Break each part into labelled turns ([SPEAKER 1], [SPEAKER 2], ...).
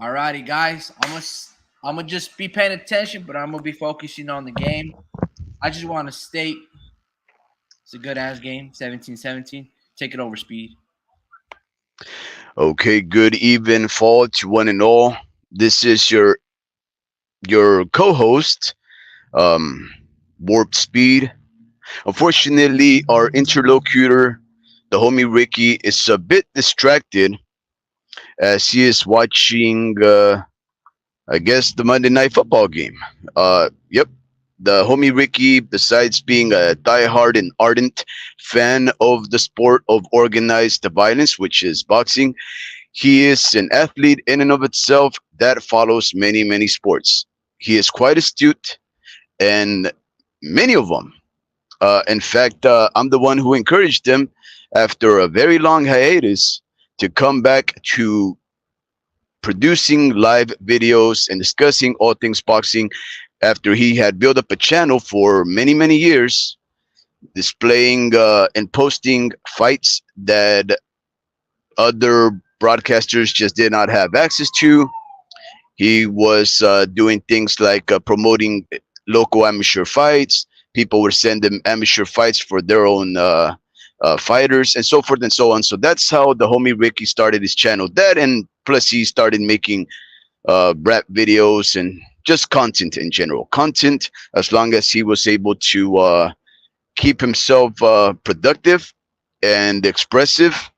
[SPEAKER 1] Alrighty, guys. I'm gonna just be paying attention, but I'm gonna be focusing on the game. I just want to state it's a good ass game. 17-17. Take it over, Speed.
[SPEAKER 2] Okay, good even fall to one and all. This is your co-host, um, Warp Speed. Unfortunately, our interlocutor, the homie Ricky, is a bit distracted as he is watching, I guess, the Monday Night Football game. Yep, the homie Ricky, besides being a diehard and ardent fan of the sport of organized violence, which is boxing, he is an athlete in and of itself that follows many, many sports. He is quite astute, and many of them. In fact, I'm the one who encouraged him after a very long hiatus to come back to producing live videos and discussing all things boxing after he had built up a channel for many, many years, displaying and posting fights that other broadcasters just did not have access to. He was doing things like promoting local amateur fights. People would send him amateur fights for their own fighters and so forth and so on. So that's how the homie Ricky started his channel. That and plus he started making rap videos and just content in general. Content as long as he was able to keep himself productive and expressive,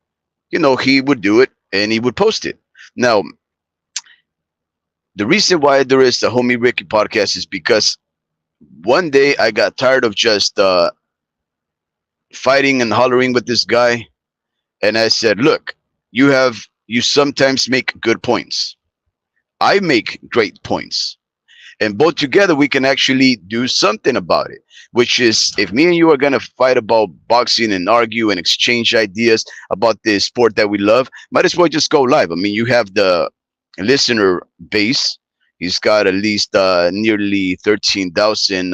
[SPEAKER 2] he would do it and he would post it. Now, the reason why there is the Homie Ricky podcast is because one day I got tired of just fighting and hollering with this guy, and I said, "Look, you sometimes make good points. I make great points, and both together we can actually do something about it. Which is, if me and you are gonna fight about boxing and argue and exchange ideas about the sport that we love, might as well just go live. I mean, you have the listener base. He's got at least nearly 13,000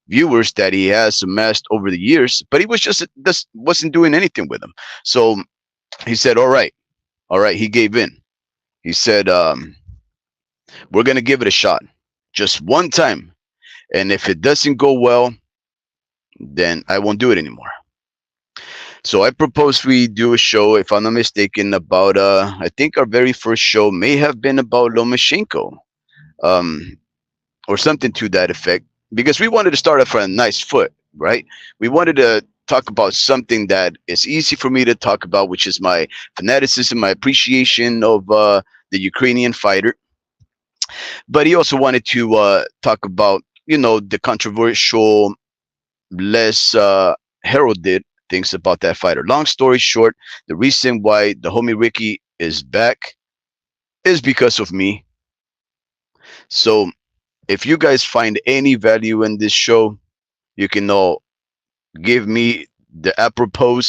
[SPEAKER 2] viewers that he has amassed over the years, but he wasn't doing anything with them. So he said, all right, he gave in. He said, we're going to give it a shot just one time. And if it doesn't go well, then I won't do it anymore. So I propose we do a show, if I'm not mistaken, about I think our very first show may have been about Lomachenko, um, or something to that effect, because we wanted to start off on a nice foot, right? We wanted to talk about something that is easy for me to talk about, which is my fanaticism, my appreciation of the Ukrainian fighter. But he also wanted to talk about, the controversial, less heralded things about that fighter. Long story short, the reason why the homie Ricky is back is because of me. So if you guys find any value in this show, you can all give me the apropos.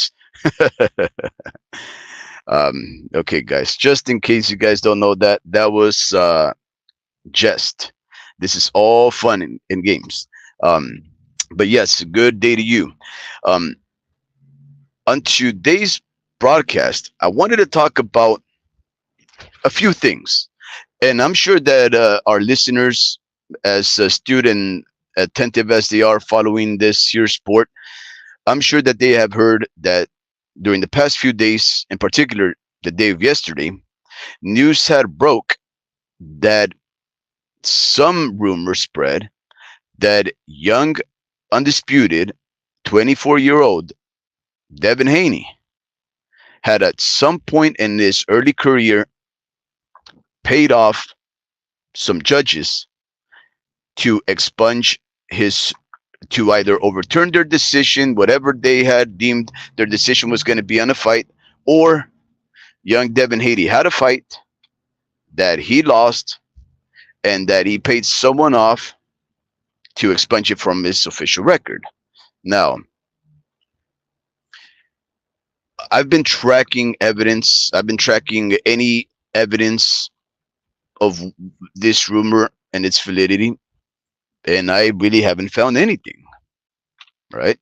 [SPEAKER 2] Okay, guys, just in case you guys don't know that, that was jest. This is all fun in games. Um, but yes, good day to you. Um, on today's broadcast, I wanted to talk about a few things. And I'm sure that our listeners, as astute and attentive as they are following this here sport, I'm sure that they have heard that during the past few days, in particular the day of yesterday, news had broke that some rumors spread that young, undisputed 24-year-old Devin Haney had at some point in his early career paid off some judges to expunge his to either overturn their decision, whatever they had deemed their decision was going to be on a fight, or young Devin Haney had a fight that he lost and that he paid someone off to expunge it from his official record. Now, I've been tracking evidence. I've been tracking any evidence of this rumor and its validity, and I really haven't found anything, right?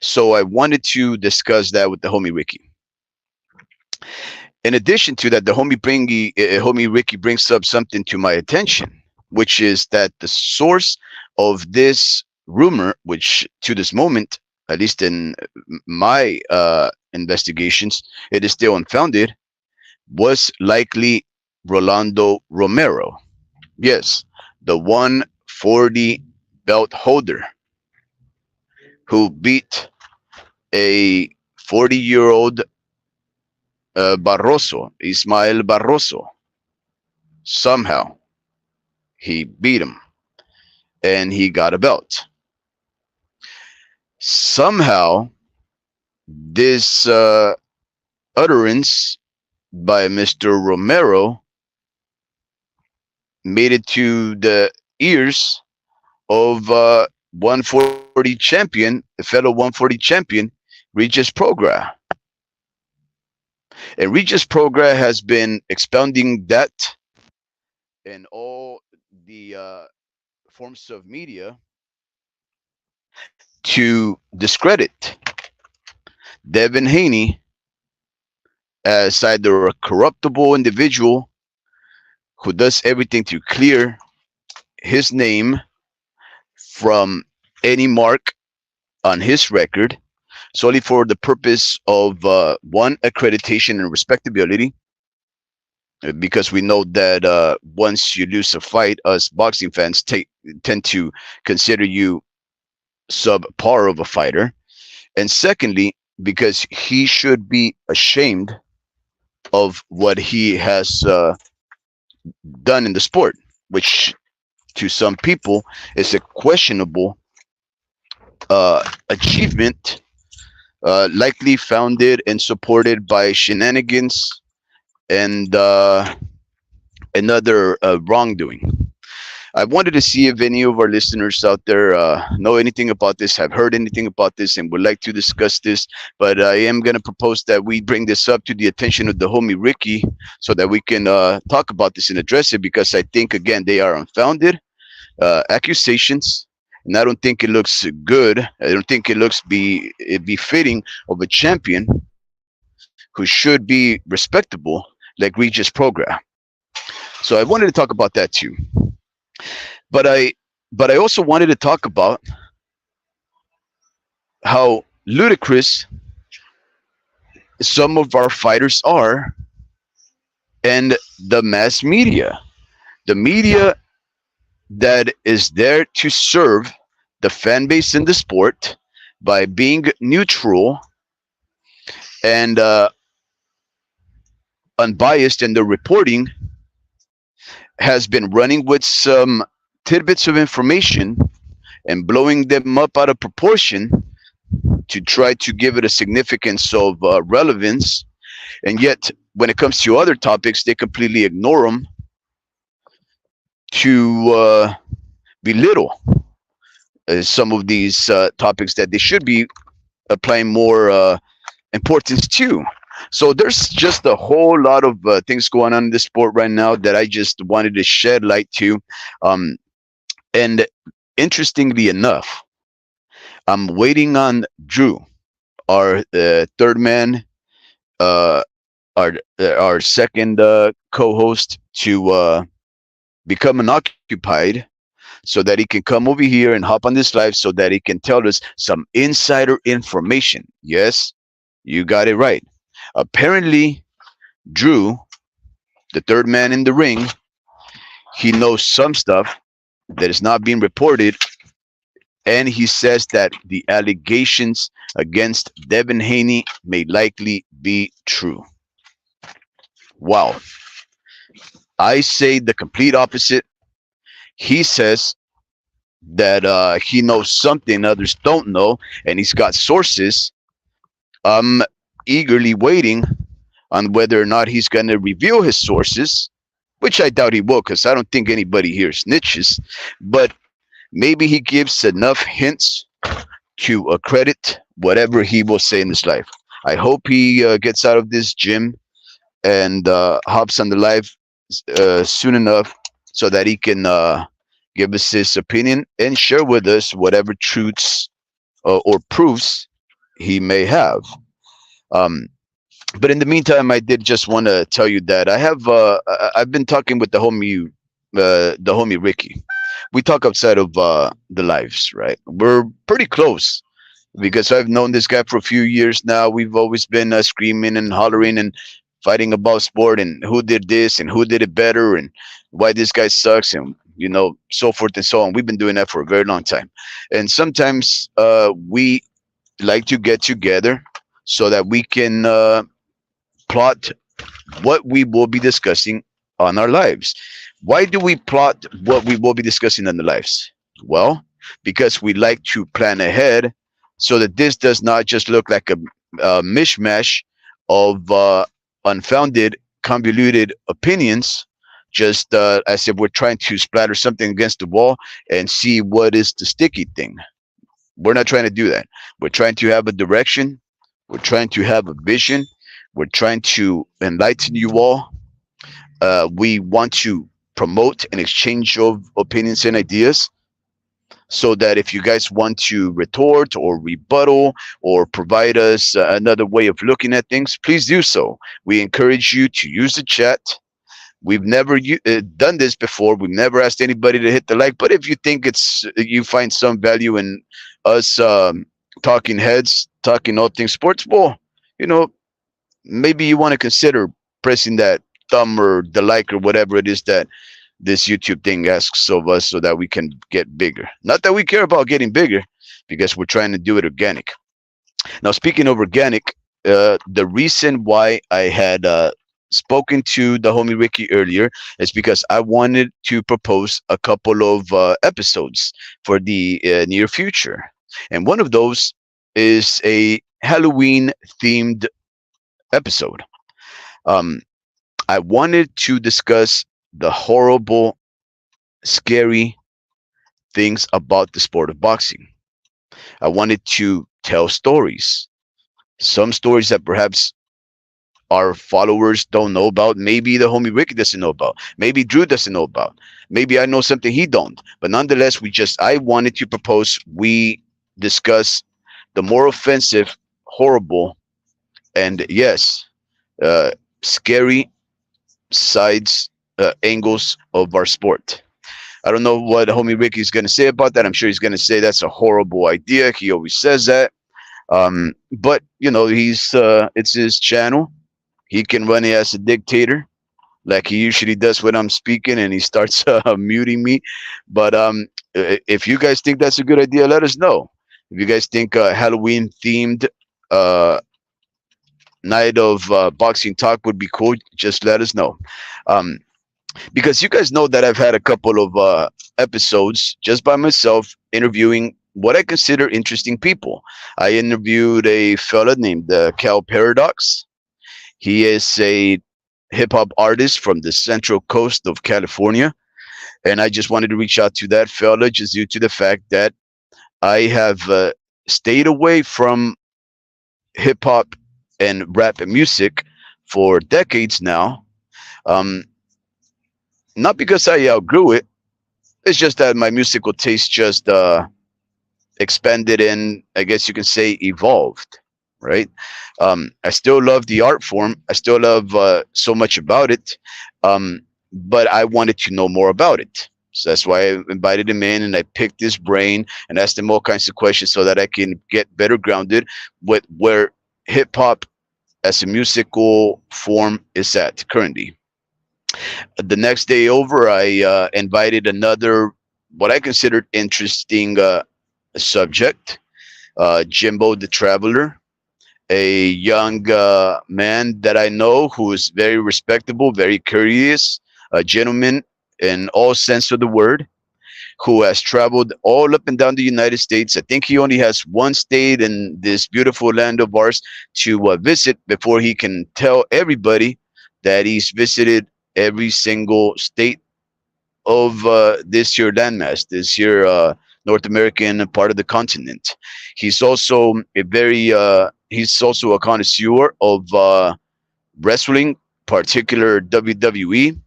[SPEAKER 2] So I wanted to discuss that with the homie Ricky. In addition to that, the homie Ricky brings up something to my attention, which is that the source of this rumor, which to this moment, at least in my investigations, it is still unfounded, was likely Rolando Romero. Yes, the 140 belt holder who beat a 40-year-old Barroso, Ismael Barroso. Somehow he beat him and he got a belt. Somehow this utterance by Mr. Romero made it to the ears of 140 champion, a fellow 140 champion, Regis Prograis. And Regis Prograis has been expounding that in all the forms of media to discredit Devin Haney as either a corruptible individual who does everything to clear his name from any mark on his record solely for the purpose of one, accreditation and respectability, because we know that once you lose a fight, us boxing fans tend to consider you subpar of a fighter. And secondly, because he should be ashamed of what he has done in the sport, which to some people is a questionable achievement, likely founded and supported by shenanigans and another wrongdoing. I wanted to see if any of our listeners out there know anything about this, have heard anything about this, and would like to discuss this. But I am going to propose that we bring this up to the attention of the homie Ricky so that we can talk about this and address it, because I think, again, they are unfounded accusations. And I don't think it looks good. I don't think it looks befitting of a champion who should be respectable like Regis Prograis. So I wanted to talk about that too. But I also wanted to talk about how ludicrous some of our fighters are, and the mass media, the media that is there to serve the fan base in the sport by being neutral and unbiased in the reporting, has been running with some tidbits of information and blowing them up out of proportion to try to give it a significance of relevance. And yet, when it comes to other topics, they completely ignore them to belittle some of these topics that they should be applying more importance to. So there's just a whole lot of things going on in this sport right now that I just wanted to shed light to. And interestingly enough, I'm waiting on Drew, our third man, our second co-host, to become unoccupied so that he can come over here and hop on this live so that he can tell us some insider information. Yes, you got it right. Apparently, Drew, the third man in the ring, he knows some stuff that is not being reported, and he says that the allegations against Devin Haney may likely be true. Wow. I say the complete opposite. He says that he knows something others don't know, and he's got sources. I'm eagerly waiting on whether or not he's going to reveal his sources, which I doubt he will, because I don't think anybody here snitches. But maybe he gives enough hints to accredit whatever he will say in his life. I hope he gets out of this gym and hops on the live soon enough so that he can give us his opinion and share with us whatever truths or proofs he may have. But in the meantime, I did just want to tell you that I've been talking with the homie Ricky. We talk outside of the lives, right? We're pretty close because I've known this guy for a few years now. We've always been screaming and hollering and fighting about sport and who did this and who did it better and why this guy sucks and so forth and so on. We've been doing that for a very long time, and sometimes we like to get together so that we can plot what we will be discussing on our lives. Why do we plot what we will be discussing on the lives? Well, because we like to plan ahead so that this does not just look like a mishmash of unfounded, convoluted opinions, just as if we're trying to splatter something against the wall and see what is the sticky thing. We're not trying to do that. We're trying to have a direction. We're trying to have a vision. We're trying to enlighten you all. We want to promote an exchange of opinions and ideas so that if you guys want to retort or rebuttal or provide us another way of looking at things, please do so. We encourage you to use the chat. We've never done this before. We've never asked anybody to hit the like. But if you think you find some value in us talking heads, talking all things sports, well, you know, maybe you want to consider pressing that thumb or the like or whatever it is that this YouTube thing asks of us so that we can get bigger. Not that we care about getting bigger because we're trying to do it organic. Now, speaking of organic, the reason why I had spoken to the homie Ricky earlier is because I wanted to propose a couple of episodes for the near future. And one of those is a Halloween themed episode. Um, I wanted to discuss the horrible, scary things about the sport of boxing. I wanted to tell stories, some stories that perhaps our followers don't know about. Maybe the homie Ricky doesn't know about. Maybe Drew doesn't know about. Maybe I know something he don't. But nonetheless, I wanted to propose we discuss the more offensive, horrible, and yes, uh, scary sides, angles of our sport. I don't know what homie Ricky is going to say about that. I'm sure he's going to say that's a horrible idea. He always says that. But it's his channel. He can run it as a dictator, like he usually does when I'm speaking, and he starts muting me. But if you guys think that's a good idea, let us know. If you guys think Halloween themed uh, night of boxing talk would be cool, just let us know. Um, because you guys know that I've had a couple of episodes just by myself interviewing what I consider interesting people. I interviewed a fella named Cal Paradox. He is a hip hop artist from the central coast of California. And I just wanted to reach out to that fella just due to the fact that I have stayed away from hip hop and rap music for decades now. Um, Not because I outgrew it, it's just that my musical taste just expanded and I guess you can say evolved, right? I still love the art form. I still love so much about it, but I wanted to know more about it. So that's why I invited him in and I picked his brain and asked him all kinds of questions so that I can get better grounded with where hip hop as a musical form is at currently. The next day over, I invited another, what I considered interesting subject, Jimbo the Traveler, a young man that I know who is very respectable, very courteous, a gentleman in all sense of the word, who has traveled all up and down the United States. I think he only has one state in this beautiful land of ours to visit before he can tell everybody that he's visited every single state of this here landmass, this here North American part of the continent. He's also a connoisseur of wrestling, particular WWE.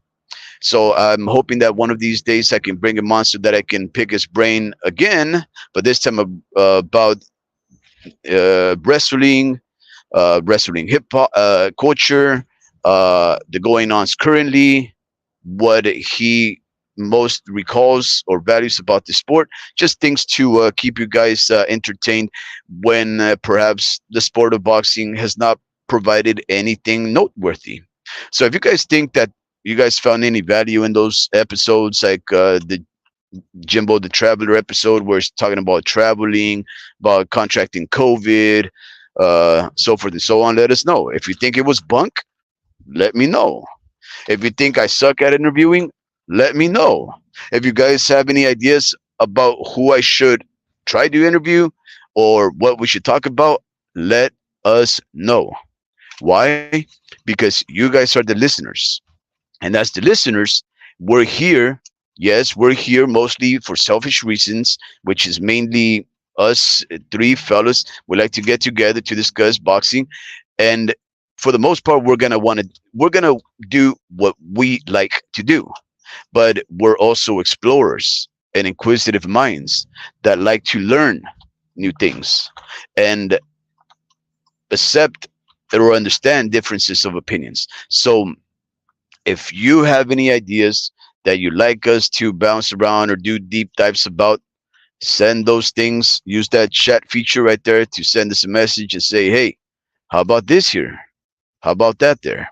[SPEAKER 2] So I'm hoping that one of these days I can bring him on so that I can pick his brain again, but this time about wrestling, wrestling hip hop culture, the going ons currently, what he most recalls or values about the sport, just things to keep you guys entertained when perhaps the sport of boxing has not provided anything noteworthy. So if you guys think that you guys found any value in those episodes, like the Jimbo the Traveler episode, where it's talking about traveling, about contracting COVID, so forth and so on, let us know. If you think it was bunk, let me know. If you think I suck at interviewing, let me know. If you guys have any ideas about who I should try to interview or what we should talk about, let us know. Why? Because you guys are the listeners. And as the listeners, we're here. Yes, we're here mostly for selfish reasons, which is mainly us three fellas. We like to get together to discuss boxing, and for the most part, we're gonna do what we like to do. But we're also explorers and inquisitive minds that like to learn new things and accept or understand differences of opinions. So if you have any ideas that you'd like us to bounce around or do deep dives about, send those things. Use that chat feature right there to send us a message and say, hey, how about this here? How about that there?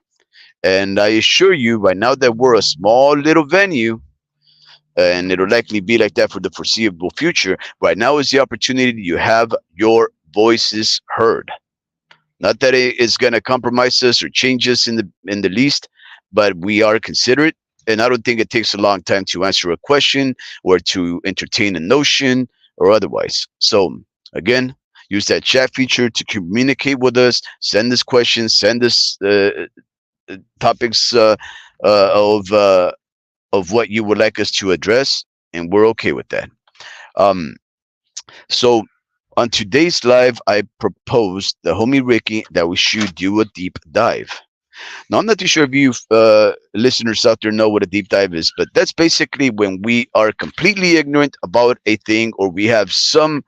[SPEAKER 2] And I assure you, right now that we're a small little venue, and it'll likely be like that for the foreseeable future, right now is the opportunity you have your voices heard. Not that it is going to compromise us or change us in the least, but we are considerate, and I don't think it takes a long time to answer a question or to entertain a notion or otherwise. So again, use that chat feature to communicate with us. Send us questions. Send us topics of what you would like us to address, and we're okay with that. Um, so on today's live, I proposed the homie Ricky that we should do a deep dive. Now, I'm not too sure if you listeners out there know what a deep dive is, but that's basically when we are completely ignorant about a thing, or we have some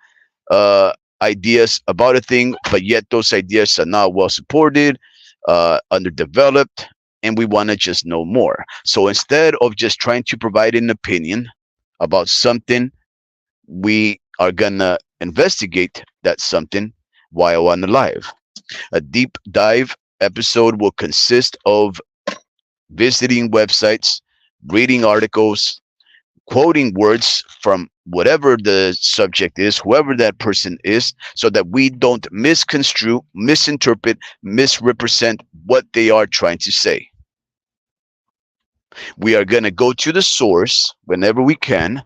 [SPEAKER 2] uh, ideas about a thing, but yet those ideas are not well supported, underdeveloped, and we want to just know more. So instead of just trying to provide an opinion about something, we are gonna investigate that something while on the live. A deep dive episode will consist of visiting websites, reading articles, quoting words from whatever the subject is, whoever that person is, so that we don't misconstrue, misinterpret, misrepresent what they are trying to say. We are going to go to the source whenever we can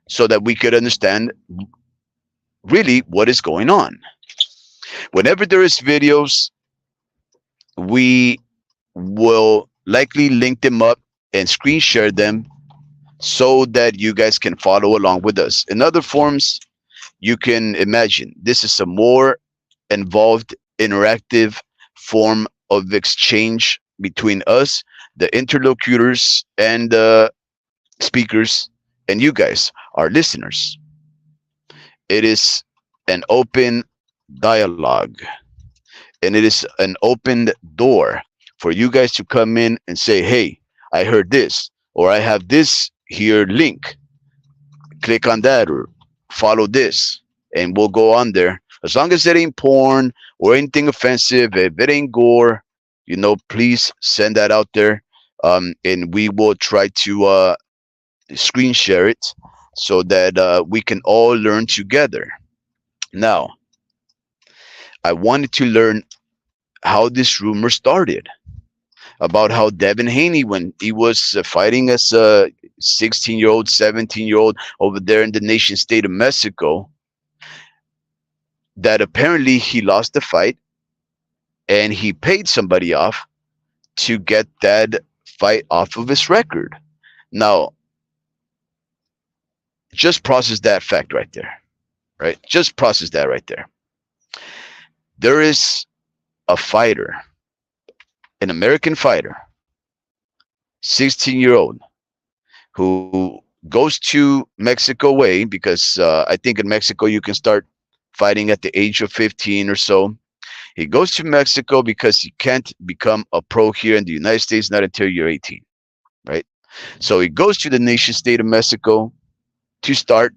[SPEAKER 2] so that we could understand really what is going on. Whenever there is videos, we will likely link them up and screen share them so that you guys can follow along with us. In other forms, you can imagine this is a more involved, interactive form of exchange between us, the interlocutors, and the speakers, and you guys, our listeners. It is an open dialogue, and it is an open door for you guys to come in and say, hey, I heard this, or I have this here link. Click on that or follow this, and we'll go on there. As long as it ain't porn or anything offensive, if it ain't gore, please send that out there. And we will try to screen share it so that we can all learn together. Now, I wanted to learn how this rumor started about how Devin Haney, when he was fighting as a 16-year-old, 17-year-old over there in the nation state of Mexico, that apparently he lost the fight and he paid somebody off to get that fight off of his record. Now, just process that fact right there, right? Just process that right there. There is a fighter, an American fighter, 16-year-old, who goes to Mexico way because I think in Mexico you can start fighting at the age of 15 or so. He goes to Mexico because you can't become a pro here in the United States not until you're 18, right? So he goes to the nation state of Mexico to start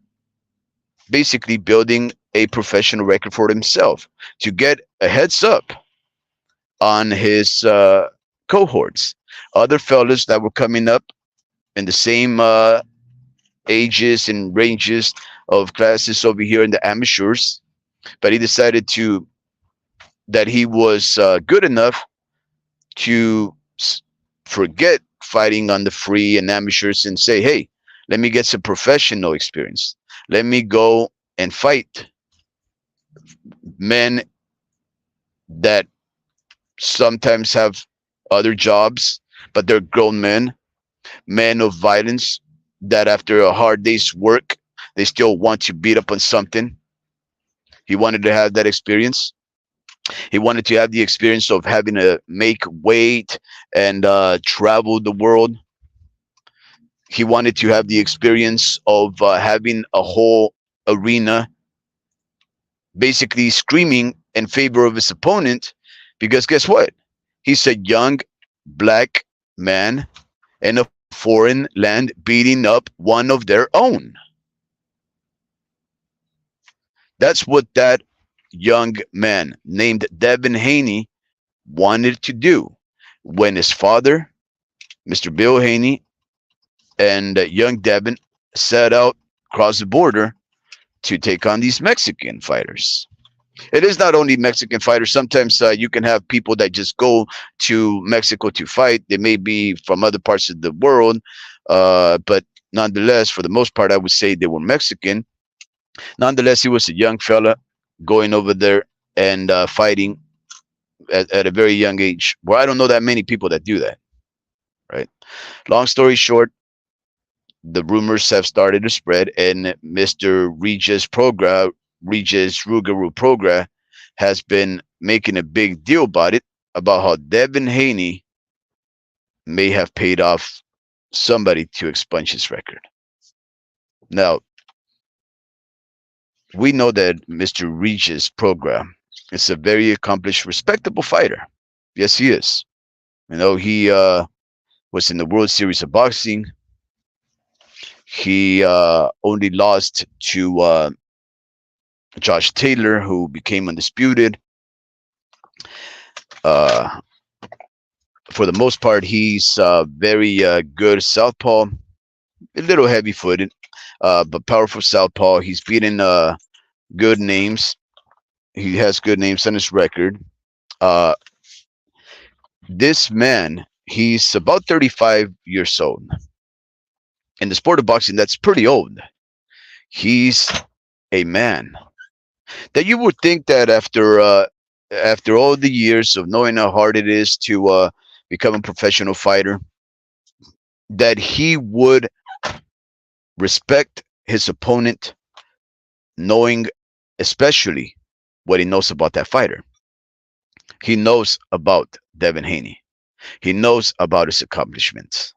[SPEAKER 2] basically building a professional record for himself to get a heads up on his cohorts, other fellas that were coming up in the same ages and ranges of classes over here in the amateurs. But he decided to that he was good enough to forget fighting on the free and amateurs and say, hey, let me get some professional experience. Let me go and fight men that sometimes have other jobs, but they're grown men, men of violence that after a hard day's work, they still want to beat up on something. He wanted to have that experience. He wanted to have the experience of having to make weight and travel the world. He wanted to have the experience of having a whole arena basically screaming in favor of his opponent because guess what? He's a young black man in a foreign land beating up one of their own. That's what that young man named Devin Haney wanted to do when his father, Mr. Bill Haney, and young Devin set out across the border to take on these Mexican fighters. It is not only Mexican fighters. Sometimes you can have people that just go to Mexico to fight. They may be from other parts of the world, but nonetheless, for the most part, I would say they were Mexican. Nonetheless, he was a young fella going over there and fighting at a very young age. Well, I don't know that many people that do that, right? Long story short, the rumors have started to spread, and Mr. Regis Rugaru Prograis, has been making a big deal about how Devin Haney may have paid off somebody to expunge his record. Now, we know that Mr. Regis Prograis is a very accomplished, respectable fighter. Yes, he is. You know, he was in the World Series of Boxing. He only lost to Josh Taylor, who became undisputed. Uh, for the most part, he's very good southpaw, a little heavy-footed, but powerful southpaw. He's beaten good names. He has good names on his record. Uh, this man, he's about 35 years old. In the sport of boxing, that's pretty old. He's a man that you would think that after all the years of knowing how hard it is to become a professional fighter, that he would respect his opponent, knowing especially what he knows about that fighter. He knows about Devin Haney. He knows about his accomplishments.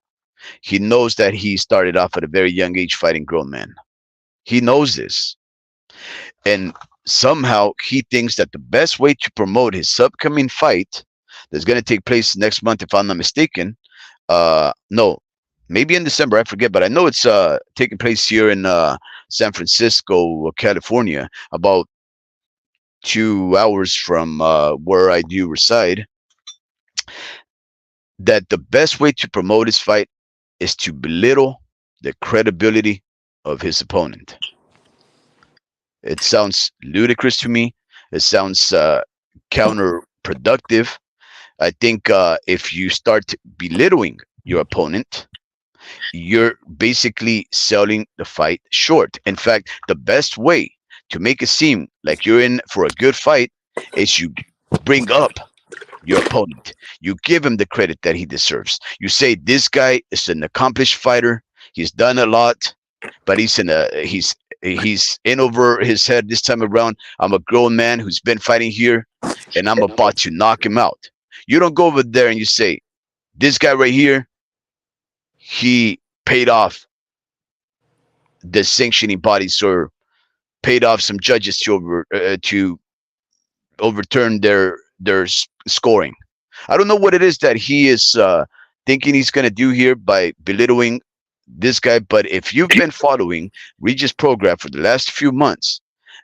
[SPEAKER 2] He knows that he started off at a very young age fighting grown men. He knows this. And somehow he thinks that the best way to promote his upcoming fight that's going to take place next month, if I'm not mistaken, no, maybe in December, I forget, but I know it's taking place here in San Francisco, California, about 2 hours from where I do reside, that the best way to promote his fight is to belittle the credibility of his opponent. It sounds ludicrous to me. It sounds counterproductive. I think if you start belittling your opponent, you're basically selling the fight short. In fact, the best way to make it seem like you're in for a good fight is you bring up your opponent. You give him the credit that he deserves. You say this guy is an accomplished fighter. He's done a lot, but he's in over his head this time around. I'm a grown man who's been fighting here, and I'm about to knock him out. You don't go over there and you say, this guy right here, he paid off the sanctioning bodies or paid off some judges to overturn scoring. I don't know what it is that he is thinking he's going to do here by belittling this guy. But if you've been following Regis Program for the last few months,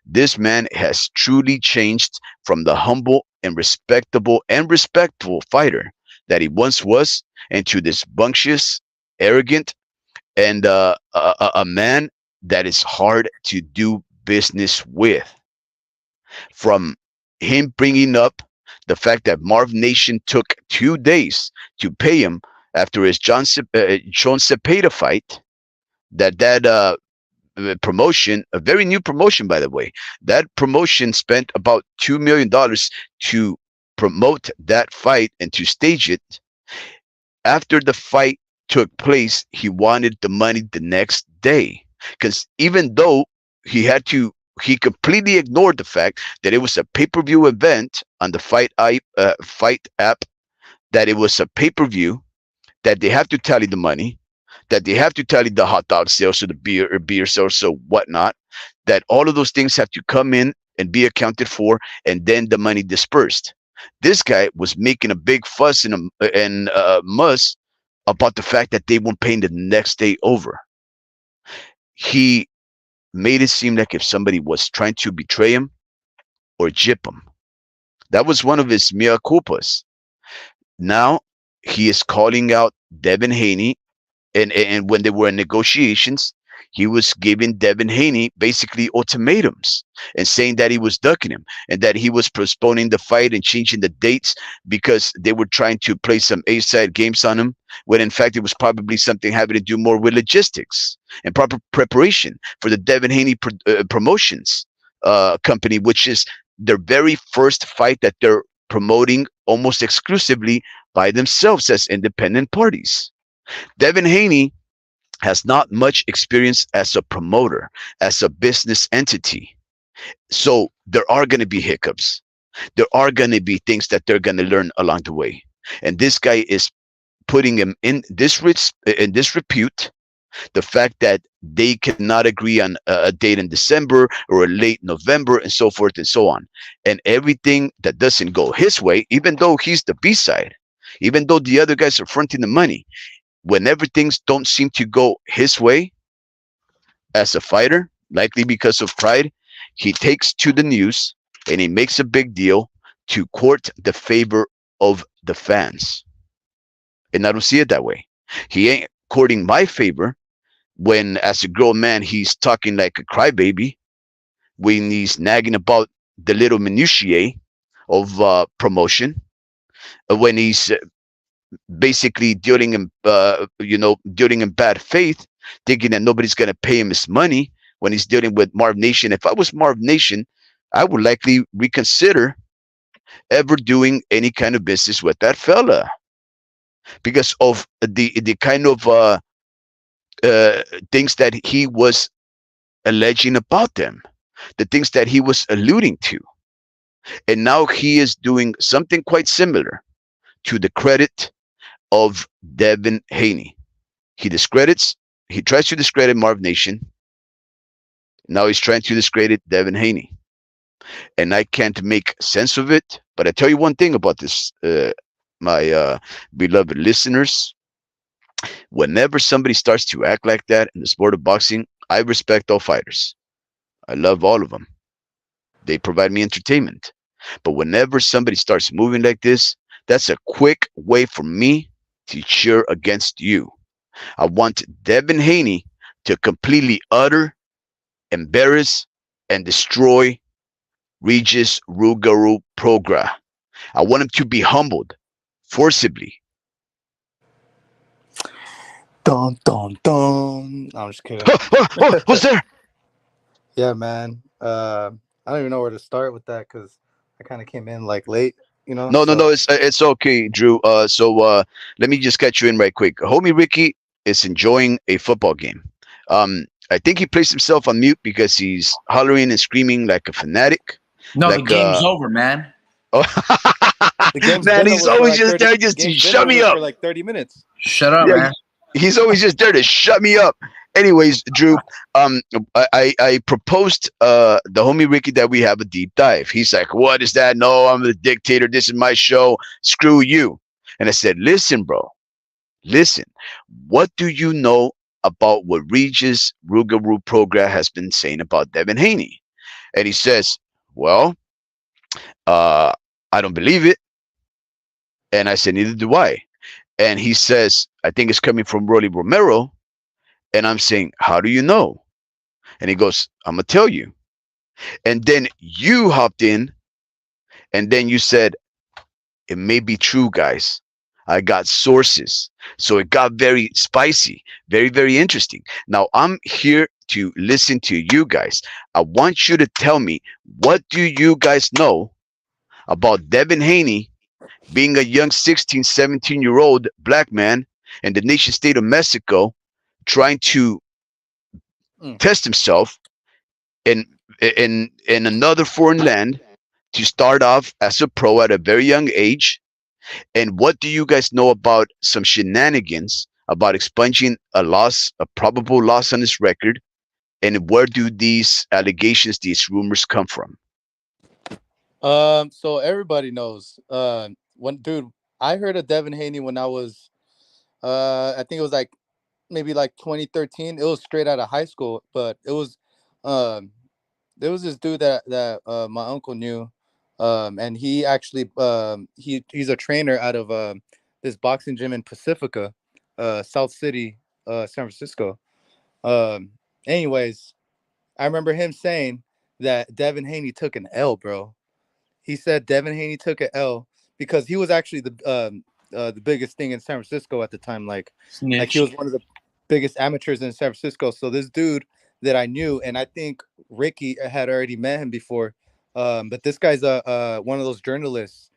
[SPEAKER 2] this man has truly changed from the humble and respectful fighter that he once was into this bumptious, arrogant, and a man that is hard to do business with. From him bringing up the fact that Marv Nation took 2 days to pay him after his John Cepeda fight, that promotion, a very new promotion, by the way, that promotion spent about $2 million to promote that fight and to stage it. After the fight took place, he wanted the money the next day. Because even though he completely ignored the fact that it was a pay-per-view event on the Fight app, that it was a pay-per-view, that they have to tally the money, that they have to tally the hot dog sales or the beer sales or whatnot, that all of those things have to come in and be accounted for, and then the money dispersed. This guy was making a big fuss and muss about the fact that they weren't paying the next day over. He made it seem like if somebody was trying to betray him or jip him. That was one of his mea culpas. Now he is calling out Devin Haney, and when they were in negotiations, he was giving Devin Haney basically ultimatums and saying that he was ducking him and that he was postponing the fight and changing the dates because they were trying to play some A-side games on him, when in fact it was probably something having to do more with logistics and proper preparation for the Devin Haney Promotions company, which is their very first fight that they're promoting almost exclusively by themselves as independent parties. Devin Haney has not much experience as a promoter, as a business entity. So there are going to be hiccups. There are going to be things that they're going to learn along the way. And this guy is putting him in in disrepute. The fact that they cannot agree on a date in December or a late November and so forth and so on. And everything that doesn't go his way, even though he's the B side, even though the other guys are fronting the money, whenever things don't seem to go his way as a fighter, likely because of pride, he takes to the news and he makes a big deal to court the favor of the fans. And I don't see it that way. He ain't courting my favor when, as a grown man, he's talking like a crybaby, when he's nagging about the little minutiae of promotion, when he's basically dealing in bad faith, thinking that nobody's going to pay him his money when he's dealing with Marv Nation. If I was Marv Nation, I would likely reconsider ever doing any kind of business with that fella because of the kind of things that he was alleging about them, the things that he was alluding to. And now he is doing something quite similar to the credit of Devin Haney. He tries to discredit Marv Nation. Now he's trying to discredit Devin Haney. And I can't make sense of it. But I tell you one thing about this, my beloved listeners. Whenever somebody starts to act like that in the sport of boxing, I respect all fighters. I love all of them. They provide me entertainment. But whenever somebody starts moving like this, that's a quick way for me to cheer against you. I want Devin Haney to completely utter, embarrass, and destroy Regis Prograis. I want him to be humbled forcibly.
[SPEAKER 3] Dun dun dun. No, I'm just kidding.
[SPEAKER 2] Who's there?
[SPEAKER 3] Yeah, man. I don't even know where to start with that because I kind of came in like late, you know.
[SPEAKER 2] No. It's okay, Drew. So let me just catch you in right quick. Homie Ricky is enjoying a football game. I think he placed himself on mute because he's hollering and screaming like a fanatic.
[SPEAKER 1] No,
[SPEAKER 2] like,
[SPEAKER 1] the game's over, man.
[SPEAKER 3] The game's
[SPEAKER 2] man,
[SPEAKER 3] been
[SPEAKER 2] he's
[SPEAKER 3] over for
[SPEAKER 2] always
[SPEAKER 3] like
[SPEAKER 2] just
[SPEAKER 3] 30
[SPEAKER 2] there just
[SPEAKER 3] the
[SPEAKER 2] to
[SPEAKER 3] game's been
[SPEAKER 2] shut me
[SPEAKER 3] over
[SPEAKER 2] up.
[SPEAKER 3] for like 30 minutes.
[SPEAKER 1] Shut up,
[SPEAKER 2] Yeah,
[SPEAKER 1] man.
[SPEAKER 2] he's always just there to shut me up. Anyways, Drew, I proposed the homie Ricky that we have a deep dive. He's like, "What is that? No, I'm the dictator. This is my show. Screw you." And I said, "Listen, bro, listen. What do you know about what Regis Prograis has been saying about Devin Haney?" And he says, "Well, uh, I don't believe it." And I said, "Neither do I." And he says, "I think it's coming from Rolly Romero." And I'm saying, "How do you know?" And he goes, "I'm gonna tell you." And then you hopped in, and then you said, "It may be true, guys. I got sources." So it got very spicy, very, very interesting. Now I'm here to listen to you guys. I want you to tell me, what do you guys know about Devin Haney being a young 16, 17-year-old black man in the nation state of Mexico, trying to
[SPEAKER 3] Mm.
[SPEAKER 2] test himself in in another foreign land, to start off as a pro at a very young age? And what do you guys know about some shenanigans about expunging a probable loss on his record? And where do these allegations, these rumors come from?
[SPEAKER 3] So everybody knows. When dude, I heard of Devin Haney when I was, I think it was like maybe like 2013. It was straight out of high school, but um, there was this dude that my uncle knew, and he actually he's a trainer out of this boxing gym in Pacifica, South City, San Francisco. Um, anyways, I remember him saying that Devin Haney took an L, bro. He said Devin Haney took an L because he was actually the biggest thing in San Francisco at the time. Like he
[SPEAKER 1] Snitch.
[SPEAKER 3] was one of the biggest amateurs in San Francisco. So this dude that I knew, and I think Ricky had already met him before. But this guy's one of those journalists.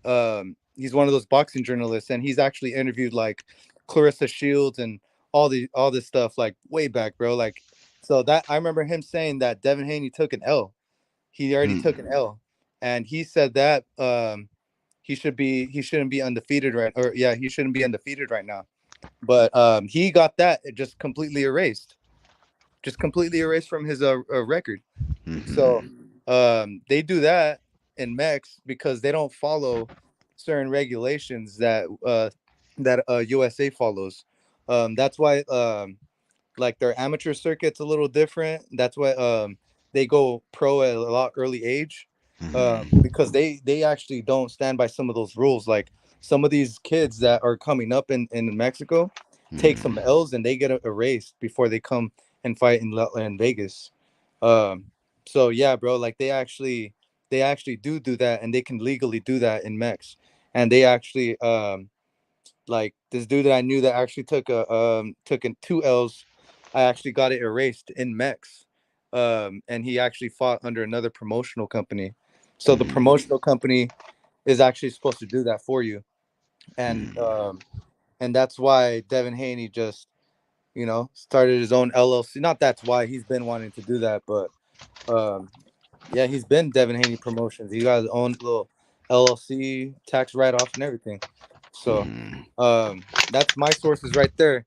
[SPEAKER 3] He's one of those boxing journalists, and he's actually interviewed like Clarissa Shields and all this stuff like way back, bro. Like so that I remember him saying that Devin Haney took an L. He already took an
[SPEAKER 2] Hmm.
[SPEAKER 3] L, and he said that he shouldn't be undefeated right, or yeah, he shouldn't be undefeated right now. But he got that just completely erased from his record. So
[SPEAKER 2] Hmm.
[SPEAKER 3] they do that in Mex because they don't follow certain regulations that USA follows. That's why like their amateur circuit's a little different. That's why they go pro at a lot early age,
[SPEAKER 2] Hmm.
[SPEAKER 3] because they actually don't stand by some of those rules. Like some of these kids that are coming up in Mexico take some
[SPEAKER 2] Hmm.
[SPEAKER 3] L's and they get erased before they come and fight in Vegas. Um, so yeah, bro, like they actually do that, and they can legally do that in Mex, and they actually like this dude that I knew that actually took in two L's. I actually got it erased in Mex. And he actually fought under another promotional company. So the
[SPEAKER 2] Hmm.
[SPEAKER 3] promotional company is actually supposed to do that for you. And
[SPEAKER 2] Hmm.
[SPEAKER 3] and that's why Devin Haney just, started his own LLC. Not that's why he's been wanting to do that, but um yeah, he's been Devin Haney Promotions. He got his own little LLC, tax write off and everything. So
[SPEAKER 2] Hmm.
[SPEAKER 3] that's my sources right there.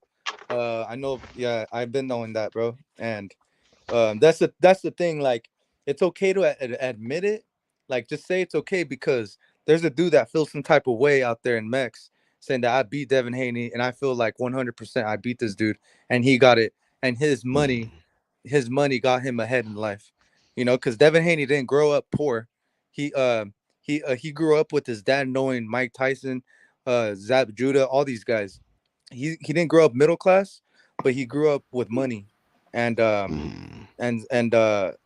[SPEAKER 3] I know, yeah, I've been knowing that, bro. And that's the thing. Like, it's okay to admit it. Like, just say it's okay, because there's a dude that feels some type of way out there in Mex saying that I beat Devin Haney, and I feel like 100% I beat this dude, and he got it, and his money got him ahead in life. Because Devin Haney didn't grow up poor. He grew up with his dad knowing Mike Tyson, Zab Judah, all these guys. He didn't grow up middle class, but he grew up with money, and
[SPEAKER 2] Hmm.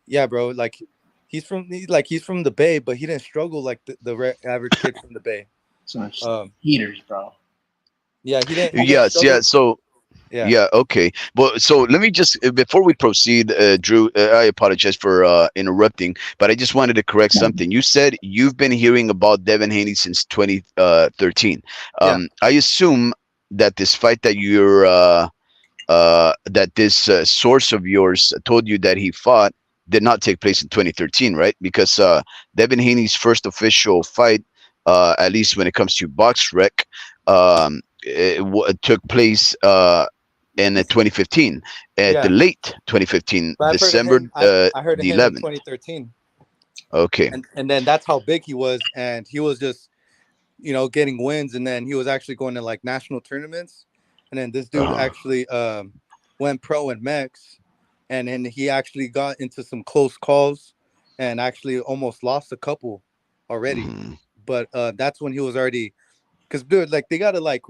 [SPEAKER 3] yeah, bro. Like he's from the Bay, but he didn't struggle like the average kid from the Bay.
[SPEAKER 1] Some
[SPEAKER 3] Um,
[SPEAKER 1] heaters, bro.
[SPEAKER 3] yeah, he didn't
[SPEAKER 2] Yes, yeah.
[SPEAKER 3] struggle.
[SPEAKER 2] So
[SPEAKER 3] Yeah,
[SPEAKER 2] yeah, okay. Well, so let me just before we proceed, Drew, I apologize for interrupting, but I just wanted to correct something. You said you've been hearing about Devin Haney since 2013.
[SPEAKER 3] yeah.
[SPEAKER 2] I assume that this fight that that this source of yours told you that he fought did not take place in 2013, right? Because Devin Haney's first official fight, at least when it comes to box rec, it took place in 2015, at the
[SPEAKER 3] Yeah,
[SPEAKER 2] late 2015,
[SPEAKER 3] but I've heard of
[SPEAKER 2] December
[SPEAKER 3] him. I heard of
[SPEAKER 2] the
[SPEAKER 3] him in
[SPEAKER 2] 11th.
[SPEAKER 3] 2013,
[SPEAKER 2] Okay.
[SPEAKER 3] and then that's how big he was, and he was just getting wins, and then he was actually going to like national tournaments, and then this dude
[SPEAKER 2] Uh-huh.
[SPEAKER 3] actually went pro in Mex, and then he actually got into some close calls, and actually almost lost a couple already,
[SPEAKER 2] Hmm.
[SPEAKER 3] but that's when he was already because dude like they gotta like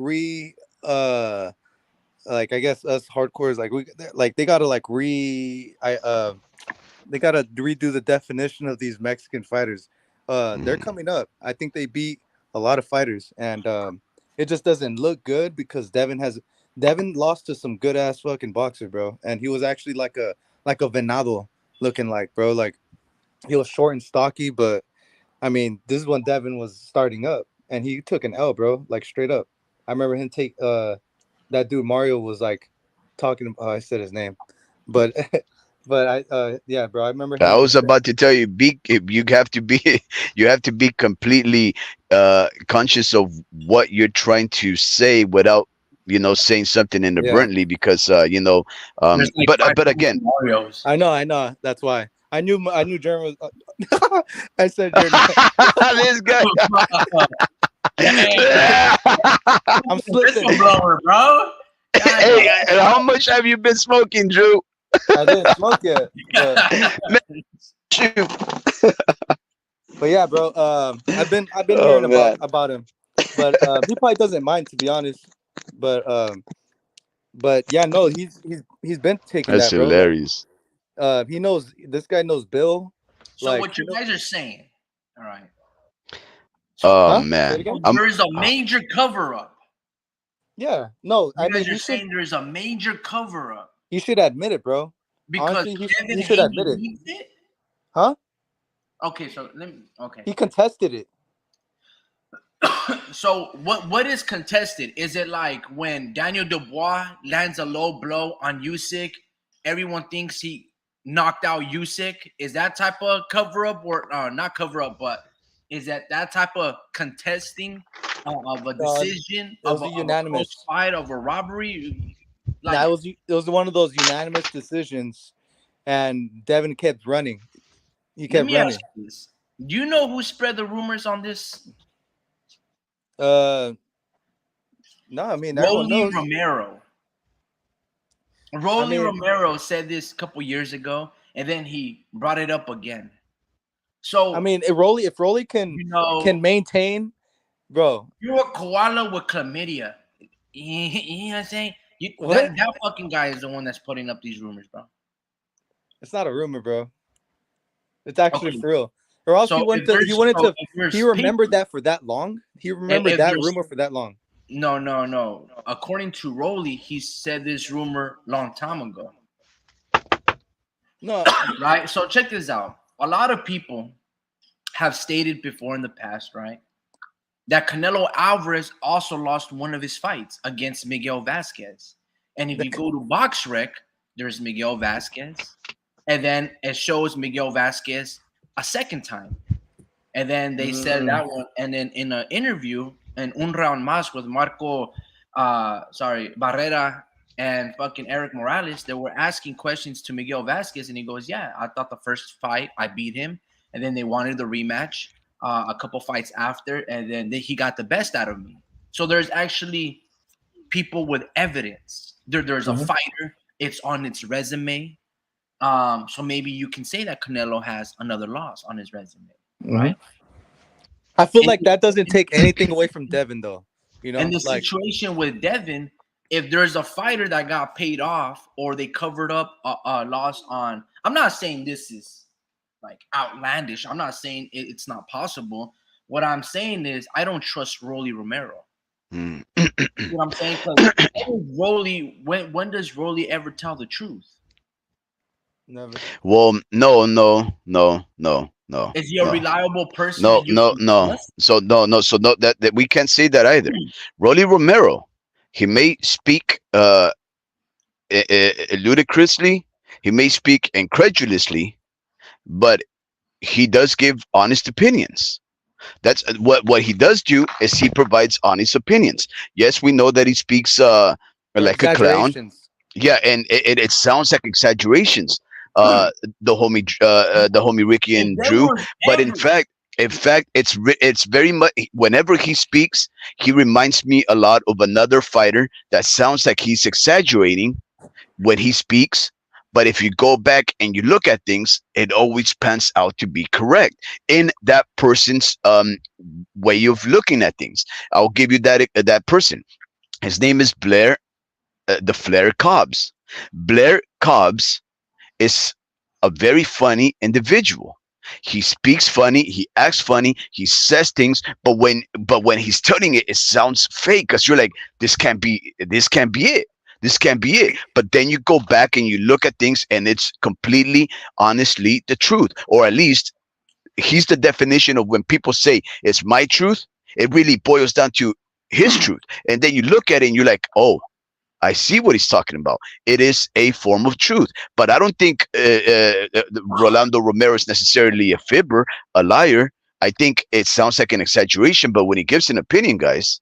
[SPEAKER 3] uh like I guess us hardcores like they gotta like they gotta redo the definition of these Mexican fighters. They're
[SPEAKER 2] Hmm.
[SPEAKER 3] coming up. I think they beat a lot of fighters, and it just doesn't look good because Devin lost to some good ass fucking boxer, bro, and he was actually like a venado looking like, bro, like he was short and stocky, but I mean this is when Devin was starting up, and he took an L, bro, like straight up. I remember him take that dude Mario was like talking. I said his name, but but I yeah, bro. I remember
[SPEAKER 2] I
[SPEAKER 3] him.
[SPEAKER 2] was about to tell you, you have to be you have to be completely conscious of what you're trying to say without saying something
[SPEAKER 3] Yeah,
[SPEAKER 2] inadvertently, because
[SPEAKER 1] There's like
[SPEAKER 2] but
[SPEAKER 1] five
[SPEAKER 2] but
[SPEAKER 1] different
[SPEAKER 2] again.
[SPEAKER 1] scenarios.
[SPEAKER 3] I know. That's why I knew German was. I said your name.
[SPEAKER 2] This guy.
[SPEAKER 1] Dang,
[SPEAKER 3] I'm slipping.
[SPEAKER 1] whistleblower, bro. God
[SPEAKER 2] Hey, and how much have you been smoking, Drew?
[SPEAKER 3] I didn't smoke yet,
[SPEAKER 1] damn.
[SPEAKER 2] Man, shoot.
[SPEAKER 3] but yeah, bro. I've been
[SPEAKER 2] Oh
[SPEAKER 3] hearing
[SPEAKER 2] man,
[SPEAKER 3] about him, but he probably doesn't mind to be honest. But yeah, no, he's been taking
[SPEAKER 2] that's
[SPEAKER 3] that, bro. Like
[SPEAKER 2] hilarious.
[SPEAKER 3] he knows this guy knows Bill.
[SPEAKER 1] So
[SPEAKER 3] Like
[SPEAKER 1] what you guys are saying, all right? So
[SPEAKER 2] Oh
[SPEAKER 3] huh? Say it
[SPEAKER 2] man,
[SPEAKER 3] again.
[SPEAKER 2] I'm.
[SPEAKER 1] there is a major cover up.
[SPEAKER 3] Yeah. No,
[SPEAKER 1] You
[SPEAKER 3] I
[SPEAKER 1] guys
[SPEAKER 3] mean
[SPEAKER 1] are saying there's a major cover up
[SPEAKER 3] he should admit it, bro.
[SPEAKER 1] because
[SPEAKER 3] Honestly,
[SPEAKER 1] Devin
[SPEAKER 3] he should
[SPEAKER 1] Haney
[SPEAKER 3] admit it.
[SPEAKER 1] leaked it.
[SPEAKER 3] Huh?
[SPEAKER 1] Okay, so let me. Okay,
[SPEAKER 3] He contested it.
[SPEAKER 1] so what is contested? Is it like when Daniel Dubois lands a low blow on Usyk, everyone thinks he knocked out Usyk? Is that type of cover up or not cover up, but is that type of contesting of a
[SPEAKER 3] No,
[SPEAKER 1] decision
[SPEAKER 3] it was a
[SPEAKER 1] of a close
[SPEAKER 3] unanimous.
[SPEAKER 1] fight of a robbery?
[SPEAKER 3] Nah,
[SPEAKER 1] Like,
[SPEAKER 3] it was one of those unanimous decisions, and Devin kept running. He
[SPEAKER 1] let
[SPEAKER 3] kept
[SPEAKER 1] me ask
[SPEAKER 3] running.
[SPEAKER 1] you this: do you know who spread the rumors on this?
[SPEAKER 3] Uh, no, I mean everyone
[SPEAKER 1] Rolly
[SPEAKER 3] knows.
[SPEAKER 1] Romero.
[SPEAKER 3] I
[SPEAKER 1] Rolly
[SPEAKER 3] mean,
[SPEAKER 1] Romero said this a couple years ago, and then he brought it up again.
[SPEAKER 3] I
[SPEAKER 1] So
[SPEAKER 3] mean, if Rolly
[SPEAKER 1] you
[SPEAKER 3] can
[SPEAKER 1] know,
[SPEAKER 3] maintain, bro.
[SPEAKER 1] you're a koala with chlamydia. You know what I'm saying?
[SPEAKER 3] What?
[SPEAKER 1] That fucking guy is the one that's putting up these rumors, bro.
[SPEAKER 3] It's not a rumor, bro. It's actually
[SPEAKER 1] Okay,
[SPEAKER 3] for real. Or else
[SPEAKER 1] so if
[SPEAKER 3] he
[SPEAKER 1] there's
[SPEAKER 3] remembered
[SPEAKER 1] paper,
[SPEAKER 3] that for that long. He remembered
[SPEAKER 1] if
[SPEAKER 3] that
[SPEAKER 1] there's
[SPEAKER 3] rumor for that long.
[SPEAKER 1] no. According to Rolly, he said this rumor long time ago,
[SPEAKER 3] No,
[SPEAKER 1] right? So check this out. A lot of people have stated before in the past, right, that Canelo Alvarez also lost one of his fights against Miguel Vasquez. And if you go to BoxRec, there's Miguel Vasquez, and then it shows Miguel Vasquez a second time. And then they said
[SPEAKER 3] mm,
[SPEAKER 1] that one. And then in an interview in Un Round Mas with Marco, Barrera and fucking Eric Morales, they were asking questions to Miguel Vasquez, and he goes, "Yeah, I thought the first fight I beat him, and then they wanted the rematch a couple fights after, and then he got the best out of me." So there's actually people with evidence. There's a
[SPEAKER 3] mhm.
[SPEAKER 1] fighter. It's on its resume. So maybe you can say that Canelo has another loss on his resume,
[SPEAKER 3] Mhm.
[SPEAKER 1] right?
[SPEAKER 3] I feel
[SPEAKER 1] And
[SPEAKER 3] like that doesn't take anything away from Devin, though. You
[SPEAKER 1] and
[SPEAKER 3] know,
[SPEAKER 1] the
[SPEAKER 3] like
[SPEAKER 1] situation with Devin, if there's a fighter that got paid off or they covered up a loss on, I'm not saying this is like outlandish. I'm not saying it's not possible. What I'm saying is I don't trust Rolly Romero.
[SPEAKER 2] Mm.
[SPEAKER 1] You know what I'm saying? Because when does Rolly ever tell the truth?
[SPEAKER 3] never.
[SPEAKER 2] Well, no, no, no, no, no,
[SPEAKER 1] Is he a
[SPEAKER 2] no,
[SPEAKER 1] reliable person
[SPEAKER 2] no,
[SPEAKER 1] that you
[SPEAKER 2] no,
[SPEAKER 1] can
[SPEAKER 2] no.
[SPEAKER 1] trust?
[SPEAKER 2] So no, that we can't say that either. Rolly Romero, he may speak ludicrously, he may speak incredulously, but he does give honest opinions. That's what he does do, is he provides honest opinions. Yes, we know that he speaks
[SPEAKER 3] Or
[SPEAKER 2] like a clown.
[SPEAKER 3] exaggerations.
[SPEAKER 2] Yeah, and it sounds like exaggerations. The homie Ricky
[SPEAKER 1] If
[SPEAKER 2] and
[SPEAKER 1] there
[SPEAKER 2] Drew,
[SPEAKER 1] was
[SPEAKER 2] but
[SPEAKER 1] ever
[SPEAKER 2] in fact, it's very much. Whenever he speaks, he reminds me a lot of another fighter that sounds like he's exaggerating when he speaks. But if you go back and you look at things, it always pans out to be correct in that person's way of looking at things. I'll give you that person. His name is Blair, the Flair Cobbs. Blair Cobbs is a very funny individual. He speaks funny, he acts funny, he says things, but when he's telling it, it sounds fake because you're like, this can't be it. This can't be it. But then you go back and you look at things and it's completely honestly the truth. Or at least he's the definition of when people say it's my truth, it really boils down to his truth. And then you look at it and you're like, oh, I see what he's talking about. It is a form of truth, but I don't think Rolando Romero is necessarily a fibber, a liar. I think it sounds like an exaggeration, but when he gives an opinion, guys,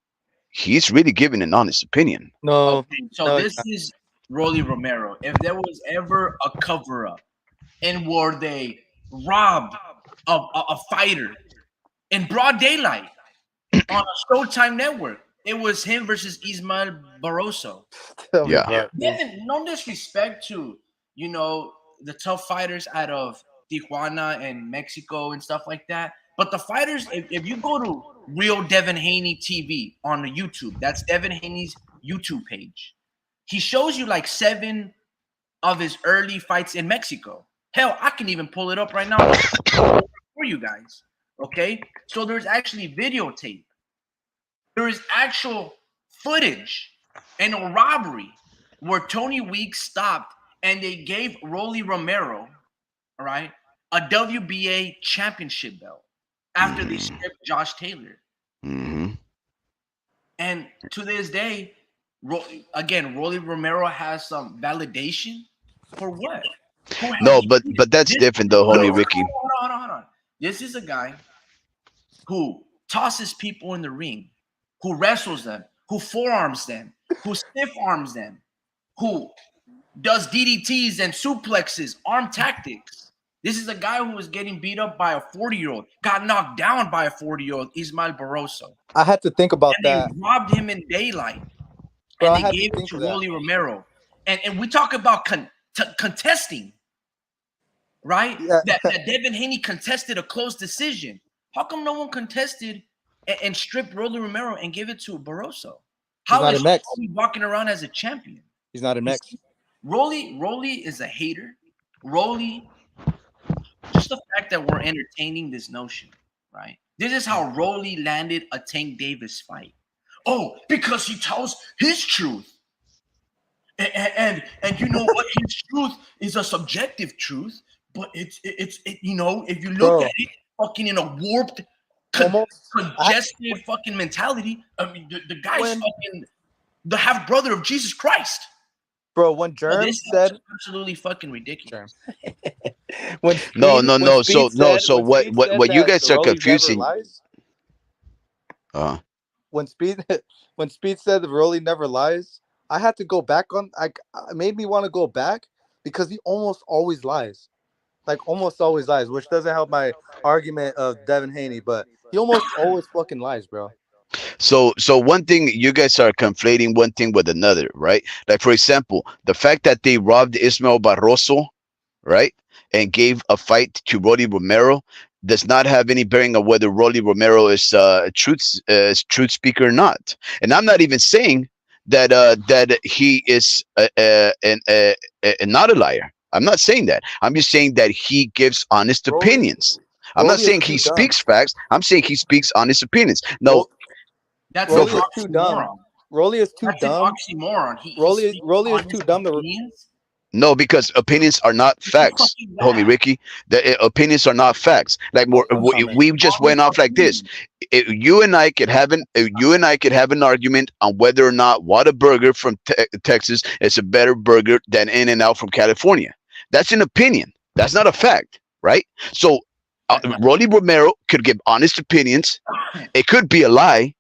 [SPEAKER 2] he's really giving an honest opinion.
[SPEAKER 3] No,
[SPEAKER 1] okay, so
[SPEAKER 3] no,
[SPEAKER 1] this is Rolly Romero. If there was ever a cover up and where they robbed a fighter in broad daylight on a Showtime network, it was him versus Ismael Barroso.
[SPEAKER 3] tell me
[SPEAKER 2] Yeah.
[SPEAKER 3] about this.
[SPEAKER 1] Devin, no disrespect to you know the tough fighters out of Tijuana and Mexico and stuff like that. But the fighters, if you go to Real Devin Haney TV on the YouTube, that's Devin Haney's YouTube page. He shows you like 7 of his early fights in Mexico. Hell, I can even pull it up right now for you guys. Okay, so there's actually videotape. There is actual footage and a robbery where Tony Weeks stopped and they gave Rolly Romero, all right, a WBA championship belt after they
[SPEAKER 2] Hmm.
[SPEAKER 1] stripped Josh Taylor.
[SPEAKER 2] Hmm.
[SPEAKER 1] And to this day, again, Rolly Romero has some validation for what? Who has
[SPEAKER 2] No,
[SPEAKER 1] he
[SPEAKER 2] but
[SPEAKER 1] beaten?
[SPEAKER 2] but that's
[SPEAKER 1] This,
[SPEAKER 2] different, though,
[SPEAKER 1] hold on,
[SPEAKER 2] homie
[SPEAKER 1] hold
[SPEAKER 2] Ricky.
[SPEAKER 1] on, hold on, hold on, hold on. This is a guy who tosses people in the ring, who wrestles them, who forearms them, who stiff arms them, who does DDTs and suplexes, arm tactics. This is a guy who was getting beat up by a 40-year-old, got knocked down by a 40-year-old, Ismael Barroso.
[SPEAKER 3] I had to think about
[SPEAKER 1] And
[SPEAKER 3] that,
[SPEAKER 1] they robbed him in daylight
[SPEAKER 3] bro.
[SPEAKER 1] and
[SPEAKER 3] I
[SPEAKER 1] they
[SPEAKER 3] had to
[SPEAKER 1] gave it
[SPEAKER 3] think
[SPEAKER 1] to
[SPEAKER 3] of that.
[SPEAKER 1] Rolly Romero. And we talk about contesting, right?
[SPEAKER 3] Yeah,
[SPEAKER 1] That Devin Haney contested a close decision. How come no one contested and stripped Rolly Romero and give it to Barroso?
[SPEAKER 3] he's
[SPEAKER 1] How
[SPEAKER 3] not
[SPEAKER 1] is
[SPEAKER 3] in Mex.
[SPEAKER 1] Rolly walking around as a champion?
[SPEAKER 3] He's not in
[SPEAKER 1] You
[SPEAKER 3] Mex.
[SPEAKER 1] see, Rolly is a hater. Rolly, just the fact that we're entertaining this notion, right? This is how Rolly landed a Tank Davis fight. Oh, because he tells his truth. And you know what? His truth is a subjective truth, but if you look at
[SPEAKER 3] Bro,
[SPEAKER 1] it fucking in a warped,
[SPEAKER 3] almost.
[SPEAKER 1] congested fucking mentality, I mean, the guy's
[SPEAKER 3] When
[SPEAKER 1] fucking the half brother of Jesus Christ.
[SPEAKER 3] bro, when
[SPEAKER 1] So
[SPEAKER 3] Germ
[SPEAKER 1] this is
[SPEAKER 3] said
[SPEAKER 1] absolutely fucking
[SPEAKER 3] Germ,
[SPEAKER 1] ridiculous.
[SPEAKER 3] when
[SPEAKER 2] No,
[SPEAKER 3] Speed
[SPEAKER 2] no,
[SPEAKER 3] when
[SPEAKER 2] no. So
[SPEAKER 3] Speed
[SPEAKER 2] no.
[SPEAKER 3] said
[SPEAKER 2] So
[SPEAKER 3] when
[SPEAKER 2] what?
[SPEAKER 3] Speed
[SPEAKER 2] What?
[SPEAKER 3] said
[SPEAKER 2] What you
[SPEAKER 3] that
[SPEAKER 2] guys
[SPEAKER 3] the
[SPEAKER 2] are
[SPEAKER 3] Rolly never
[SPEAKER 2] confusing?
[SPEAKER 3] lies.
[SPEAKER 2] Uh,
[SPEAKER 3] When Speed when Speed said the Rolly never lies, I had to go back on. It made me want to go back because he almost always lies. Like almost always lies, which doesn't help my argument of Devin Haney, but he almost always fucking lies, bro.
[SPEAKER 2] so one thing, you guys are conflating one thing with another, right? Like, for example, the fact that they robbed Ismael Barroso, right, and gave a fight to Rolly Romero does not have any bearing on whether Rolly Romero is truth speaker or not. And I'm not even saying that he is not a liar. I'm not saying that. I'm just saying that he gives honest
[SPEAKER 3] Rolly
[SPEAKER 2] opinions. I'm not
[SPEAKER 3] Rolly is
[SPEAKER 2] saying he
[SPEAKER 3] too dumb.
[SPEAKER 2] speaks facts. I'm saying he speaks honest opinions. No,
[SPEAKER 3] Ro-
[SPEAKER 1] That's
[SPEAKER 2] go
[SPEAKER 1] an
[SPEAKER 3] Rolly
[SPEAKER 2] for
[SPEAKER 3] is
[SPEAKER 2] it.
[SPEAKER 3] too dumb.
[SPEAKER 1] oxymoron.
[SPEAKER 3] Rolly is too
[SPEAKER 1] That's an
[SPEAKER 3] dumb.
[SPEAKER 1] oxymoron. He
[SPEAKER 3] Rolly
[SPEAKER 1] speaks
[SPEAKER 3] Rolly is
[SPEAKER 1] on his
[SPEAKER 3] too dumb to.
[SPEAKER 1] opinions.
[SPEAKER 2] No, because opinions are not
[SPEAKER 1] It's a
[SPEAKER 2] facts,
[SPEAKER 1] fucking
[SPEAKER 2] homie
[SPEAKER 1] lie.
[SPEAKER 2] Ricky. The opinions are not facts. Like,
[SPEAKER 3] That's what I'm trying to.
[SPEAKER 2] we just
[SPEAKER 1] All his
[SPEAKER 2] went off like this.
[SPEAKER 1] opinions.
[SPEAKER 2] You and I could have an argument on whether or not Whataburger from Texas is a better burger than In and Out from California. That's an opinion. That's not a fact, right? So, Rolly Romero could give honest opinions. It could be a lie,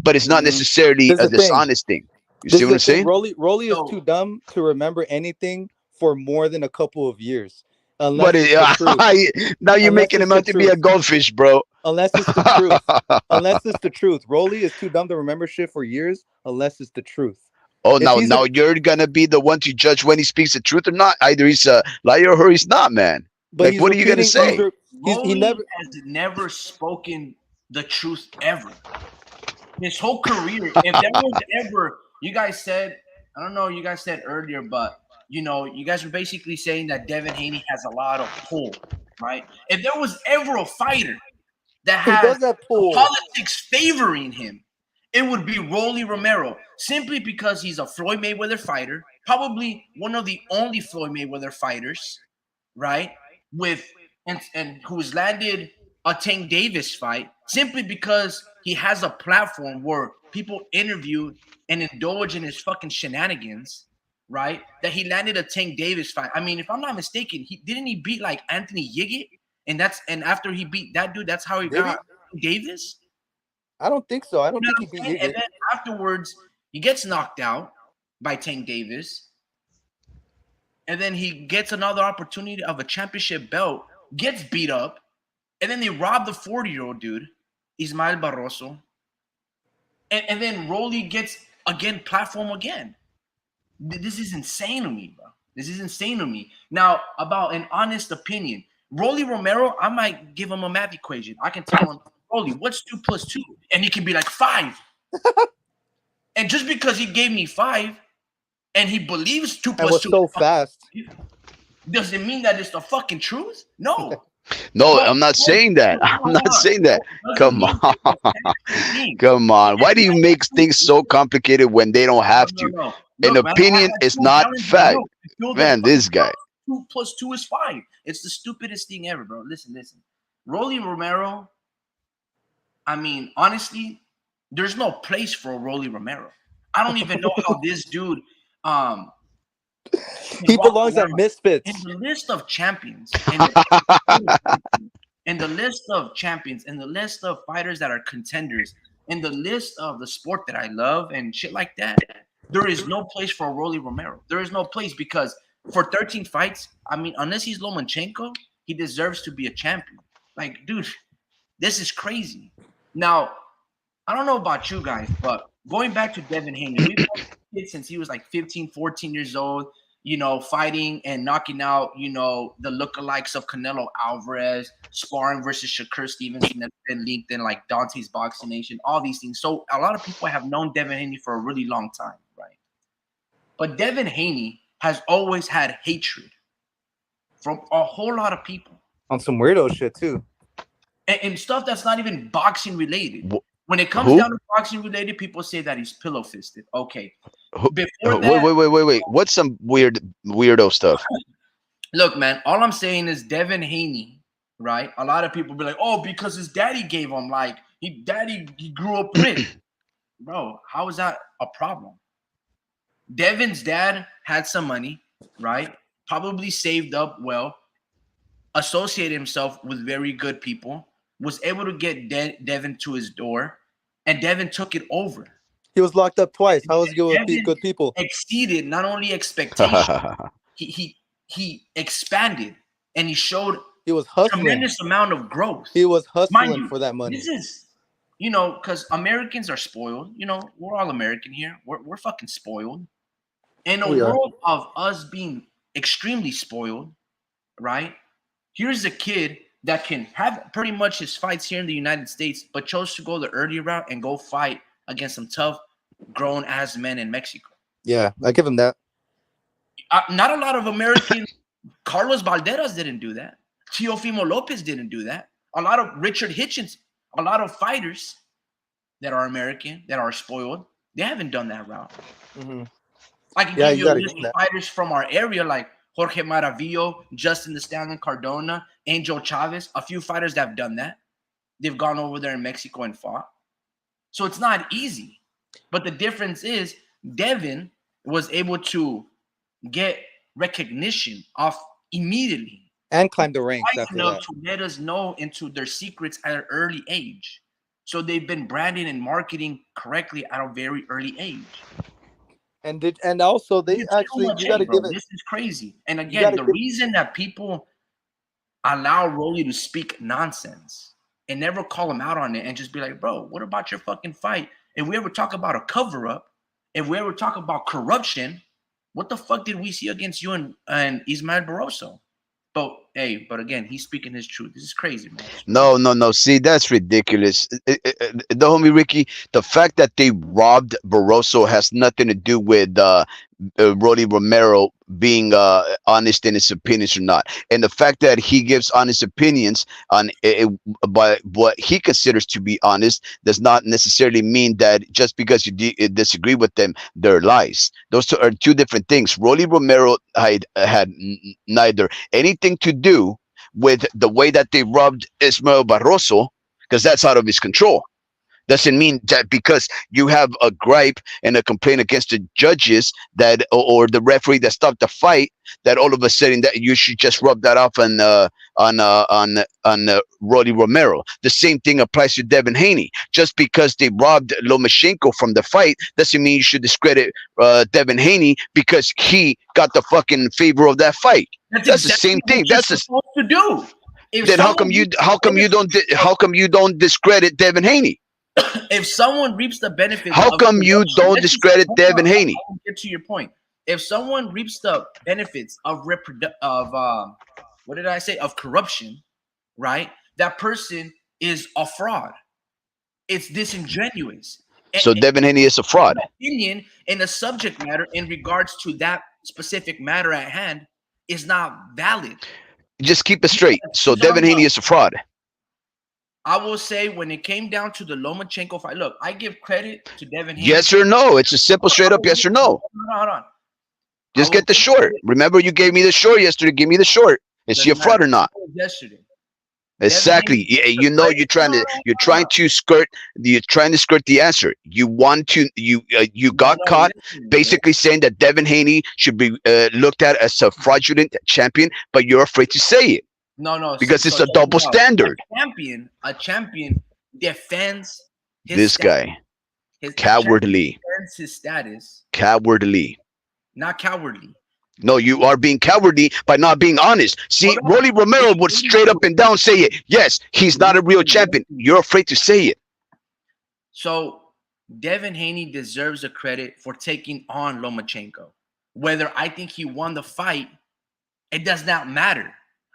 [SPEAKER 2] but it's not
[SPEAKER 3] Mm,
[SPEAKER 2] necessarily
[SPEAKER 3] here's
[SPEAKER 2] a
[SPEAKER 3] the thing.
[SPEAKER 2] dishonest thing. You
[SPEAKER 3] This
[SPEAKER 2] see
[SPEAKER 3] is
[SPEAKER 2] what I'm
[SPEAKER 3] the thing.
[SPEAKER 2] saying?
[SPEAKER 3] Rolly is
[SPEAKER 1] So
[SPEAKER 3] too dumb to remember anything for more than a couple of years,
[SPEAKER 2] What
[SPEAKER 3] unless
[SPEAKER 2] is,
[SPEAKER 3] it's the truth.
[SPEAKER 2] now you're
[SPEAKER 3] Unless
[SPEAKER 2] making
[SPEAKER 3] it's
[SPEAKER 2] him
[SPEAKER 3] the
[SPEAKER 2] out to be a
[SPEAKER 3] truth.
[SPEAKER 2] goldfish, bro.
[SPEAKER 3] Unless it's the truth. Unless it's the truth. Rolly is too dumb to remember shit for years, unless it's the truth.
[SPEAKER 2] Oh,
[SPEAKER 3] If
[SPEAKER 2] now
[SPEAKER 3] he's a,
[SPEAKER 2] now you're gonna be the one to judge when he speaks the truth or not. Either he's a liar or he's not, man.
[SPEAKER 3] but
[SPEAKER 2] Like,
[SPEAKER 3] he's
[SPEAKER 2] what are you gonna
[SPEAKER 3] repeating.
[SPEAKER 1] bro,
[SPEAKER 2] say?
[SPEAKER 3] He
[SPEAKER 1] Rolly
[SPEAKER 3] never.
[SPEAKER 1] has never spoken the truth ever. His whole career, if there was ever, you guys said, I don't know, you guys said earlier, but you guys were basically saying that Devin Haney has a lot of pull, right? If there was ever a fighter that
[SPEAKER 3] He
[SPEAKER 1] has
[SPEAKER 3] does that
[SPEAKER 1] the
[SPEAKER 3] pull.
[SPEAKER 1] politics favoring him, it would be Rolly Romero, simply because he's a Floyd Mayweather fighter, probably one of the only Floyd Mayweather fighters, right? With and who's landed a Tank Davis fight simply because he has a platform where people interview and indulge in his fucking shenanigans, right? That he landed a Tank Davis fight. I mean, if I'm not mistaken, he beat like Anthony Yigit, and after he beat that dude, that's how he
[SPEAKER 3] Did he?
[SPEAKER 1] got Davis.
[SPEAKER 3] I don't think so. I
[SPEAKER 1] You
[SPEAKER 3] don't
[SPEAKER 1] know
[SPEAKER 3] think
[SPEAKER 1] what
[SPEAKER 3] he
[SPEAKER 1] I'm
[SPEAKER 3] beat
[SPEAKER 1] saying? And
[SPEAKER 3] Yiggit.
[SPEAKER 1] then afterwards, he gets knocked out by Tank Davis, and then he gets another opportunity of a championship belt, gets beat up, and then they rob the 40-year-old dude, Ismael Barroso, and then Rolly gets again platform again. This is insane to me, bro. This is insane to me. Now, about an honest opinion, Rolly Romero, I might give him a math equation. I can tell him, Rolly, what's 2 + 2? And he can be like 5. And just because he gave me 5 and he believes 2
[SPEAKER 3] And
[SPEAKER 1] plus
[SPEAKER 3] was
[SPEAKER 1] 2
[SPEAKER 3] so fast.
[SPEAKER 1] does it mean that it's the fucking truth? No.
[SPEAKER 2] No,
[SPEAKER 1] Bro,
[SPEAKER 2] I'm not saying that. I'm
[SPEAKER 1] hold
[SPEAKER 2] not
[SPEAKER 1] on.
[SPEAKER 2] saying that.
[SPEAKER 1] Doesn't
[SPEAKER 2] Come
[SPEAKER 1] mean that
[SPEAKER 2] on.
[SPEAKER 1] it's the actual thing.
[SPEAKER 2] Come on. Why do you make things
[SPEAKER 1] No,
[SPEAKER 2] so complicated when they don't have to?
[SPEAKER 1] no.
[SPEAKER 2] An
[SPEAKER 1] Look, man, I
[SPEAKER 2] opinion
[SPEAKER 1] had
[SPEAKER 2] is
[SPEAKER 1] full
[SPEAKER 2] not
[SPEAKER 1] challenge and
[SPEAKER 2] fact.
[SPEAKER 1] milk. I filled the
[SPEAKER 2] Man,
[SPEAKER 1] fucking
[SPEAKER 2] this guy.
[SPEAKER 1] 2 + 2 is 5. It's the stupidest thing ever, bro. Listen. Rolly Romero, I mean, honestly, there's no place for a Rolly Romero. I don't even know how this dude um can
[SPEAKER 3] He
[SPEAKER 1] walk
[SPEAKER 3] belongs at
[SPEAKER 1] around in
[SPEAKER 3] Misfits.
[SPEAKER 1] the list of champions in the list of champions, in the list of fighters that are contenders, in the list of the sport that I love and shit like that. There is no place for Rolly Romero. There is no place because for 13 fights, I mean, unless he's Lomachenko, he deserves to be a champion. Like, dude, this is crazy. Now, I don't know about you guys, but going back to Devin Haney, we've known this kid since he was like 15, 14 years old, fighting and knocking out, the lookalikes of Canelo Alvarez, sparring versus Shakur Stevenson that's been linked in like Dante's Boxing Nation, all these things. So a lot of people have known Devin Haney for a really long time, right? But Devin Haney has always had hatred from a whole lot of people
[SPEAKER 3] On some weirdo shit too.
[SPEAKER 1] and stuff that's not even boxing related.
[SPEAKER 2] Wh-
[SPEAKER 1] When it comes
[SPEAKER 2] Who?
[SPEAKER 1] down to boxing related, people say that he's pillow fisted. Okay.
[SPEAKER 2] Who?
[SPEAKER 1] Before
[SPEAKER 2] Wait,
[SPEAKER 1] that,
[SPEAKER 2] wait, wait, wait, wait. What's some weirdo stuff?
[SPEAKER 1] look, man, all I'm saying is Devin Haney, right? A lot of people be like, oh, because his daddy gave him, like, he grew up rich. Bro, how is that a problem? Devin's dad had some money, right? Probably saved up well, associated himself with very good people, was able to get Devin to his door, and Devin took it over.
[SPEAKER 3] He was locked up twice. How was he good with
[SPEAKER 1] Devin
[SPEAKER 3] good people?
[SPEAKER 1] exceeded not only expectations, he expanded and he showed
[SPEAKER 3] He was hustling.
[SPEAKER 1] tremendous amount of growth.
[SPEAKER 3] He was
[SPEAKER 1] Mind
[SPEAKER 3] hustling
[SPEAKER 1] you,
[SPEAKER 3] for that money.
[SPEAKER 1] this is because Americans are spoiled. We're all American here. We're fucking spoiled. In a
[SPEAKER 3] We are.
[SPEAKER 1] world of us being extremely spoiled, right? Here's a kid that can have pretty much his fights here in the United States, but chose to go the early route and go fight against some tough grown ass men in Mexico.
[SPEAKER 3] Yeah, I give him that.
[SPEAKER 1] Not a lot of American. Carlos Valderas didn't do that. Teofimo Lopez didn't do that. A lot of Richard Hitchens, a lot of fighters that are American, that are spoiled, they haven't done that route.
[SPEAKER 3] Mm-hmm.
[SPEAKER 1] I can
[SPEAKER 3] Yeah,
[SPEAKER 1] give
[SPEAKER 3] you
[SPEAKER 1] you a
[SPEAKER 3] gotta
[SPEAKER 1] list
[SPEAKER 3] give
[SPEAKER 1] of
[SPEAKER 3] that.
[SPEAKER 1] fighters from our area like Jorge Maravillo, Justin the Stallion Cardona, Angel Chavez, a few fighters that have done that. They've gone over there in Mexico and fought. So it's not easy. But the difference is Devin was able to get recognition off immediately.
[SPEAKER 3] And climb the ranks
[SPEAKER 1] Right
[SPEAKER 3] after
[SPEAKER 1] enough
[SPEAKER 3] that.
[SPEAKER 1] to let us know into their secrets at an early age. So they've been branding and marketing correctly at a very early age.
[SPEAKER 3] and also they
[SPEAKER 1] It's too
[SPEAKER 3] actually
[SPEAKER 1] much
[SPEAKER 3] you got to
[SPEAKER 1] hate, bro.
[SPEAKER 3] give it.
[SPEAKER 1] This is crazy. And
[SPEAKER 3] You got
[SPEAKER 1] again,
[SPEAKER 3] to
[SPEAKER 1] the
[SPEAKER 3] give.
[SPEAKER 1] reason that people allow Rolly to speak nonsense and never call him out on it and just be like, bro, what about your fucking fight? If we ever talk about a cover up, if we ever talk about corruption, what the fuck did we see against you and Ismael Barroso? But hey, but again, he's speaking his truth. This is crazy, man. It's crazy.
[SPEAKER 2] No, no, no. See, that's ridiculous. The homie Ricky, the fact that they robbed Barroso has nothing to do with Roddy Romero being honest in his opinions or not. And the fact that he gives honest opinions on by what he considers to be honest does not necessarily mean that just because you disagree with them, they're lies. Those two are two different things. Roddy Romero had neither anything to do with the way that they robbed Ismael Barroso, because that's out of his control. Doesn't mean that because you have a gripe and a complaint against the judges that or the referee that stopped the fight, that all of a sudden that you should just rub that off on Roddy Romero. The same thing applies to Devin Haney. Just because they robbed Lomachenko from the fight doesn't mean you should discredit Devin Haney because he got the fucking favor of that fight.
[SPEAKER 1] That's
[SPEAKER 2] That's the
[SPEAKER 1] exactly
[SPEAKER 2] same
[SPEAKER 1] what
[SPEAKER 2] thing.
[SPEAKER 1] you're
[SPEAKER 2] That's the
[SPEAKER 1] supposed to do. If
[SPEAKER 2] then
[SPEAKER 1] someone
[SPEAKER 2] how come you don't discredit Devin Haney?
[SPEAKER 1] if someone reaps the benefits
[SPEAKER 2] How
[SPEAKER 1] of
[SPEAKER 2] come you
[SPEAKER 1] corruption,
[SPEAKER 2] don't
[SPEAKER 1] let's just
[SPEAKER 2] discredit
[SPEAKER 1] hold on,
[SPEAKER 2] Devin Haney?
[SPEAKER 1] I will get to your point. If someone reaps the benefits of what did I say, of corruption, right? That person is a fraud. It's disingenuous.
[SPEAKER 2] So Devin Haney is a fraud.
[SPEAKER 1] Opinion in the subject matter in regards to that specific matter at hand is not valid.
[SPEAKER 2] Just keep it straight. So Devin Haney is a fraud.
[SPEAKER 1] I will say when it came down to the Lomachenko fight, look, I give credit to Devin Haney.
[SPEAKER 2] Yes or no? It's a simple, straight up yes or no.
[SPEAKER 1] Hold on.
[SPEAKER 2] Just get the short. Remember, you gave me the short yesterday. Give me the short. Is he a fraud or not?
[SPEAKER 1] Yesterday.
[SPEAKER 2] Exactly. You know you're trying to skirt the answer. You got caught basically saying that Devin Haney should be looked at as a fraudulent champion, but you're afraid to say it.
[SPEAKER 1] No.
[SPEAKER 2] Because it's a double standard.
[SPEAKER 1] A champion defends his
[SPEAKER 2] This
[SPEAKER 1] status.
[SPEAKER 2] guy. Cowardly.
[SPEAKER 1] Defends his status.
[SPEAKER 2] Cowardly.
[SPEAKER 1] Not cowardly.
[SPEAKER 2] No, you are being cowardly by not being honest. See, Rolly Romero would straight up and down say it. Yes, he's not a real champion. You're afraid to say it.
[SPEAKER 1] So Devin Haney deserves the credit for taking on Lomachenko. Whether I think he won the fight, it does not matter.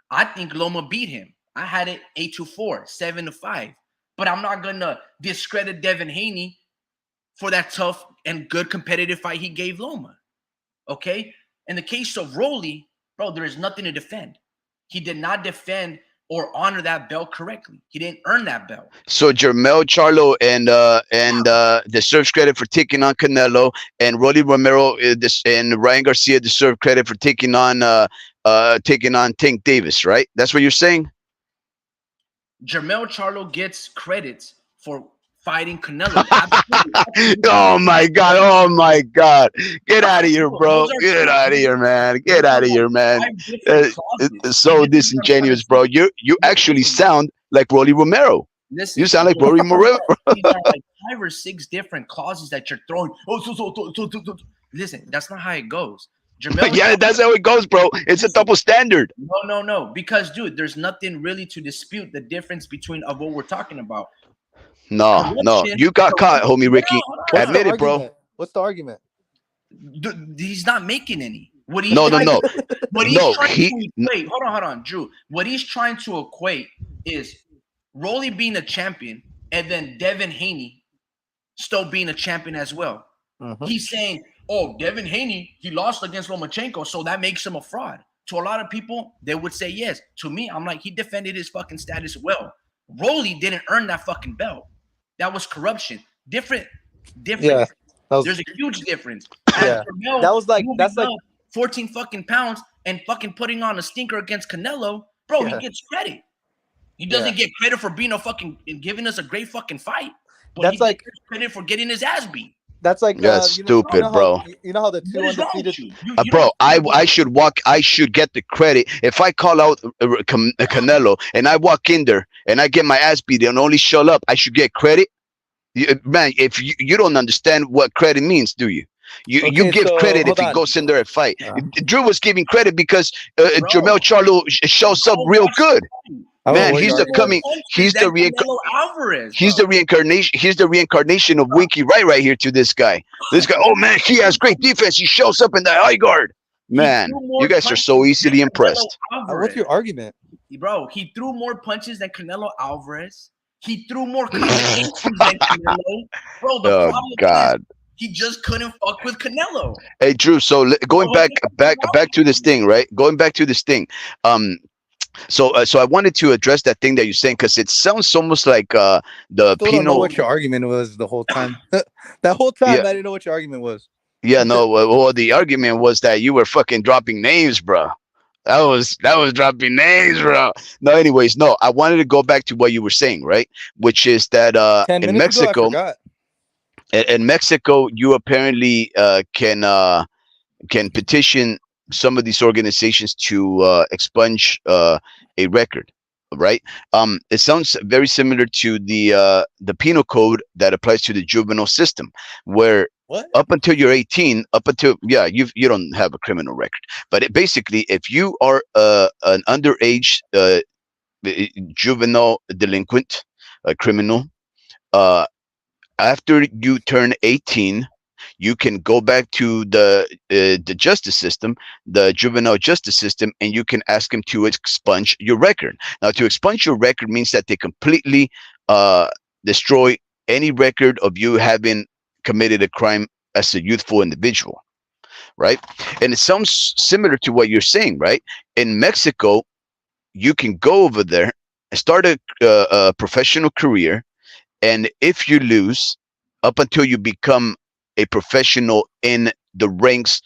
[SPEAKER 1] I think Loma beat him. I had it 8-4, 7-5. But I'm not gonna discredit Devin Haney for that tough and good competitive fight he gave Loma. Okay? In the case of Rolly, bro, there is nothing to defend. He did not defend or honor that belt correctly. He didn't earn that belt.
[SPEAKER 2] So Jermel Charlo and deserves credit for taking on Canelo, and Rolly Romero and Ryan Garcia deserve credit for taking on Tank Davis, right? That's what you're saying?
[SPEAKER 1] Jermel Charlo gets credit for fighting Canelo.
[SPEAKER 2] Oh my god. Get out of here, bro. Get out of here, man. Get out of here, man. It's so disingenuous, bro. You actually sound like Rolly Romero.
[SPEAKER 1] Listen,
[SPEAKER 2] you sound like Rolly Romero.
[SPEAKER 1] These are like 5 or 6 different clauses that you're throwing. Listen, that's not how it goes.
[SPEAKER 2] Yeah, that's how it goes, bro. It's a double standard.
[SPEAKER 1] No. Because, dude, there's nothing really to dispute the difference between of what we're talking about.
[SPEAKER 2] No. You got caught, homie Ricky. Admit it, bro.
[SPEAKER 3] What's the argument?
[SPEAKER 1] He's not making any.
[SPEAKER 2] No.
[SPEAKER 1] Hold on, Drew. What he's trying to equate is Rolly being a champion and then Devin Haney still being a champion as well. He's saying, oh, Devin Haney, he lost against Lomachenko, so that makes him a fraud. To a lot of people, they would say yes. To me, I'm like, he defended his fucking status well. Rolly didn't earn that fucking belt. That was corruption. Different.
[SPEAKER 3] Yeah,
[SPEAKER 1] there's a huge difference.
[SPEAKER 3] Yeah, that's like
[SPEAKER 1] 14 fucking pounds and fucking putting on a stinker against Canelo, bro. He gets credit. He doesn't get credit for being giving us a great fucking fight. But
[SPEAKER 3] that's like
[SPEAKER 1] credit for getting his ass beat.
[SPEAKER 3] That's like
[SPEAKER 2] that's stupid, bro.
[SPEAKER 3] You know how the two undefeated,
[SPEAKER 2] bro. I should get the credit if I call out Canelo and I walk in there and I get my ass beat and only show up. I should get credit, man. If you don't understand what credit means, do you? You
[SPEAKER 3] Okay,
[SPEAKER 2] give
[SPEAKER 3] so
[SPEAKER 2] credit if
[SPEAKER 3] hold
[SPEAKER 2] he
[SPEAKER 3] on.
[SPEAKER 2] goes in there and fight.
[SPEAKER 3] Uh,
[SPEAKER 2] Drew was giving credit because Jermel
[SPEAKER 1] Bro,
[SPEAKER 2] Charlo shows up
[SPEAKER 1] go
[SPEAKER 2] real
[SPEAKER 1] watch the
[SPEAKER 2] good.
[SPEAKER 1] fight.
[SPEAKER 3] I don't
[SPEAKER 1] He
[SPEAKER 3] know
[SPEAKER 2] Man,
[SPEAKER 3] what
[SPEAKER 1] threw
[SPEAKER 3] you're
[SPEAKER 2] he's the
[SPEAKER 3] arguing
[SPEAKER 1] more
[SPEAKER 3] with.
[SPEAKER 2] coming.
[SPEAKER 1] punches
[SPEAKER 2] He's the
[SPEAKER 1] than Canelo Alvarez,
[SPEAKER 2] He's the
[SPEAKER 1] bro.
[SPEAKER 2] reincarnation. He's the reincarnation of Winky right here to this guy. This guy. Oh man, he has great defense. He shows up in the high guard.
[SPEAKER 1] He
[SPEAKER 2] Man,
[SPEAKER 1] threw
[SPEAKER 2] you
[SPEAKER 1] more
[SPEAKER 2] guys are so
[SPEAKER 1] punches than
[SPEAKER 2] easily
[SPEAKER 1] Canelo
[SPEAKER 2] impressed.
[SPEAKER 3] What's
[SPEAKER 1] Alvarez.
[SPEAKER 3] your argument?
[SPEAKER 1] Bro, he threw more punches than Canelo Alvarez. He threw more combinations than Canelo. Bro, the
[SPEAKER 2] Oh
[SPEAKER 1] problem is
[SPEAKER 2] God.
[SPEAKER 1] he just couldn't fuck with Canelo.
[SPEAKER 2] Hey Drew. So
[SPEAKER 1] Bro,
[SPEAKER 2] going
[SPEAKER 1] what the fuck is wrong
[SPEAKER 2] back to
[SPEAKER 1] with
[SPEAKER 2] this
[SPEAKER 1] you?
[SPEAKER 2] thing, right? Going back to this thing. Um. So I wanted to address that thing that you're saying because it sounds almost like
[SPEAKER 3] I
[SPEAKER 2] the
[SPEAKER 3] still don't know
[SPEAKER 2] penal.
[SPEAKER 3] what your argument was the whole time. That whole
[SPEAKER 2] Yeah.
[SPEAKER 3] time, I didn't know what your argument was.
[SPEAKER 2] Yeah. No. Well, the argument was that you were fucking dropping names, bro. That was dropping names, bro. No, anyways, no. I wanted to go back to what you were saying, right? Which is that
[SPEAKER 3] 10 minutes ago, I forgot.
[SPEAKER 2] in Mexico, you apparently can petition some of these organizations to expunge a record, right? It sounds very similar to the penal code that applies to the juvenile system, where
[SPEAKER 3] What?
[SPEAKER 2] up until you're 18, up until yeah, you don't have a criminal record, but basically, if you are an underage juvenile delinquent, a criminal, uh, after you turn 18, you can go back to the justice system, the juvenile justice system, and you can ask them to expunge your record. Now, to expunge your record means that they completely uh, destroy any record of you having committed a crime as a youthful individual, right? And it sounds similar to what you're saying, right? In Mexico, you can go over there, start a professional career, and if you lose, up until you become a professional in the ranks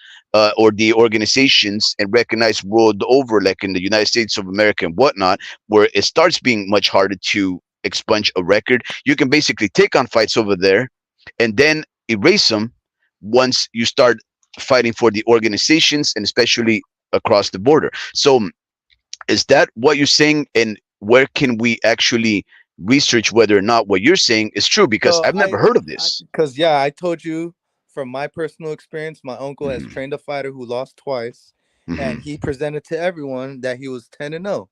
[SPEAKER 2] or the organizations and recognized world over, like in the United States of America and whatnot, where it starts being much harder to expunge a record, you can basically take on fights over there and then erase them once you start fighting for the organizations and especially across the border. So is that what you're saying? And where can we actually research whether or not what you're saying is true? Because
[SPEAKER 3] So
[SPEAKER 2] I've never heard of this.
[SPEAKER 3] because yeah, I told you from my personal experience, my uncle has
[SPEAKER 2] Hmm.
[SPEAKER 3] trained a fighter who lost twice, and
[SPEAKER 2] Hmm.
[SPEAKER 3] he presented to everyone that he was 10-0,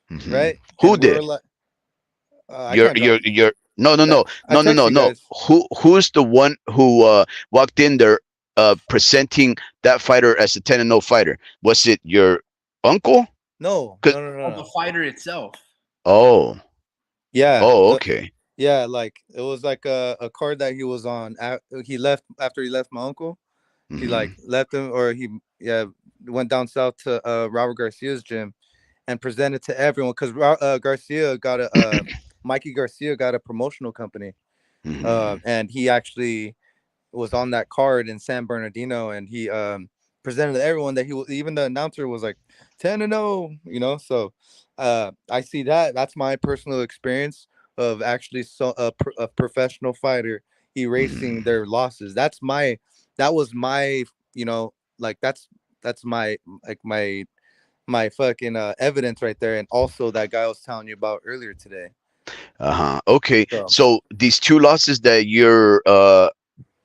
[SPEAKER 2] Hmm.
[SPEAKER 3] right?
[SPEAKER 2] Who
[SPEAKER 3] And we were
[SPEAKER 2] did?
[SPEAKER 3] like, I can't drop.
[SPEAKER 2] Your no no
[SPEAKER 3] That
[SPEAKER 2] no
[SPEAKER 3] I
[SPEAKER 2] no no
[SPEAKER 3] text
[SPEAKER 2] no
[SPEAKER 3] you
[SPEAKER 2] no.
[SPEAKER 3] guys.
[SPEAKER 2] Who's the one who walked in there presenting that fighter as a 10-0 fighter? Was it your uncle?
[SPEAKER 3] No,
[SPEAKER 2] 'Cause-
[SPEAKER 3] no, no, no,
[SPEAKER 1] Of the
[SPEAKER 3] no.
[SPEAKER 1] fighter itself.
[SPEAKER 2] oh
[SPEAKER 3] Yeah,
[SPEAKER 2] oh okay.
[SPEAKER 3] yeah, like it was like a card that he was on. He left after he left my uncle. He like
[SPEAKER 2] Hmm.
[SPEAKER 3] left him, or he yeah went down south to Robert Garcia's gym and presented to everyone because Garcia got a Mikey Garcia got a promotional company,
[SPEAKER 2] Hmm.
[SPEAKER 3] and he actually was on that card in San Bernardino, and he presented to everyone that he was. Even the announcer was like 10-0, you know. So I see that. That's my personal experience of actually a professional fighter erasing
[SPEAKER 2] Hmm.
[SPEAKER 3] their losses. That was my like that's my like my fucking evidence right there, and also that guy I was telling you about earlier today.
[SPEAKER 2] Uh-huh. Okay.
[SPEAKER 3] So
[SPEAKER 2] So these two losses that you're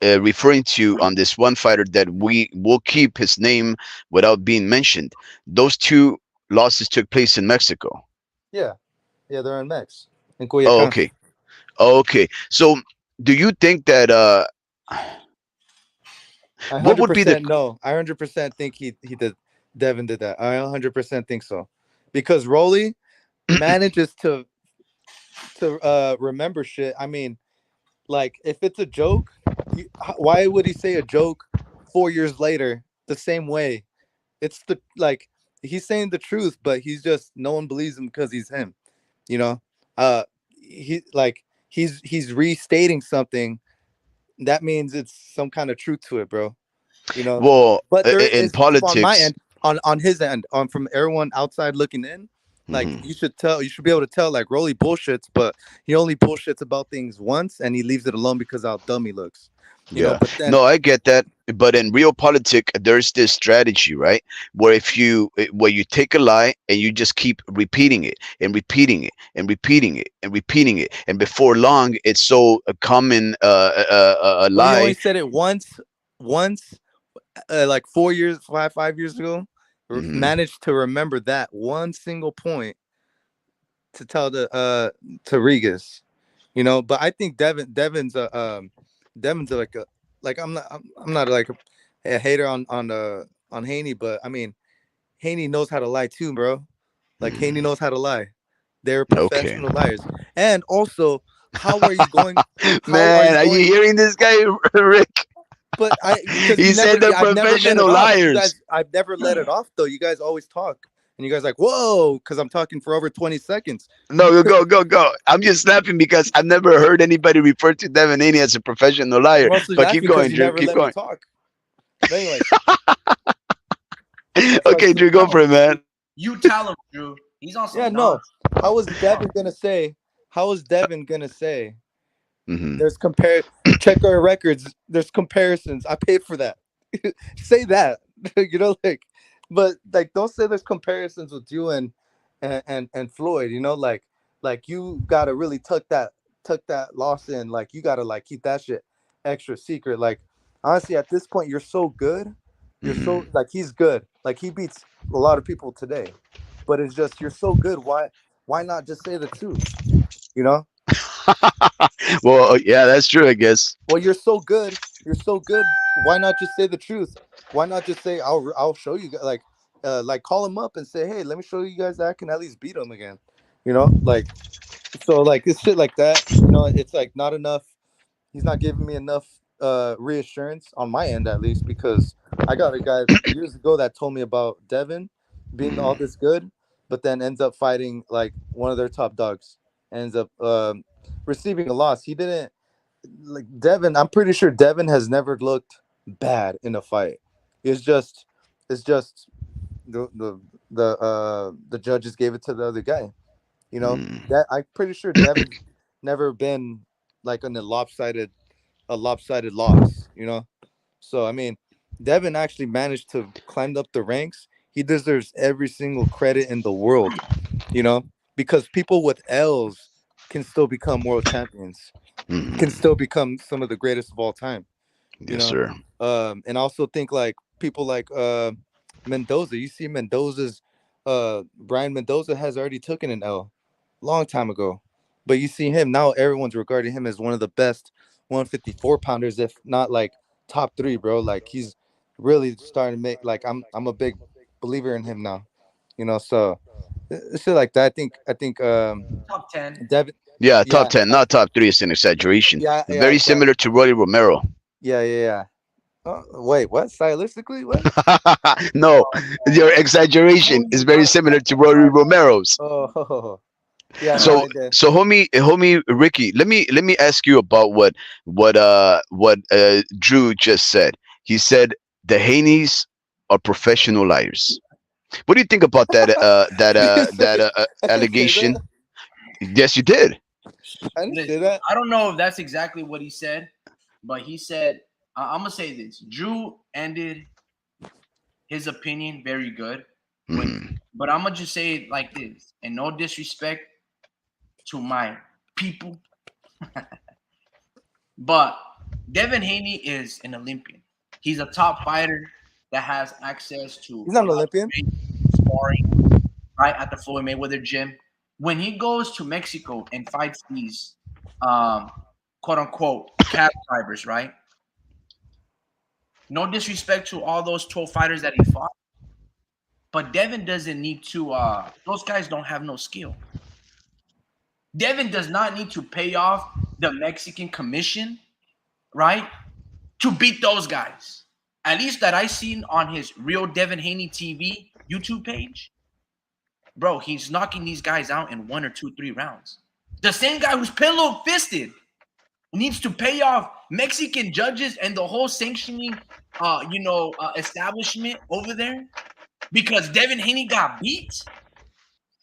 [SPEAKER 2] referring to on this one fighter that we will keep his name without being mentioned, those two losses took place in Mexico.
[SPEAKER 3] yeah, yeah, they're in Mex in
[SPEAKER 2] Oh,
[SPEAKER 3] Culiacan.
[SPEAKER 2] okay. Oh, okay. So do you think that
[SPEAKER 3] I
[SPEAKER 2] what
[SPEAKER 3] hundred
[SPEAKER 2] would be the
[SPEAKER 3] percent no. I 100% think he did. Devin did that. I 100% think so, because Rolly manages to remember shit. I mean, like if it's a joke, why would he say a joke 4 years later the same way? It's the like he's saying the truth, but he's just no one believes him because he's him. You know, uh, he like he's restating something. That means it's some kind of truth to it, bro. You know,
[SPEAKER 2] well
[SPEAKER 3] but there
[SPEAKER 2] in
[SPEAKER 3] is on my
[SPEAKER 2] politics?
[SPEAKER 3] end, on his end, on from everyone outside looking in, like
[SPEAKER 2] Mhm.
[SPEAKER 3] you should be able to tell like Rolly bullshits, but he only bullshits about things once and he leaves it alone because how dumb he looks, you know.
[SPEAKER 2] Yeah.
[SPEAKER 3] But then
[SPEAKER 2] No, I get that. But in real politic, there's this strategy, right? Where where you take a lie and you just keep repeating it and repeating it and repeating it and repeating it, and before long, it's so a common a
[SPEAKER 3] well, he only
[SPEAKER 2] lie.
[SPEAKER 3] said it once once, like 4 years, 5 years ago,
[SPEAKER 2] Hmm.
[SPEAKER 3] managed to remember that one single point to tell the to Regis, But I think Devin's like I'm not like a hater on Haney, but I mean Haney knows how to lie too, bro. Like Haney
[SPEAKER 2] Hmm.
[SPEAKER 3] knows how to lie. They're
[SPEAKER 2] Okay.
[SPEAKER 3] professional liars. And also, how are you going? How are
[SPEAKER 2] Man,
[SPEAKER 3] you
[SPEAKER 2] are you
[SPEAKER 3] going?
[SPEAKER 2] hearing this guy, Rick?
[SPEAKER 3] But because
[SPEAKER 2] He said they're
[SPEAKER 3] I've never let it
[SPEAKER 2] professional
[SPEAKER 3] off. You
[SPEAKER 2] liars.
[SPEAKER 3] guys, I've never let it off though. You guys always talk, and you guys like, whoa, because I'm talking for over 20 seconds.
[SPEAKER 2] No, go. I'm just snapping because I've never heard anybody refer to Devin Haney as a professional
[SPEAKER 3] I'm
[SPEAKER 2] liar.
[SPEAKER 3] mostly
[SPEAKER 2] But keep
[SPEAKER 3] laughing because
[SPEAKER 2] going,
[SPEAKER 3] you
[SPEAKER 2] Drew.
[SPEAKER 3] never
[SPEAKER 2] Keep
[SPEAKER 3] let me
[SPEAKER 2] going.
[SPEAKER 3] talk. But anyways, that's like
[SPEAKER 2] Okay,
[SPEAKER 3] two
[SPEAKER 2] Drew, go for
[SPEAKER 3] counts.
[SPEAKER 2] it, man.
[SPEAKER 1] You tell him, Drew. He's on
[SPEAKER 3] Yeah,
[SPEAKER 1] some
[SPEAKER 3] no.
[SPEAKER 1] nonsense.
[SPEAKER 3] How was Devin gonna say? How was Devin gonna say?
[SPEAKER 2] Hmm.
[SPEAKER 3] There's compare. Check our records. There's comparisons. I paid for that. Say that. Like, but like, don't say there's comparisons with you and Floyd. Like you gotta really tuck that loss in. Like you gotta like keep that shit extra secret. Like honestly, at this point, you're so good. You're so
[SPEAKER 2] Hmm.
[SPEAKER 3] like he's good. Like he beats a lot of people today, but it's just you're so good. Why not just say the truth? You know.
[SPEAKER 2] Well, yeah, that's true, I guess.
[SPEAKER 3] Well, you're so good. You're so good. Why not just say the truth? Why not just say I'll show you like call him up and say, "Hey, let me show you guys that I can at least beat him again." Like so like it's shit like that. It's like not enough. He's not giving me enough reassurance on my end at least because I got a guy years ago that told me about Devin being all
[SPEAKER 2] Hmm.
[SPEAKER 3] this good, but then ends up fighting like one of their top dogs, ends up receiving a loss. He didn't like Devin. I'm pretty sure Devin has never looked bad in a fight. It's just it's just the judges gave it to the other guy.
[SPEAKER 2] Hmm.
[SPEAKER 3] That I'm pretty sure Devin's never been like in a lopsided loss. So I mean, Devin actually managed to climb up the ranks. He deserves every single credit in the world. You know, because people with L's can still become world champions, can
[SPEAKER 2] Hmm.
[SPEAKER 3] still become some of the greatest of all time. You
[SPEAKER 2] Yes,
[SPEAKER 3] know,
[SPEAKER 2] sir.
[SPEAKER 3] and I also think like people like Mendoza. You see Mendoza's Brian Mendoza has already taken an L long time ago, but you see him now. Everyone's regarding him as one of the best 154 pounders, if not like top three, bro. Like he's really starting to make like I'm a big believer in him now. So shit like that. I think
[SPEAKER 1] Top 10.
[SPEAKER 3] Devin.
[SPEAKER 2] Yeah, top
[SPEAKER 3] Yeah,
[SPEAKER 2] 10, not top three is an exaggeration.
[SPEAKER 3] yeah,
[SPEAKER 2] Very
[SPEAKER 3] but
[SPEAKER 2] similar to Roy Romero.
[SPEAKER 3] yeah. Wait, what? Stylistically, what?
[SPEAKER 2] No, your exaggeration is very similar to Roy Romero's.
[SPEAKER 3] Oh, yeah, no,
[SPEAKER 2] So,
[SPEAKER 3] I did.
[SPEAKER 2] homie Ricky, let me ask you about what Drew just said. He said the Haneys are professional liars. What do you think about
[SPEAKER 3] You say,
[SPEAKER 2] that
[SPEAKER 3] I didn't say
[SPEAKER 2] allegation?
[SPEAKER 3] that.
[SPEAKER 2] Yes, you did.
[SPEAKER 3] I didn't
[SPEAKER 1] Listen,
[SPEAKER 3] say that.
[SPEAKER 1] I don't know if that's exactly what he said, but he said, I'm going to say this. Drew ended his opinion very good. When,
[SPEAKER 2] Hmm.
[SPEAKER 1] but I'm going to just say it like this, and no disrespect to my people, but Devin Haney is an Olympian. He's a top fighter that has access to
[SPEAKER 3] He's
[SPEAKER 1] a
[SPEAKER 3] not an
[SPEAKER 1] lot of
[SPEAKER 3] Olympian.
[SPEAKER 1] great sparring right at the Floyd Mayweather gym. When he goes to Mexico and fights these um, quote unquote cab drivers, right? No disrespect to all those 12 fighters that he fought, but Devin doesn't need to. Those guys don't have no skill. Devin does not need to pay off the Mexican commission, right, to beat those guys. At least that I seen on his real Devin Haney TV YouTube page, bro. He's knocking these guys out in 1 or 2, 3 rounds. The same guy who's pillow fisted needs to pay off Mexican judges and the whole sanctioning, establishment over there because Devin Haney got beat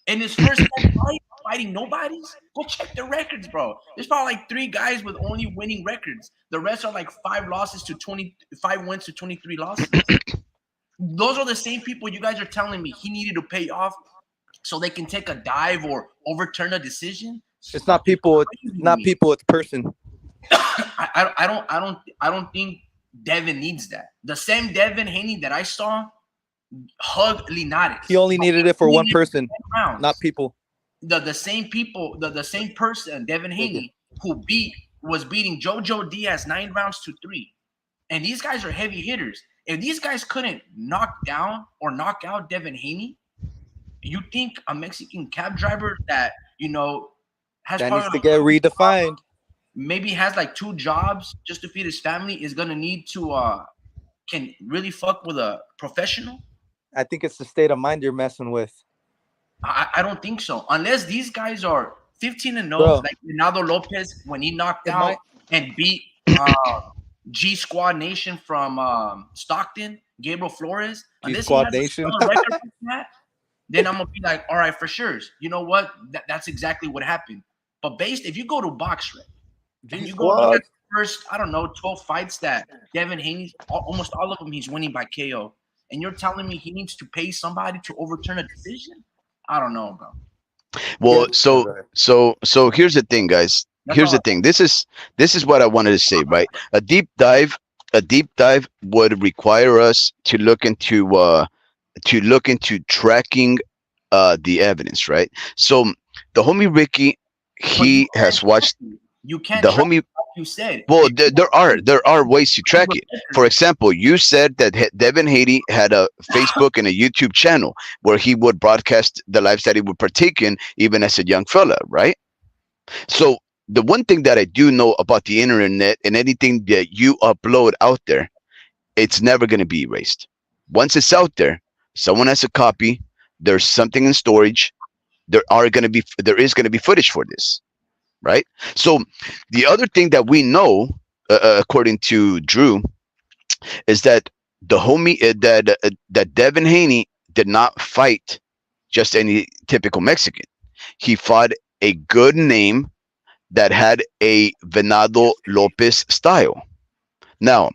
[SPEAKER 1] in his first fight, fighting nobodies. Go check the records, bro. There's probably like 3 guys with only winning records. The rest are like 5 losses to 25 wins to 23 losses. Those are the same people you guys are telling me he needed to pay off so they can take a dive or overturn a decision. It's
[SPEAKER 3] It's not
[SPEAKER 1] fucking
[SPEAKER 3] people.
[SPEAKER 1] crazy to
[SPEAKER 3] Not
[SPEAKER 1] me.
[SPEAKER 3] people. It's person.
[SPEAKER 1] I don't think Devin needs that. The same Devin Haney that I saw hug
[SPEAKER 3] He
[SPEAKER 1] Linares.
[SPEAKER 3] only needed it for
[SPEAKER 1] He
[SPEAKER 3] one
[SPEAKER 1] needed
[SPEAKER 3] person,
[SPEAKER 1] 10
[SPEAKER 3] not
[SPEAKER 1] rounds.
[SPEAKER 3] people.
[SPEAKER 1] The same people, the same person, Devin
[SPEAKER 3] Thank you.
[SPEAKER 1] Haney, who was beating Jojo Diaz 9 rounds to 3. And these guys are heavy hitters. If these guys couldn't knock down or knock out Devin Haney, you think a Mexican cab driver that has
[SPEAKER 3] That
[SPEAKER 1] probably
[SPEAKER 3] needs to
[SPEAKER 1] like
[SPEAKER 3] get
[SPEAKER 1] 2 jobs,
[SPEAKER 3] redefined.
[SPEAKER 1] maybe has like 2 jobs just to feed his family, is gonna need to can really fuck with a professional?
[SPEAKER 3] I think it's the state of mind you're messing with,
[SPEAKER 1] I don't think so. Unless these guys are 15-0,
[SPEAKER 3] bro.
[SPEAKER 1] like Ronaldo Lopez when he knocked
[SPEAKER 3] It
[SPEAKER 1] out
[SPEAKER 3] might
[SPEAKER 1] and beat uh, G Squad Nation from Stockton, Gabriel Flores.
[SPEAKER 3] G
[SPEAKER 1] Unless he
[SPEAKER 3] Squad
[SPEAKER 1] has a
[SPEAKER 3] Nation.
[SPEAKER 1] stellar record like that, then I'm gonna be like, all right, for sure. You know what? That's exactly what happened. But based, if you go to BoxRec and
[SPEAKER 3] G
[SPEAKER 1] you go look at
[SPEAKER 3] Squad.
[SPEAKER 1] the first, I don't know, 12 fights that Devin Haney, almost all of them, he's winning by KO. And you're telling me he needs to pay somebody to overturn a decision? I don't know, bro.
[SPEAKER 2] Well,
[SPEAKER 3] Here's the thing,
[SPEAKER 2] so
[SPEAKER 3] brother.
[SPEAKER 2] so here's the thing, guys.
[SPEAKER 1] That's
[SPEAKER 2] Here's
[SPEAKER 1] all.
[SPEAKER 2] the thing. This is what I wanted to say, right? A deep dive would require us to look into tracking the evidence, right? So the homie Ricky,
[SPEAKER 1] But you
[SPEAKER 2] he
[SPEAKER 1] can't
[SPEAKER 2] has
[SPEAKER 1] track
[SPEAKER 2] watched
[SPEAKER 1] it. You can't
[SPEAKER 2] the
[SPEAKER 1] track
[SPEAKER 2] homie.
[SPEAKER 1] it like you said.
[SPEAKER 2] Well,
[SPEAKER 1] If you
[SPEAKER 2] there are ways to
[SPEAKER 1] have a
[SPEAKER 2] track it. For
[SPEAKER 1] record,
[SPEAKER 2] example, you said that Devin Haney had a Facebook and a YouTube channel where he would broadcast the lives that he would partake in, even as a young fella, right? So the one thing that I do know about the internet and anything that you upload out there, it's never going to be erased. Once it's out there, someone has a copy. There's something in storage. There is going to be footage for this, right? So the other thing that we know, according to Drew, is that the homie that Devin Haney did not fight just any typical Mexican. He fought a good name that had a Venado Lopez style. Now,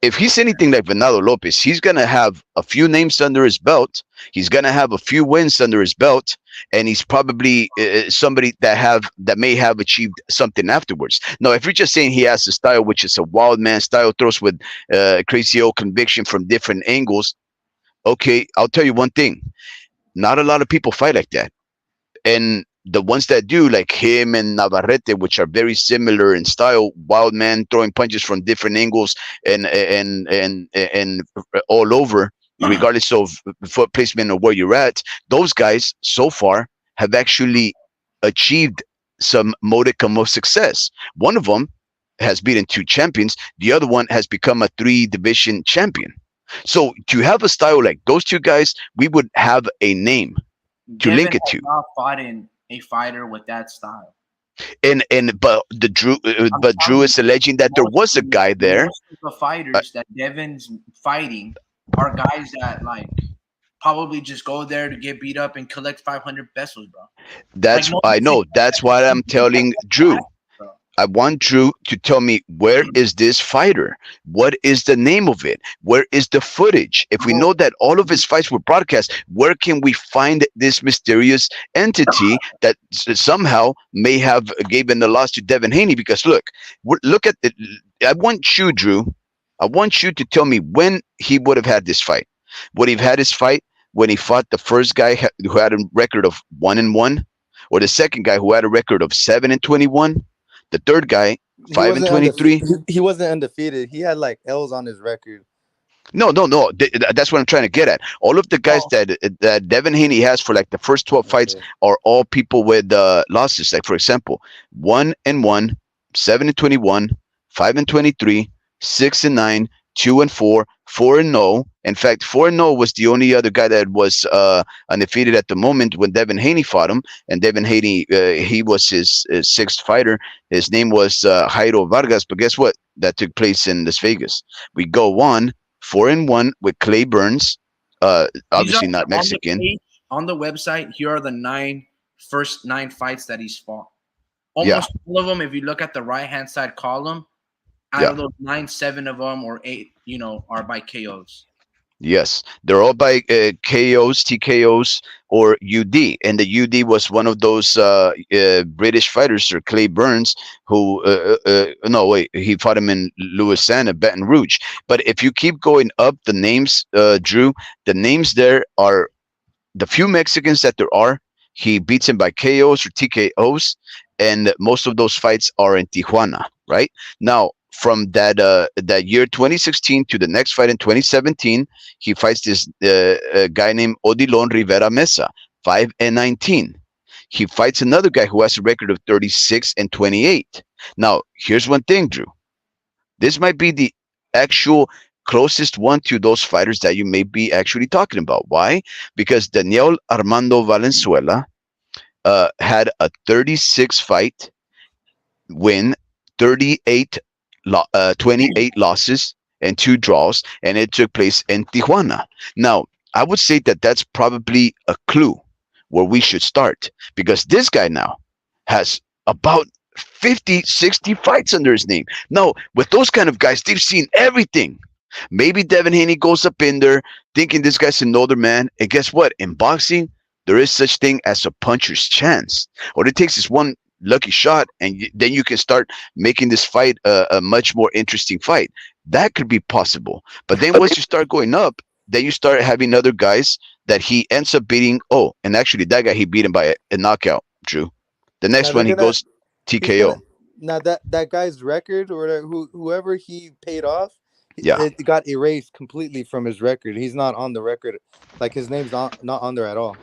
[SPEAKER 2] if he's anything like Venado Lopez, he's gonna have a few names under his belt. He's gonna have a few wins under his belt, and he's probably somebody that may have achieved something afterwards. Now, if you're just saying he has a style which is a wild man style, throws with crazy old conviction from different angles, okay, I'll tell you one thing: not a lot of people fight like that, and the ones that do, like him and Navarrete, which are very similar in style, wild man throwing punches from different angles and all over, regardless of foot placement or where you're at. Those guys so far have actually achieved some modicum of success. One of them has beaten 2 champions. The other one has become a 3 division champion. So to have a style like those 2 guys, we would have a name to
[SPEAKER 1] Devin
[SPEAKER 2] link it
[SPEAKER 1] has
[SPEAKER 2] to.
[SPEAKER 1] not fought in a fighter with that style.
[SPEAKER 2] And
[SPEAKER 1] I'm
[SPEAKER 2] but Drew
[SPEAKER 1] telling
[SPEAKER 2] is alleging that there was a guy there.
[SPEAKER 1] most of the
[SPEAKER 2] Uh,
[SPEAKER 1] fighters that Devin's fighting are guys that like probably just go there to get beat up and collect 500 pesos, bro. Like
[SPEAKER 2] that's
[SPEAKER 1] most
[SPEAKER 2] I
[SPEAKER 1] Mexican
[SPEAKER 2] know. That's what I'm telling Drew.
[SPEAKER 1] guys, bro.
[SPEAKER 2] I want Drew to tell me, where is this fighter? What is the name of it? Where is the footage? If we
[SPEAKER 1] Bro,
[SPEAKER 2] know that all of his fights were broadcast, where can we find this mysterious entity that somehow may have given the loss to Devin Haney? Because look, look at it. I want you, Drew. I want you to tell me when he would have had this fight. Would he have had his fight when he fought the first guy who had a record of 1-1, or the second guy who had a record of 7-21? The third guy,
[SPEAKER 3] He
[SPEAKER 2] five and
[SPEAKER 3] wasn't
[SPEAKER 2] twenty-three.
[SPEAKER 3] undefeated. He wasn't undefeated. He had like L's on his record.
[SPEAKER 2] No, no, no. That's what I'm trying to get at. All of the guys
[SPEAKER 1] bro,
[SPEAKER 2] that Devin Haney has for like the first 12 fights
[SPEAKER 3] Okay.
[SPEAKER 2] are all people with losses. Like for example, 1-1, 7-21, 5-23, 6-9, 2-4, 4-0. In fact, 4-0 was the only other guy that was undefeated at the moment when Devin Haney fought him. And Devin Haney, he was his sixth fighter. His name was Jairo Vargas. But guess what? That took place in Las Vegas. We go on 4-1 with Clay Burns,
[SPEAKER 1] these are
[SPEAKER 2] obviously not
[SPEAKER 1] on the
[SPEAKER 2] Mexican.
[SPEAKER 1] page, on the website. Here are the first 9 fights that he's fought.
[SPEAKER 2] Yeah,
[SPEAKER 1] Almost all of them, if you look at the right hand side column, out
[SPEAKER 2] yeah.
[SPEAKER 1] of those 9, 7 of them or 8, are by KOs.
[SPEAKER 2] Yes, they're all by KOs, TKOs, or UD, and the UD was one of those British fighters, Sir Clay Burns, who no wait, he fought him in Louisiana, Baton Rouge. But if you keep going up the names, Drew, the names there are the few Mexicans that there are. He beats him by KOs or TKOs, and most of those fights are in Tijuana. Right now, from that year 2016 to the next fight in 2017, he fights this guy named Odilon Rivera Mesa, 5-19. He fights another guy who has a record of 36-28. Now, here's one thing, Drew. This might be the actual closest one to those fighters that you may be actually talking about. Why? Because Daniel Armando Valenzuela had a 36 fight win, 38 28 losses and 2 draws, and it took place in Tijuana. Now, I would say that that's probably a clue where we should start, because this guy now has about 50, 60 fights under his name. Now, with those kind of guys, they've seen everything. Maybe Devin Haney goes up in there thinking this guy's an older man. And guess what? In boxing, there is such thing as a puncher's chance. All it takes is one lucky shot, and then you can start making this fight a much more interesting fight. That could be possible. But then once you start going up, then you start having other guys that he ends up beating. Oh, and actually, that guy, he beat him by a knockout, Drew. The
[SPEAKER 3] Now
[SPEAKER 2] next
[SPEAKER 3] they're
[SPEAKER 2] one, he
[SPEAKER 3] gonna
[SPEAKER 2] goes
[SPEAKER 3] he's gonna
[SPEAKER 2] TKO.
[SPEAKER 3] now that guy's record or whoever he paid off,
[SPEAKER 2] Yeah.
[SPEAKER 3] it got erased completely from his record. He's not on the record. Like his name's not on there at all.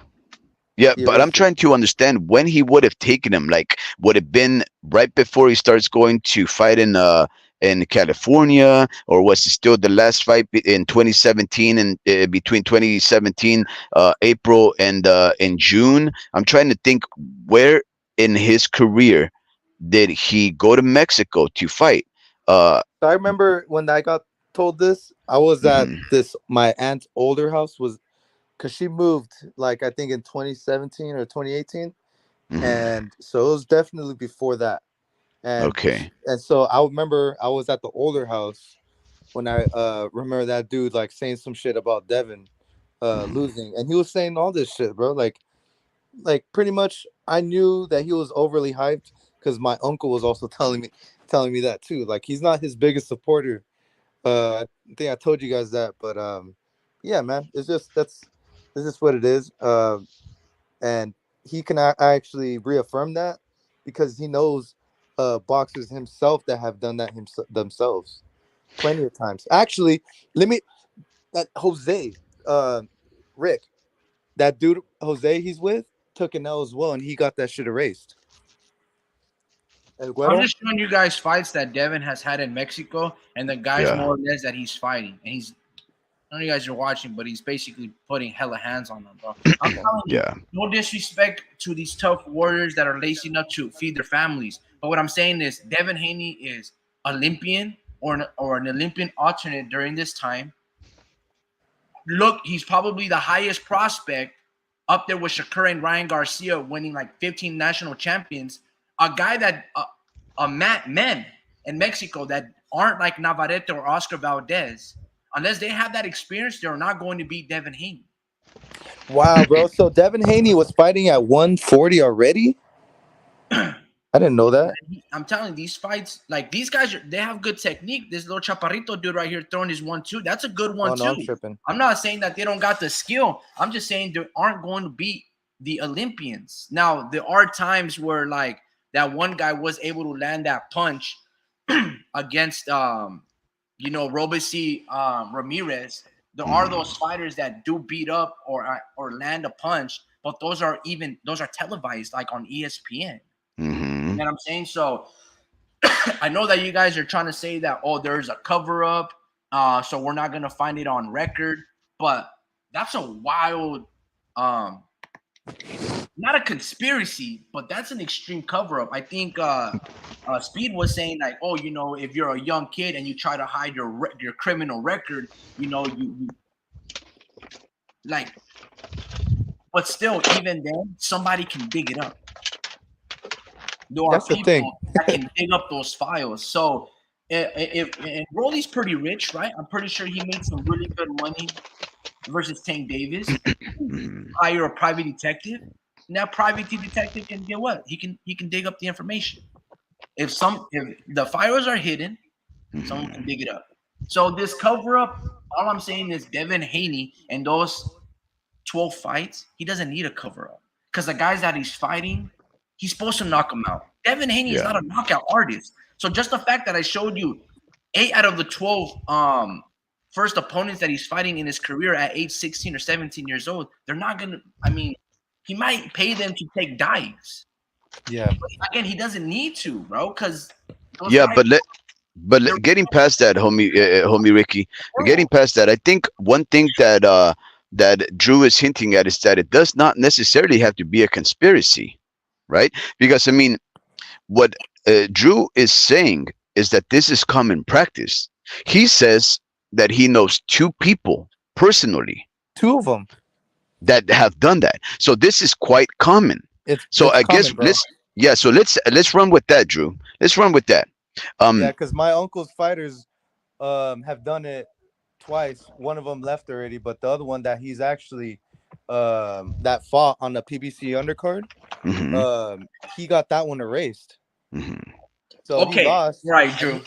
[SPEAKER 2] Yeah,
[SPEAKER 3] He
[SPEAKER 2] but I'm
[SPEAKER 3] erased it.
[SPEAKER 2] trying to understand when he would have taken him. Like, would it been right before he starts going to fight in California, or was it still the last fight in 2017 and between 2017 April and in June? I'm trying to think where in his career did he go to Mexico to fight? Uh,
[SPEAKER 3] So I remember when I got told this, I was at
[SPEAKER 2] mhm,
[SPEAKER 3] this my aunt's older house was because she moved like I think in 2017 or 2018,
[SPEAKER 2] mhm.
[SPEAKER 3] and so it was definitely before that.
[SPEAKER 2] Okay.
[SPEAKER 3] And so I remember I was at the older house when I remember that dude like saying some shit about Devin
[SPEAKER 2] Mhm.
[SPEAKER 3] losing, and he was saying all this shit, bro. Like pretty much I knew that he was overly hyped because my uncle was also telling me that too. Like he's not his biggest supporter. I think I told you guys that, but yeah, man, it's just that's just what it is. And he can actually reaffirm that because he knows boxers himself that have done that themselves plenty of times. Actually, let me that Jose, uh, Rick, that dude Jose he's with took an L as well, and he got that shit erased. El
[SPEAKER 1] I'm
[SPEAKER 3] Güero.
[SPEAKER 1] just showing you guys fights that Devin has had in Mexico and the guys
[SPEAKER 2] Yeah.
[SPEAKER 1] more or less that he's fighting. And he's I know you guys are watching, but he's basically putting hella hands on them, bro. I'm telling you,
[SPEAKER 2] Yeah.
[SPEAKER 1] no disrespect to these tough warriors that are lazy enough to feed their families. But what I'm saying is Devin Haney is Olympian or an Olympian alternate during this time. Look, he's probably the highest prospect up there with Shakur and Ryan Garcia winning like 15 national champions. A guy that men in Mexico that aren't like Navarrete or Oscar Valdez, unless they have that experience, they're not going to beat Devin Haney.
[SPEAKER 3] Wow, bro. So Devin Haney was fighting at 140 already. I didn't know that.
[SPEAKER 1] I'm telling you, these fights, like these guys, they have good technique. This little chaparrito dude right here throwing his 1-2, that's a good
[SPEAKER 3] Oh
[SPEAKER 1] one
[SPEAKER 3] no, I'm
[SPEAKER 1] too.
[SPEAKER 3] tripping.
[SPEAKER 1] I'm not saying that they don't got the skill. I'm just saying they aren't going to beat the Olympians. Now, there are times where like that one guy was able to land that punch against Robeisy Ramirez. There are those
[SPEAKER 2] Mhm.
[SPEAKER 1] fighters that do beat up or land a punch, but those are televised like on ESPN. You
[SPEAKER 2] Mhm.
[SPEAKER 1] know what I'm saying? So I know that you guys are trying to say that, oh, there's a cover up, so we're not gonna find it on record. But that's a wild, um, not a conspiracy, but that's an extreme cover up. I think Speed was saying like, oh, if you're a young kid and you try to hide your criminal record, you like, but still, even then, somebody can dig it up. There are
[SPEAKER 3] That's the thing.
[SPEAKER 1] people that can dig up those files. So if Rolly's pretty rich, right? I'm pretty sure he made some really good money versus Tank Davis.
[SPEAKER 2] Mhm.
[SPEAKER 1] Hire a private detective. Now, private detective can get what? He can dig up the information. If the files are hidden, someone can
[SPEAKER 2] Mhm.
[SPEAKER 1] dig it up. So this cover up, all I'm saying is Devin Haney and those 12 fights, he doesn't need a cover up because the guys that he's fighting, he's supposed to knock them out. Devin Haney is
[SPEAKER 2] Yeah.
[SPEAKER 1] not a knockout artist. So just the fact that I showed you 8 out of the 12 first opponents that he's fighting in his career at age 16 or 17 years old, they're not gonna. I mean, he might pay them to take dives.
[SPEAKER 3] Yeah.
[SPEAKER 1] But again, he doesn't need to, bro, because those
[SPEAKER 2] Yeah,
[SPEAKER 1] guys, they're
[SPEAKER 2] getting past that, homie Ricky, getting past that, I think one thing that that Drew is hinting at is that it does not necessarily have to be a conspiracy, right? Because I mean, what Drew is saying is that this is common practice. He says that he knows two people personally
[SPEAKER 3] Two of them.
[SPEAKER 2] that have done that. So this is quite common. So
[SPEAKER 3] It's
[SPEAKER 2] I guess
[SPEAKER 3] common, bro.
[SPEAKER 2] let's run with that, Drew. Let's run with that.
[SPEAKER 3] Yeah,
[SPEAKER 2] Um,
[SPEAKER 3] because my uncle's fighters have done it twice. One of them left already, but the other one that he's actually that fought on the PBC undercard,
[SPEAKER 2] mhm,
[SPEAKER 3] he got that one erased.
[SPEAKER 2] mhm.
[SPEAKER 3] So he
[SPEAKER 1] okay,
[SPEAKER 3] lost.
[SPEAKER 1] right,
[SPEAKER 3] And
[SPEAKER 1] Drew.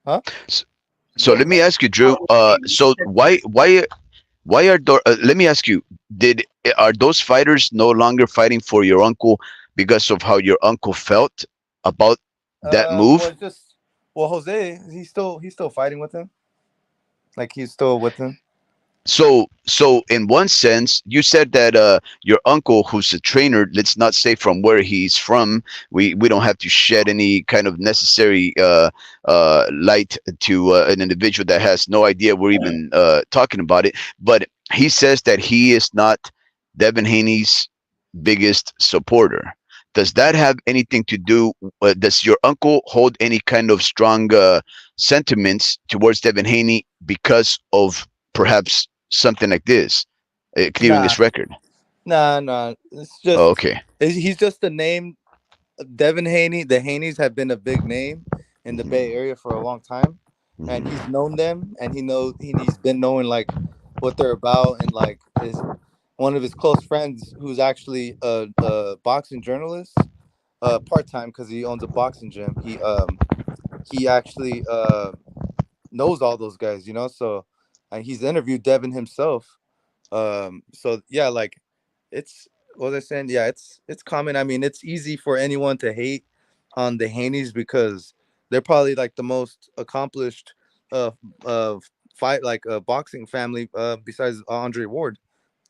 [SPEAKER 3] huh?
[SPEAKER 2] S- So let me ask you, Drew. So why are let me ask you, did are those fighters no longer fighting for your uncle because of how your uncle felt about that
[SPEAKER 3] Well,
[SPEAKER 2] move?
[SPEAKER 3] it's just Jose, he's still fighting with him. Like he's still with him.
[SPEAKER 2] So in one sense, you said that your uncle, who's a trainer, let's not say from where he's from, we don't have to shed any kind of necessary light to an individual that has no idea we're even talking about it. But he says that he is not Devin Haney's biggest supporter. Does that have anything to do? Does your uncle hold any kind of strong sentiments towards Devin Haney because of perhaps something like this, clearing
[SPEAKER 3] Nah,
[SPEAKER 2] his record?
[SPEAKER 3] nah. It's
[SPEAKER 2] Oh,
[SPEAKER 3] just
[SPEAKER 2] okay.
[SPEAKER 3] he's just a name. Devin Haney. The Haneys have been a big name in the
[SPEAKER 2] Hmm.
[SPEAKER 3] Bay Area for a long time, and he's
[SPEAKER 2] Hmm.
[SPEAKER 3] known them, and he's been knowing like what they're about, and like is one of his close friends who's actually a boxing journalist, part time because he owns a boxing gym. He actually knows all those guys, So, and he's interviewed Devin himself. So yeah, like it's what they're saying. Yeah, it's common. I mean, it's easy for anyone to hate on the Haneys because they're probably like the most accomplished uh uh fight like boxing family besides Andre Ward,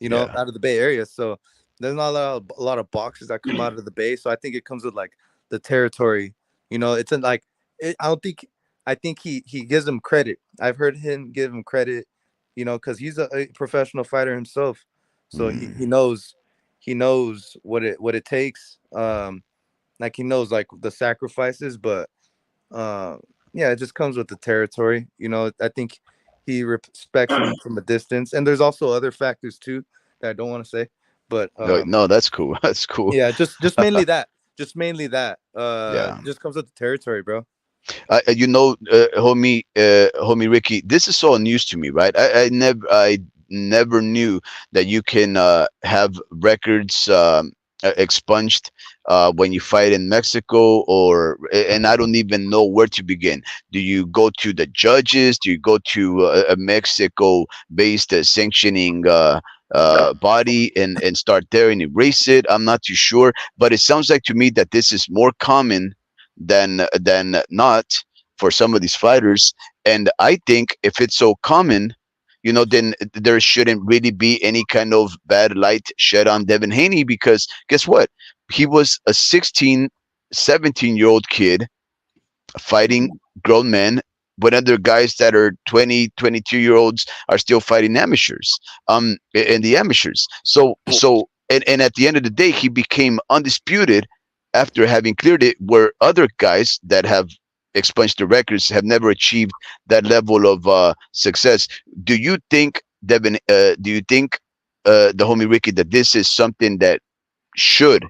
[SPEAKER 2] Yeah.
[SPEAKER 3] out of the Bay Area. So there's not a lot of boxers that come out of the Bay. So I think it comes with like the territory. It's in like I don't think I think he gives him credit. I've heard him give him credit, because he's a professional fighter himself. So he
[SPEAKER 2] Mm.
[SPEAKER 3] knows what it takes. Like he knows like the sacrifices, but uh, yeah, it just comes with the territory. I think he respects him from a distance, and there's also other factors too that I don't want to say, but
[SPEAKER 2] No, no, that's cool. That's cool.
[SPEAKER 3] yeah, just mainly that. Just mainly that.
[SPEAKER 2] Yeah.
[SPEAKER 3] Just comes with the territory, bro.
[SPEAKER 2] Homie Ricky, this is all news to me, right? I never knew that you can have records expunged when you fight in Mexico, and I don't even know where to begin. Do you go to the judges? Do you go to a Mexico-based sanctioning body and start there and erase it? I'm not too sure, but it sounds like to me that this is more common than not for some of these fighters. And I think if it's so common, then there shouldn't really be any kind of bad light shed on Devin Haney because guess what? He was a 16, 17-year-old kid fighting grown men when other guys that are 20, 22 year olds are still fighting amateurs in the amateurs. And at the end of the day he became undisputed after having cleared it, where other guys that have expunged the records have never achieved that level of success. Do you think, Devin, do you think, the homie Ricky, that this is something that should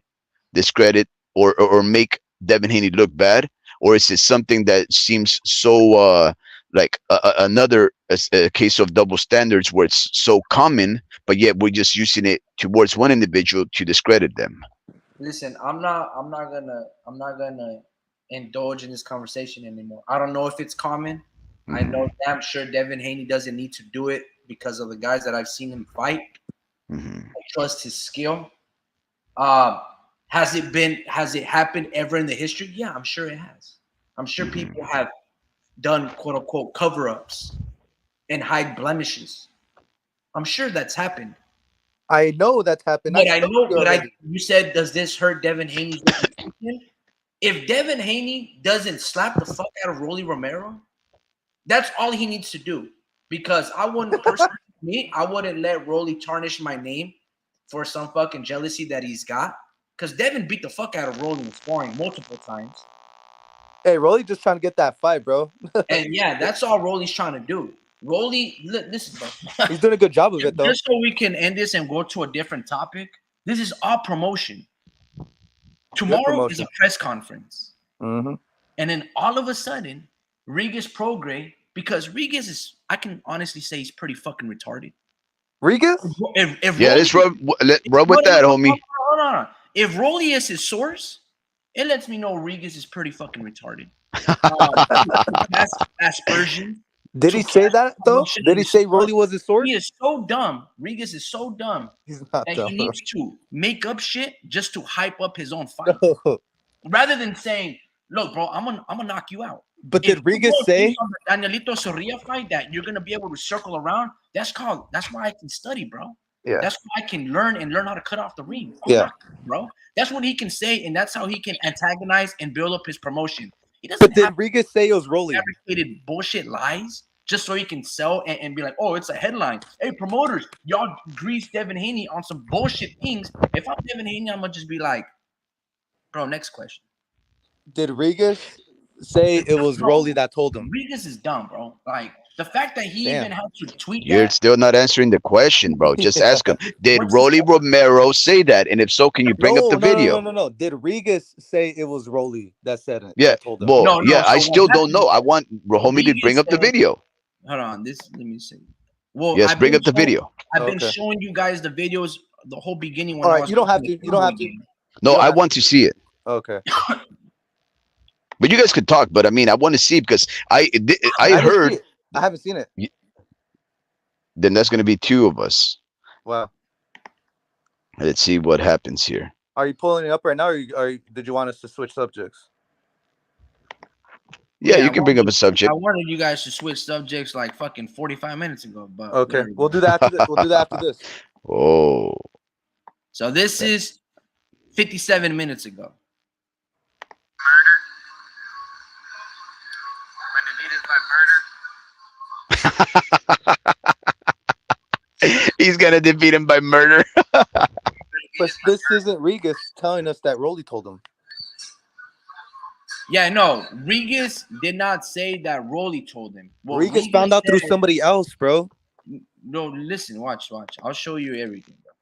[SPEAKER 2] discredit or make Devin Haney look bad? or is it something that seems so like another a case of double standards where it's so common, but yet we're just using it towards one individual to discredit them?
[SPEAKER 1] Listen, I'm not gonna indulge in this conversation anymore. I don't know if it's common. I know
[SPEAKER 2] Hmm.
[SPEAKER 1] damn sure Devin Haney doesn't need to do it because of the guys that I've seen him fight.
[SPEAKER 2] Hmm.
[SPEAKER 1] I trust his skill. Uh, has it happened ever in the history? Yeah, I'm sure it has. I'm sure people
[SPEAKER 2] Hmm.
[SPEAKER 1] have done quote unquote cover ups and hide blemishes. I'm sure that's happened.
[SPEAKER 3] I know that's happened. I
[SPEAKER 1] But I
[SPEAKER 3] showed
[SPEAKER 1] know,
[SPEAKER 3] you
[SPEAKER 1] but I
[SPEAKER 3] already.
[SPEAKER 1] you said, does this hurt Devin Haney's reputation? If Devin Haney doesn't slap the fuck out of Rolly Romero, that's all he needs to do. Because I wouldn't personally, me, I wouldn't let Rolly tarnish my name for some fucking jealousy that he's got. Because Devin beat the fuck out of Rolly in sparring multiple times.
[SPEAKER 3] Hey, Rolly just trying to get that fight, bro.
[SPEAKER 1] And yeah, that's all Rolly's trying to do. Rolly, listen, bro.
[SPEAKER 3] He's doing a good job of it, though.
[SPEAKER 1] Just so we can end this and go to a different topic, this is all promotion.
[SPEAKER 3] Good
[SPEAKER 1] Tomorrow is a
[SPEAKER 3] promotion.
[SPEAKER 1] press conference.
[SPEAKER 3] Mm-hmm.
[SPEAKER 1] And then all of a sudden, Regis Prograis, because Regis is, I can honestly say he's pretty fucking retarded.
[SPEAKER 3] Regis?
[SPEAKER 1] If
[SPEAKER 2] Yeah,
[SPEAKER 1] Rolly,
[SPEAKER 2] let's rub
[SPEAKER 1] no,
[SPEAKER 2] with
[SPEAKER 1] no,
[SPEAKER 2] that,
[SPEAKER 1] no,
[SPEAKER 2] homie.
[SPEAKER 1] hold on. If Rolly is his source, it lets me know Regis is pretty fucking retarded. To pass aspersions,
[SPEAKER 3] Did
[SPEAKER 1] to
[SPEAKER 3] he say
[SPEAKER 1] pass
[SPEAKER 3] that, though?
[SPEAKER 1] promotion
[SPEAKER 3] Did
[SPEAKER 1] in
[SPEAKER 3] he
[SPEAKER 1] his
[SPEAKER 3] say
[SPEAKER 1] sport,
[SPEAKER 3] Rolly was his
[SPEAKER 1] he
[SPEAKER 3] source?
[SPEAKER 1] is so dumb. Regis is so dumb
[SPEAKER 3] He's not
[SPEAKER 1] that
[SPEAKER 3] dumb,
[SPEAKER 1] he
[SPEAKER 3] bro.
[SPEAKER 1] needs to make up shit just to hype up his own fight, rather than saying, "Look, bro, I'm gonna knock you out."
[SPEAKER 3] But
[SPEAKER 1] If
[SPEAKER 3] did
[SPEAKER 1] you go
[SPEAKER 3] Regis say?
[SPEAKER 1] on the Danielito Soria fight that you're gonna be able to circle around, that's why I can study, bro.
[SPEAKER 3] Yeah.
[SPEAKER 1] That's why I can learn how to cut off the ring. I'm
[SPEAKER 3] Yeah.
[SPEAKER 1] not, bro. That's what he can say, and that's how he can antagonize and build up his promotion. He doesn't
[SPEAKER 3] But
[SPEAKER 1] have
[SPEAKER 3] did Regis say it was Rolly?
[SPEAKER 1] fabricated bullshit lies just so he can sell and be like, oh, it's a headline. Hey, promoters, y'all grease Devin Haney on some bullshit things. If I'm Devin Haney, I'm gonna just be like, bro, next question.
[SPEAKER 3] Did Regis say it was
[SPEAKER 1] Bro,
[SPEAKER 3] Rolly that told him?
[SPEAKER 1] Regis is dumb, bro. Like the fact that he even
[SPEAKER 3] Damn.
[SPEAKER 1] had to tweet
[SPEAKER 2] You're
[SPEAKER 1] that.
[SPEAKER 2] still not answering the question, bro. Just ask him. Did
[SPEAKER 1] What's
[SPEAKER 2] Rolly Romero say that? And if so, can you bring up
[SPEAKER 3] No,
[SPEAKER 2] the
[SPEAKER 3] no, no, no,
[SPEAKER 2] video?
[SPEAKER 3] no, no. Did Regis say it was Rolly that said it?
[SPEAKER 2] Yeah.
[SPEAKER 3] That told him?
[SPEAKER 2] Well,
[SPEAKER 1] no?
[SPEAKER 2] yeah, I
[SPEAKER 1] So what
[SPEAKER 2] still don't
[SPEAKER 1] happened?
[SPEAKER 2] know. I want homie to bring
[SPEAKER 1] Regis
[SPEAKER 2] up the
[SPEAKER 1] said,
[SPEAKER 2] video.
[SPEAKER 1] hold on, this let me see. Well,
[SPEAKER 2] Yes, bring up the video.
[SPEAKER 1] I've been
[SPEAKER 3] Okay.
[SPEAKER 1] showing you guys the videos the whole beginning
[SPEAKER 3] All
[SPEAKER 1] when I
[SPEAKER 3] right.
[SPEAKER 1] was
[SPEAKER 3] You don't have
[SPEAKER 1] watching the
[SPEAKER 3] to. You don't
[SPEAKER 1] Cowboy
[SPEAKER 3] have to.
[SPEAKER 1] game.
[SPEAKER 2] No,
[SPEAKER 3] You don't
[SPEAKER 2] I
[SPEAKER 3] have
[SPEAKER 2] want to see it.
[SPEAKER 3] Okay.
[SPEAKER 2] But you guys could talk. But I mean, I want to see because I
[SPEAKER 3] I didn't see
[SPEAKER 2] heard.
[SPEAKER 3] it. I haven't seen it.
[SPEAKER 2] Then that's gonna be two of us.
[SPEAKER 3] Wow.
[SPEAKER 2] Let's see what happens here.
[SPEAKER 3] Are you pulling it up right now, or did you want us to switch subjects?
[SPEAKER 2] Yeah, you can bring up a
[SPEAKER 1] I
[SPEAKER 2] subject.
[SPEAKER 1] wanted you guys to switch subjects like fucking 45 minutes ago, but
[SPEAKER 3] Okay.
[SPEAKER 1] whatever.
[SPEAKER 3] We'll do that after this. We'll do that after this.
[SPEAKER 2] Oh,
[SPEAKER 1] So this is 57 minutes ago.
[SPEAKER 4] Murder. When the lead is by murder.
[SPEAKER 2] he's gonna defeat him by murder.
[SPEAKER 3] But this isn't Regis telling us that Rolly told him.
[SPEAKER 1] Yeah, no, Regis did not say that Rolly told him. What
[SPEAKER 3] Regis found out through
[SPEAKER 1] said-
[SPEAKER 3] somebody else, bro.
[SPEAKER 1] No, listen, watch. I'll show you everything, bro.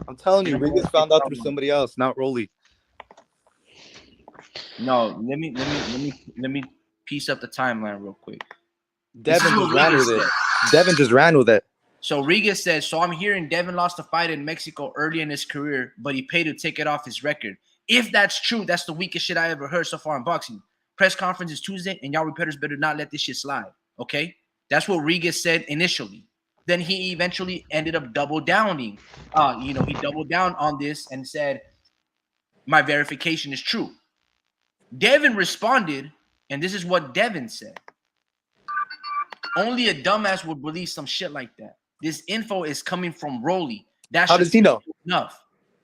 [SPEAKER 3] I'm telling you, Regis found out through somebody else, not Rolly.
[SPEAKER 1] No, let me piece up the timeline real quick.
[SPEAKER 3] Devin
[SPEAKER 1] This is
[SPEAKER 3] just
[SPEAKER 1] what
[SPEAKER 3] ran
[SPEAKER 1] Regis
[SPEAKER 3] with it.
[SPEAKER 1] said.
[SPEAKER 3] Devin just ran with it.
[SPEAKER 1] So Regis says, so I'm hearing Devin lost a fight in Mexico early in his career, but he paid to take it off his record. If that's true, that's the weakest shit I ever heard so far in boxing. Press conference is Tuesday, and y'all reporters better not let this shit slide. Okay? That's what Regis said initially. Then he eventually ended up double downing. He doubled down on this and said, my verification is true. Devin responded, and this is what Devin said. Only a dumbass would believe some shit like that. This info is coming from Rolly.
[SPEAKER 3] How does he know?
[SPEAKER 1] Enough.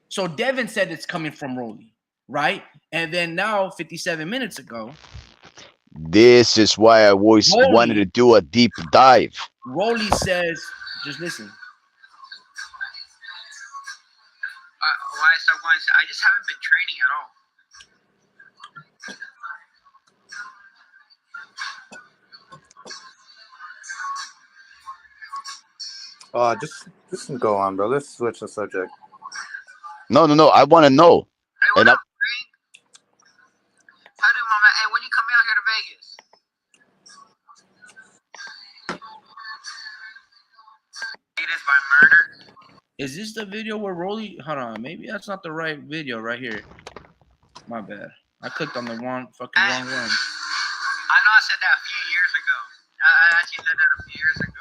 [SPEAKER 1] So Devin said it's coming from Rolly, right? And then now, 57 minutes ago,
[SPEAKER 2] This is why I always wanted to do a deep dive.
[SPEAKER 1] Rolly says, just listen.
[SPEAKER 4] Why I start going? I just haven't been training at all.
[SPEAKER 3] Just go on, bro. Let's switch the subject.
[SPEAKER 2] No. I want to know.
[SPEAKER 4] Hey, what
[SPEAKER 2] And
[SPEAKER 4] up, Frank? How do by murder.
[SPEAKER 1] Is this the video where Rolly? Hold on, maybe that's not the right video right here. My bad. I clicked on the wrong one.
[SPEAKER 4] I know I said that a few years ago. I actually said that a few years ago.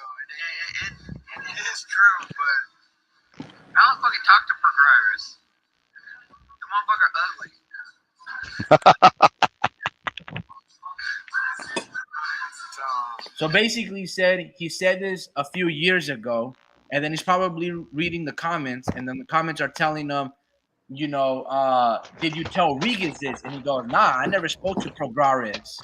[SPEAKER 4] And it is true, but I don't fucking talk to Prograis. The motherfucker ugly.
[SPEAKER 1] So basically, he said this a few years ago, and then he's probably reading the comments, and then the comments are telling him, you know, did you tell Regis this? And he goes, nah, I never spoke to Prograis.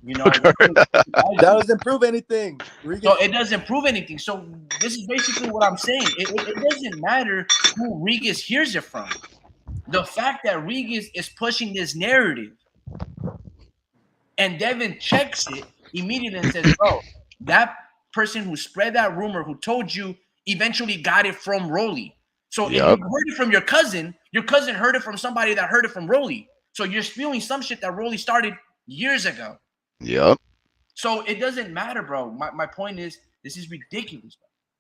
[SPEAKER 1] You know,
[SPEAKER 3] That doesn't prove anything.
[SPEAKER 1] So it doesn't prove anything. So this is basically what I'm saying. It doesn't matter who Regis hears it from. The fact that Regis is pushing this narrative, and Devin checks it immediately and says, bro, that person who spread that rumor, who told you, eventually got it from Rolly. So if you heard it from your cousin heard it from somebody that heard it from Rolly. So you're spewing some shit that Rolly started years ago.
[SPEAKER 2] Yep.
[SPEAKER 1] So it doesn't matter, bro. My point is, this is ridiculous.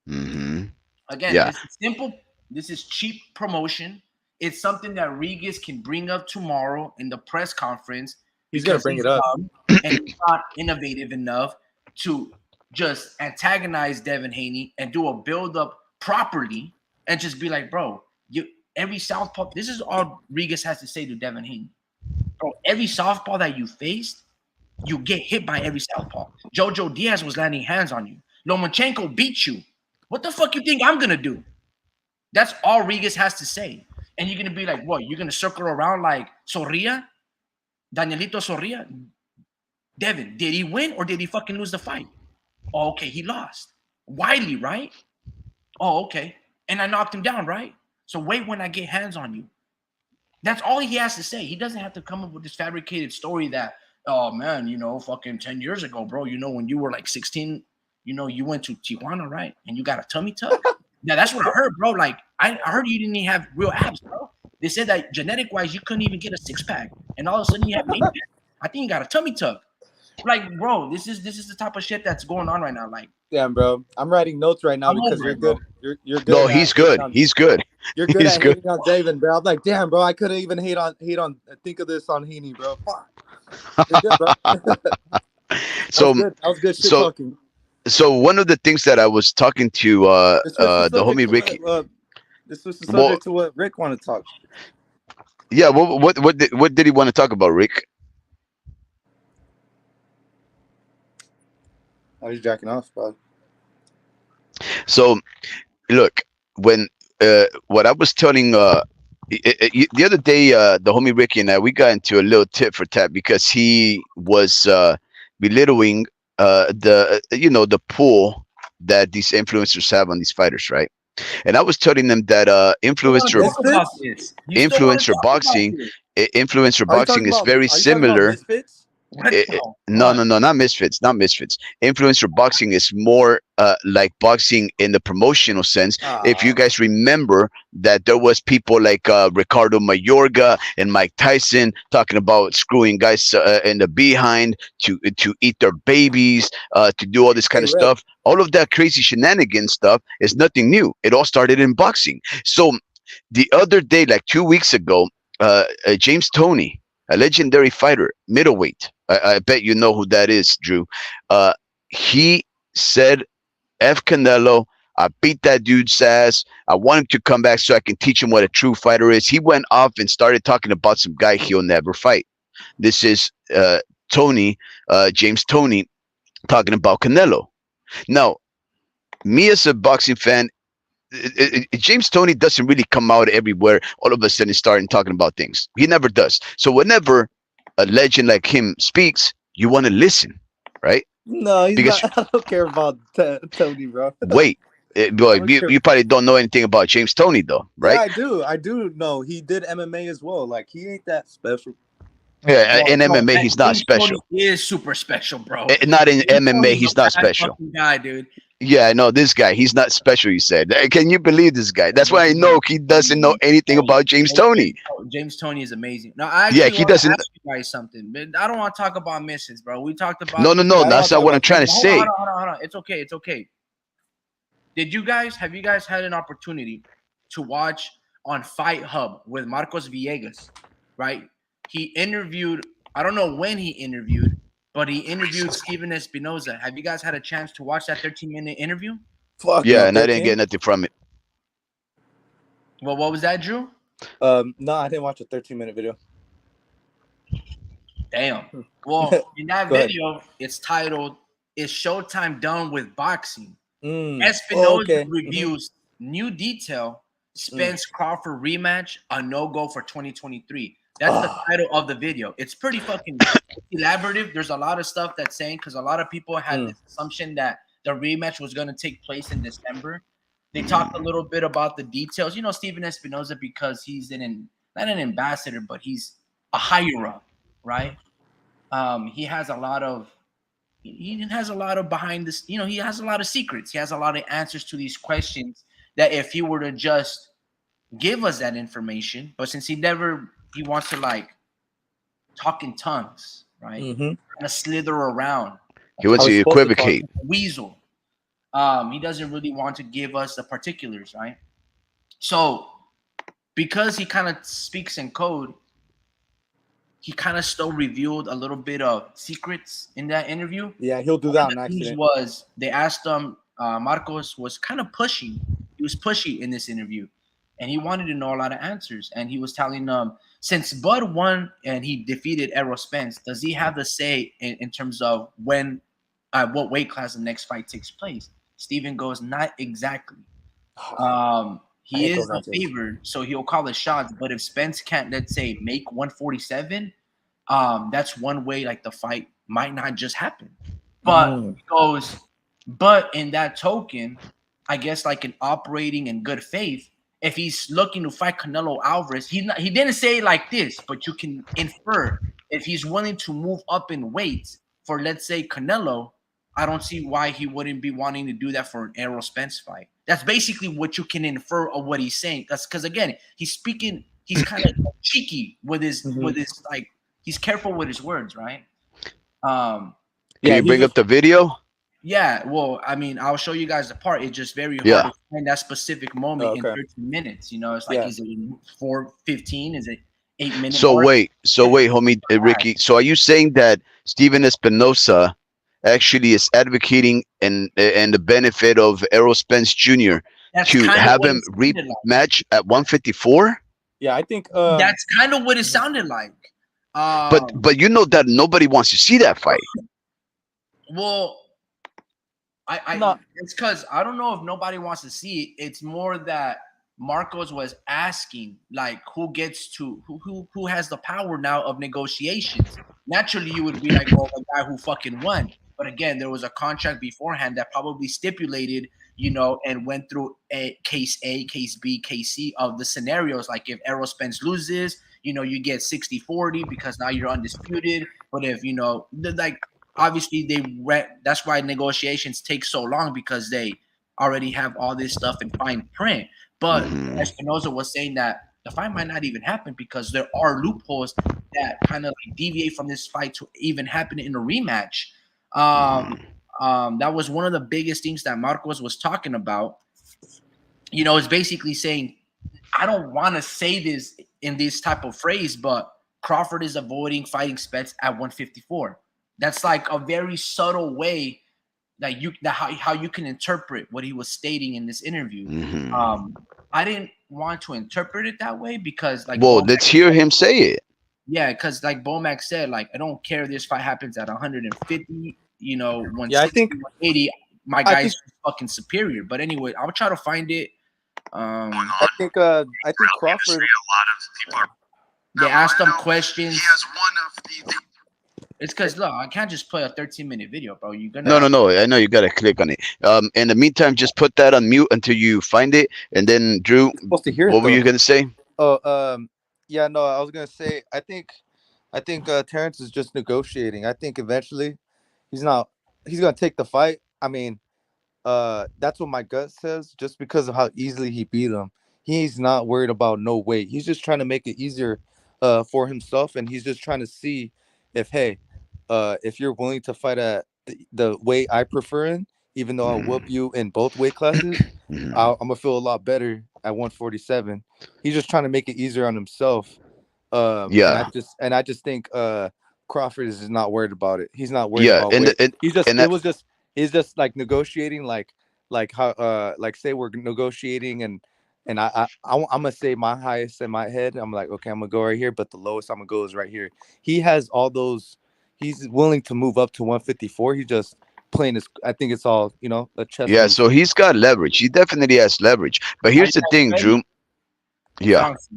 [SPEAKER 2] Mm-hmm.
[SPEAKER 1] Again, this is simple. This is cheap promotion. It's something that Regis can bring up tomorrow in the press conference.
[SPEAKER 3] He's gonna bring it up,
[SPEAKER 1] and he's not innovative enough to just antagonize Devin Haney and do a build-up properly and just be like, bro, every southpaw. This is all Regis has to say to Devin Haney. Bro, every southpaw that you faced, you get hit by every southpaw. Jojo Diaz was landing hands on you. Lomachenko beat you. What the fuck you think I'm gonna do? That's all Regis has to say. And you're gonna be like, what? You're gonna circle around like Sorria? Danielito Sorria? Devin, did he win or did he fucking lose the fight? Oh, okay, he lost. Wiley, right? Oh, okay. And I knocked him down, right? So wait when I get hands on you. That's all he has to say. He doesn't have to come up with this fabricated story that, oh man, you know, fucking 10 years ago, bro, you know, when you were like 16, you know, you went to Tijuana, right? And you got a tummy tuck. Yeah, that's what I heard, bro. Like, I heard you didn't even have real abs, bro. They said that genetic-wise, you couldn't even get a six-pack. And all of a sudden, you have eight-pack. I think you got a tummy tuck. Like, bro, this is the type of shit that's going on right now. Like,
[SPEAKER 3] damn, bro, I'm writing notes right now because you're good. You're good.
[SPEAKER 2] No, he's good. He's good.
[SPEAKER 3] You're good at hating on Devin, bro. I'm like, damn, bro, I couldn't even hate on. Think of this on Haney, bro. Fuck. You're good, bro.
[SPEAKER 2] So
[SPEAKER 3] that was good shit talking.
[SPEAKER 2] So one of the things that I was talking to the homie Ricky.
[SPEAKER 3] This was the subject to what Rick wanted to talk.
[SPEAKER 2] Yeah, what did he want to talk about, Rick?
[SPEAKER 3] Oh, he's jacking off, bro.
[SPEAKER 2] So, look, when what I was telling the other day, the homie Ricky and I, we got into a little tit for tat because he was belittling the pull that these influencers have on these fighters, right? And I was telling them that influencer boxing is very similar. No, not misfits. Influencer boxing is more like boxing in the promotional sense. If you guys remember that there was people like Ricardo Mayorga and Mike Tyson talking about screwing guys in the behind to eat their babies, to do all this kind of stuff. All of that crazy shenanigan stuff is nothing new. It all started in boxing. So the other day, like 2 weeks ago, James Toney, a legendary fighter, middleweight. I bet you know who that is, Drew. He said, F Canelo, I beat that dude's ass. I want him to come back so I can teach him what a true fighter is. He went off and started talking about some guy he'll never fight. This is Toney, James Toney, talking about Canelo. Now, me as a boxing fan, James Toney doesn't really come out everywhere all of a sudden starting talking about things. He never does. So whenever a legend like him speaks, you want to listen, right?
[SPEAKER 3] No, because not, I don't care about Toney, bro.
[SPEAKER 2] Wait, boy, you probably don't know anything about James Toney, though, right?
[SPEAKER 3] Yeah, I do know. He did MMA as well. Like, he ain't that special.
[SPEAKER 2] Yeah, in MMA, he's not special.
[SPEAKER 1] He is super special, bro.
[SPEAKER 2] Not in MMA, he's not special.
[SPEAKER 1] Guy, dude.
[SPEAKER 2] Yeah, I know this guy. He's not special, you said. Can you believe this guy? That's why I know he doesn't know anything about James Toney.
[SPEAKER 1] James Toney is amazing. Now,
[SPEAKER 2] he doesn't.
[SPEAKER 1] Ask you guys something, but I don't want to talk about missions, bro. We talked about.
[SPEAKER 2] No. That's not what I'm trying to say.
[SPEAKER 1] Hold on. It's okay. Have you guys had an opportunity to watch on Fight Hub with Marcos Villegas, right? He interviewed, I don't know when he interviewed, but he interviewed Steven Espinoza. Have you guys had a chance to watch that 13-minute interview?
[SPEAKER 3] Fuck
[SPEAKER 2] Yeah,
[SPEAKER 3] no,
[SPEAKER 2] and I didn't
[SPEAKER 3] 13.
[SPEAKER 2] get nothing from it.
[SPEAKER 1] Well, what was that, Drew?
[SPEAKER 3] No, I didn't watch a 13-minute video.
[SPEAKER 1] Damn. Well, in that
[SPEAKER 3] Go ahead.
[SPEAKER 1] video, it's titled "Is Showtime Done with Boxing?"
[SPEAKER 3] Oh,
[SPEAKER 1] Espinoza
[SPEAKER 3] okay.
[SPEAKER 1] reviews new detail, Spence Crawford rematch, a no-go for 2023. That's the title of the video. It's pretty fucking elaborative. There's a lot of stuff that's saying, because a lot of people had this assumption that the rematch was going to take place in December. They talked a little bit about the details. You know, Steven Espinoza, because he's not an ambassador, but he's a higher up, right? He has a lot of behind this, you know, he has a lot of secrets. He has a lot of answers to these questions that if he were to just give us that information, but since he wants to like talk in tongues, right? Kind of slither around.
[SPEAKER 2] He wants to equivocate.
[SPEAKER 1] Weasel. He doesn't really want to give us the particulars, right? So because he kind of speaks in code, he kind of still revealed a little bit of secrets in that interview.
[SPEAKER 3] Yeah, he'll do that on accident.
[SPEAKER 1] They asked him, Marcos was kind of pushing. He was pushy in this interview, and he wanted to know a lot of answers. And he was telling them, since Bud won and he defeated Errol Spence, does he have the say in terms of when, what weight class the next fight takes place? Steven goes, not exactly. He is a favorite, so he'll call the shots. But if Spence can't, let's say, make 147, that's one way like the fight might not just happen. But he goes, but in that token, I guess like in operating in good faith, if he's looking to fight Canelo Alvarez, he didn't say it like this, but you can infer if he's willing to move up in weight for, let's say, Canelo, I don't see why he wouldn't be wanting to do that for an Errol Spence fight. That's basically what you can infer of what he's saying. That's because again, he's speaking. He's kind of cheeky with his like. He's careful with his words, right?
[SPEAKER 2] Can you bring up the video?
[SPEAKER 1] Yeah. Well, I mean, I'll show you guys the part. It's just very hard to find that specific moment in 13 minutes. You know, it's like, is it 4:15? Is it 8 minutes?
[SPEAKER 2] So wait, homie, Ricky. So are you saying that Steven Espinosa actually is advocating and the benefit of Errol Spence Jr. to have him rematch at 154?
[SPEAKER 3] Yeah, I think
[SPEAKER 1] that's kind of what it sounded like.
[SPEAKER 2] But you know that nobody wants to see that fight.
[SPEAKER 1] Well, it's because I don't know if nobody wants to see it. It's more that Marcos was asking, like, who gets to who has the power now of negotiations. Naturally, you would be like, well, the guy who fucking won. But again, there was a contract beforehand that probably stipulated, you know, and went through case A, case B, case C of the scenarios. Like if Errol Spence loses, you know, you get 60-40 because now you're undisputed. But if, you know, like obviously that's why negotiations take so long, because they already have all this stuff in fine print. But Espinoza was saying that the fight might not even happen because there are loopholes that kind of like deviate from this fight to even happen in a rematch. That was one of the biggest things that Marcos was talking about. You know, it's basically saying, I don't want to say this in this type of phrase, but Crawford is avoiding fighting Spence at 154. That's like a very subtle way that how you can interpret what he was stating in this interview. I didn't want to interpret it that way because, like,
[SPEAKER 2] well, let's hear him say it.
[SPEAKER 1] Yeah, because like Bomac said, like, I don't care if this fight happens at 150, you know, 160,
[SPEAKER 3] I think
[SPEAKER 1] 180. My guy's fucking superior. But anyway, I'll try to find it.
[SPEAKER 3] I think Crawford.
[SPEAKER 4] A lot of people are.
[SPEAKER 1] They asked him questions.
[SPEAKER 4] He has one of the.
[SPEAKER 1] It's because look, I can't just play a 13-minute video, bro. You're gonna
[SPEAKER 2] No. I know you gotta click on it. In the meantime, just put that on mute until you find it, and then Drew,
[SPEAKER 3] supposed to hear
[SPEAKER 2] what were you gonna say?
[SPEAKER 3] Yeah, no, I was gonna say I think Terrence is just negotiating. I think eventually he's gonna take the fight. I mean, that's what my gut says, just because of how easily he beat him. He's not worried about no weight. He's just trying to make it easier for himself, and he's just trying to see if, hey, if you're willing to fight at the weight I prefer in, even though I'll whoop
[SPEAKER 2] Mm.
[SPEAKER 3] you in both weight classes,
[SPEAKER 2] Mhm.
[SPEAKER 3] I'm gonna feel a lot better at 147. He's just trying to make it easier on himself.
[SPEAKER 2] Yeah,
[SPEAKER 3] And I just think Crawford is not worried about it. He's not worried
[SPEAKER 2] yeah,
[SPEAKER 3] about weight. He's just
[SPEAKER 2] and
[SPEAKER 3] it
[SPEAKER 2] that,
[SPEAKER 3] was just he's just like negotiating like how like say we're negotiating and I'm gonna say my highest in my head. I'm like, okay, I'm gonna go right here, but the lowest I'm gonna go is right here. He has all those. He's willing to move up to 154. He just playing his. I think it's all a chess
[SPEAKER 2] yeah.
[SPEAKER 3] move.
[SPEAKER 2] So he's got leverage. He definitely has leverage. But
[SPEAKER 1] Are you
[SPEAKER 2] here's the
[SPEAKER 1] guys
[SPEAKER 2] thing,
[SPEAKER 1] ready?
[SPEAKER 2] Drew. Yeah,
[SPEAKER 1] Sounds.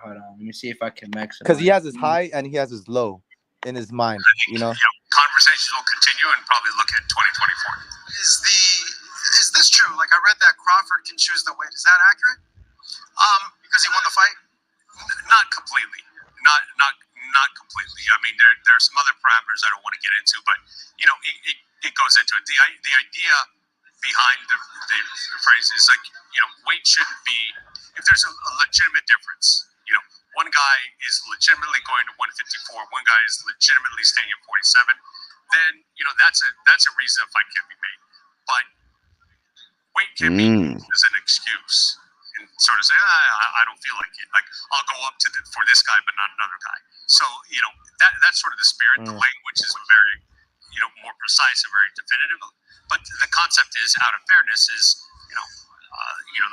[SPEAKER 1] Hold on. Let me see if I can
[SPEAKER 3] Because he
[SPEAKER 1] maximize.
[SPEAKER 3] has his high and he has his low in his mind.
[SPEAKER 4] I think conversations will continue and probably look at 2024. Is this true? Like I read that Crawford can choose the weight. Is that accurate? Because he won the fight. Not completely. Not completely. I mean, there's some other parameters I don't want to get into, but it goes into it. The idea behind the phrase is like weight shouldn't be if there's a legitimate difference. One guy is legitimately going to 154, one guy is legitimately staying at 47. Then that's a reason a fight can be made, but weight can be
[SPEAKER 2] mm,
[SPEAKER 4] used as an excuse and sort of say, I don't feel like it. Like I'll go up for this guy, but not another guy. So that's sort of the spirit. The
[SPEAKER 3] Mm.
[SPEAKER 4] language is very more precise and very definitive. But the concept is, out of fairness, is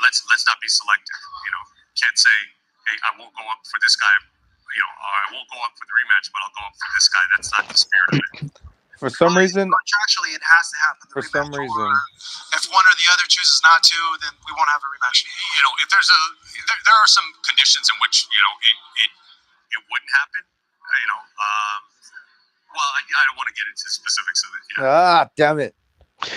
[SPEAKER 4] let's not be selective. Can't say, hey, I won't go up for this guy. Or I won't go up for the rematch, but I'll go up for this guy. That's not the spirit of it.
[SPEAKER 3] For some reason,
[SPEAKER 4] Contractually, it has to happen. The
[SPEAKER 3] for some
[SPEAKER 4] rematch.
[SPEAKER 3] reason,
[SPEAKER 4] If one or the other chooses not to, then we won't have a rematch. If there are some conditions in which it wouldn't happen. Well, I don't want to get into specifics of it.
[SPEAKER 3] damn it,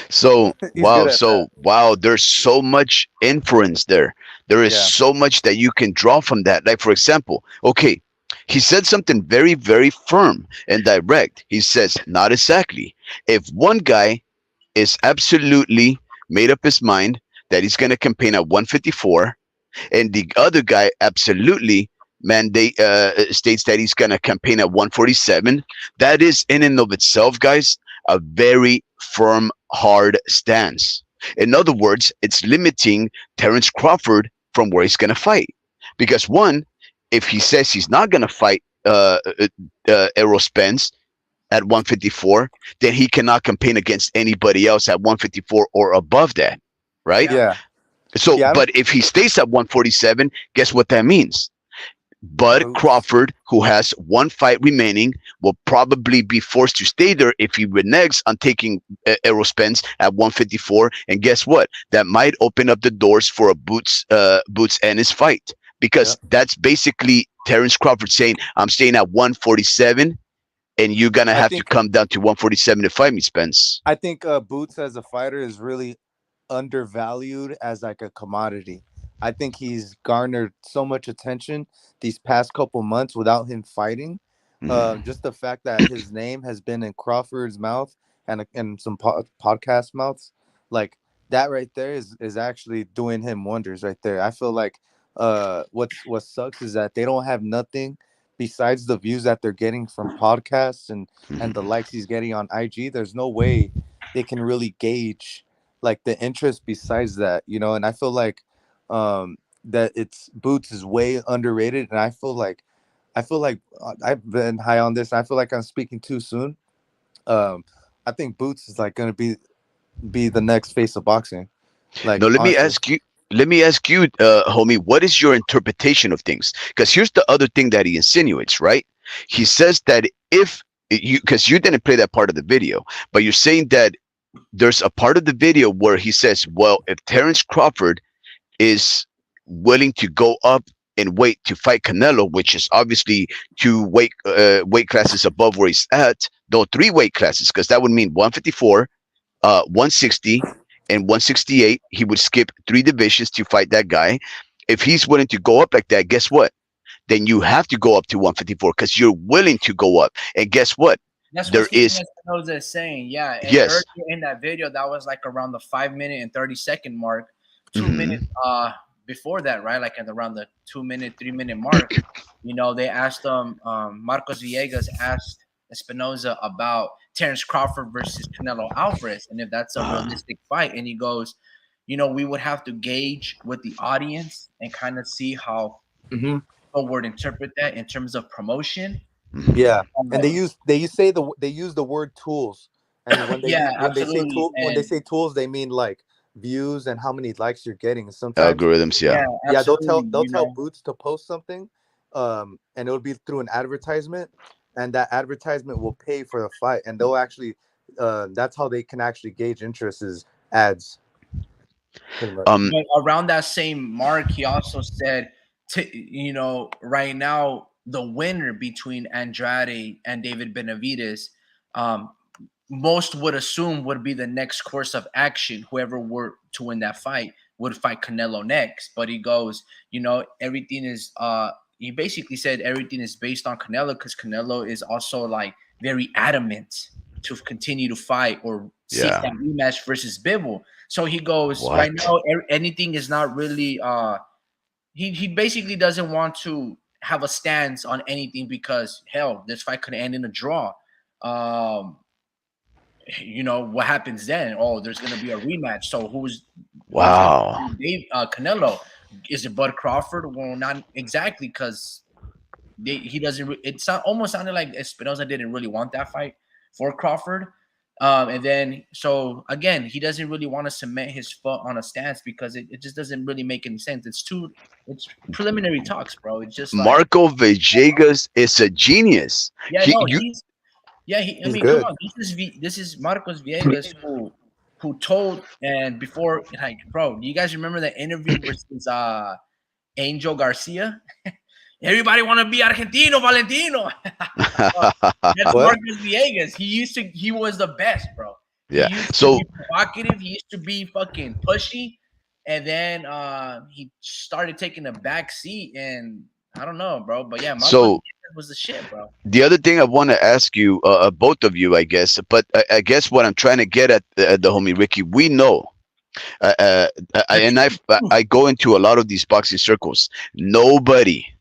[SPEAKER 2] so
[SPEAKER 3] he's good
[SPEAKER 2] wow,
[SPEAKER 3] at that.
[SPEAKER 2] so wow, there's so much inference there. There is
[SPEAKER 3] Yeah,
[SPEAKER 2] so much that you can draw from that. Like for example, okay, he said something very, very firm and direct. He says, not exactly. If one guy is absolutely made up his mind that he's going to campaign at 154, and the other guy absolutely mandate states that he's going to campaign at 147, that is in and of itself, guys, a very firm, hard stance. In other words, it's limiting Terence Crawford from where he's going to fight. Because one, if he says he's not going to fight Errol Spence at 154, then he cannot campaign against anybody else at 154 or above that, right?
[SPEAKER 1] Yeah.
[SPEAKER 3] yeah,
[SPEAKER 2] So,
[SPEAKER 3] yeah. I don't.
[SPEAKER 2] but if he stays at 147, guess what that means? Bud
[SPEAKER 3] Boots.
[SPEAKER 2] Crawford, who has one fight remaining, will probably be forced to stay there if he reneges on taking Errol Spence at 154. And guess what? That might open up the doors for a Boots and his fight,
[SPEAKER 3] Yeah,
[SPEAKER 2] because that's basically Terence Crawford saying, "I'm staying at 147, and you're gonna
[SPEAKER 3] I
[SPEAKER 2] have to
[SPEAKER 3] think
[SPEAKER 2] come down to 147 to fight me, Spence."
[SPEAKER 3] I think Boots as a fighter is really undervalued as like a commodity. I think he's garnered so much attention these past couple months without him fighting.
[SPEAKER 2] Mm.
[SPEAKER 3] Just the fact that his name has been in Crawford's mouth and some podcast mouths, like that right there is actually doing him wonders right there. I feel like what sucks is that they don't have nothing besides the views that they're getting from podcasts and the
[SPEAKER 2] Mm.
[SPEAKER 3] likes he's getting on IG. There's no way they can really gauge like the interest besides that, and I feel like that it's Boots is way underrated, and I feel like I've been high on this. I feel like I'm speaking too soon. um I think Boots is like going to be the next face of boxing, like
[SPEAKER 2] Now let me
[SPEAKER 3] honestly.
[SPEAKER 2] ask you. Let me ask you, homie, what is your interpretation of things? Because here's the other thing that he insinuates, right? He says that if you, because you didn't play that part of the video, but you're saying that there's a part of the video where he says, well, if Terence Crawford is willing to go up in weight to fight Canelo, which is obviously two weight classes above where he's at, though three weight classes, because that would mean 154, 160, and 168. He would skip three divisions to fight that guy. If he's willing to go up like that, guess what? Then you have to go up to 154 because you're willing to go up. And guess what?
[SPEAKER 1] That's what
[SPEAKER 2] There
[SPEAKER 1] Stephen
[SPEAKER 2] is,
[SPEAKER 1] Espinoza is saying. Yeah, and
[SPEAKER 2] yes.
[SPEAKER 1] earlier in that video, that was like around the 5 minute and 30 second mark. 2 minutes
[SPEAKER 2] Mhm.
[SPEAKER 1] before that, right? Like at around the 2 minute, 3 minute mark. They asked Marcos Villegas asked Espinoza about Terrence Crawford versus Canelo Alvarez, and if that's a realistic fight. And he goes, we would have to gauge with the audience and kind of see how
[SPEAKER 5] Hmm.
[SPEAKER 1] people would interpret that in terms of promotion.
[SPEAKER 3] Yeah, and
[SPEAKER 1] Um,
[SPEAKER 3] they use the word tools, and
[SPEAKER 1] yeah, absolutely,
[SPEAKER 3] when they
[SPEAKER 1] and
[SPEAKER 3] say tools, they mean like views and how many likes you're getting. Sometimes,
[SPEAKER 2] Algorithms, yeah.
[SPEAKER 1] yeah,
[SPEAKER 3] yeah,
[SPEAKER 1] absolutely,
[SPEAKER 3] they'll tell Boots to post something, and it'll be through an advertisement, and that advertisement will pay for the fight, and they'll actually, that's how they can actually gauge interest is ads, pretty much.
[SPEAKER 1] But around that same mark, he also said, right now the winner between Andrade and David Benavidez, um, most would assume would be the next course of action. Whoever were to win that fight would fight Canelo next. But he goes, everything is. He basically said everything is based on Canelo because Canelo is also like very adamant to continue to fight or seek
[SPEAKER 2] Yeah.
[SPEAKER 1] that rematch versus Bivol. So he goes right
[SPEAKER 2] What?
[SPEAKER 1] now. Anything is not really. He basically doesn't want to have a stance on anything because hell, this fight could end in a draw. Um, what happens then? Oh, there's gonna be a rematch. So who's gonna
[SPEAKER 2] Wow.
[SPEAKER 1] be Canelo? Is it Bud Crawford? Well, not exactly because he doesn't. Almost sounded like Espinosa didn't really want that fight for Crawford. And then so again, he doesn't really want to cement his foot on a stance because it just doesn't really make any sense. It's preliminary talks, bro. It's just like
[SPEAKER 2] Marco Villegas is a genius.
[SPEAKER 1] yeah,
[SPEAKER 2] He,
[SPEAKER 1] no,
[SPEAKER 2] you,
[SPEAKER 1] I
[SPEAKER 3] He's
[SPEAKER 1] mean, come
[SPEAKER 3] good.
[SPEAKER 1] on. This is Marcos Viegas who told and before like, bro, do you guys remember the interview versus Angel Garcia? Everybody want to be Argentino, Valentino. That's
[SPEAKER 3] What?
[SPEAKER 1] Marcos Viegas. He was the best, bro. He
[SPEAKER 2] yeah.
[SPEAKER 1] used to
[SPEAKER 2] So,
[SPEAKER 1] be provocative. He used to be fucking pushy. And then he started taking a back seat and I don't know, bro. But yeah, Marcos
[SPEAKER 2] so
[SPEAKER 1] Viegas was the shit, bro.
[SPEAKER 2] the other thing I want to ask you, both of you, I guess, but I guess what I'm trying to get at, the homie Ricky, we know, uh, uh,
[SPEAKER 1] The
[SPEAKER 2] and
[SPEAKER 1] truth.
[SPEAKER 2] I go into a lot of these boxing circles.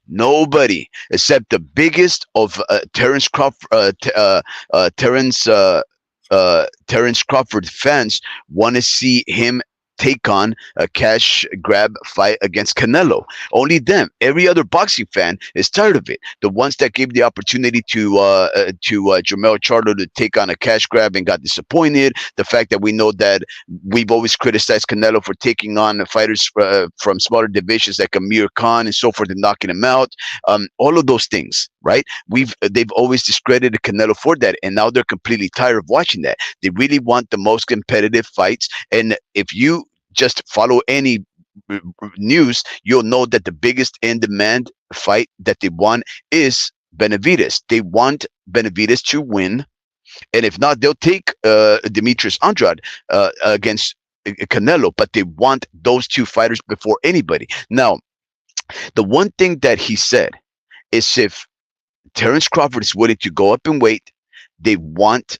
[SPEAKER 2] Nobody, except the biggest of Terrence Crawford fans want to see him take on a cash grab fight against Canelo. Only them. Every other boxing fan is tired of it. The ones that gave the opportunity to Jermell Charlo to take on a cash grab and got disappointed. The fact that we know that we've always criticized Canelo for taking on fighters from smaller divisions like Amir Khan and so forth and knocking him out. All of those things, right? They've always discredited Canelo for that, and now they're completely tired of watching that. They really want the most competitive fights, and if you just follow any news, you'll know that the biggest in demand fight that they want is Benavidez. They want Benavidez to win, and if not, they'll take Demetrius Andrade against Canelo. But they want those two fighters before anybody. Now, the one thing that he said is if Terrence Crawford is willing to go up in weight, they want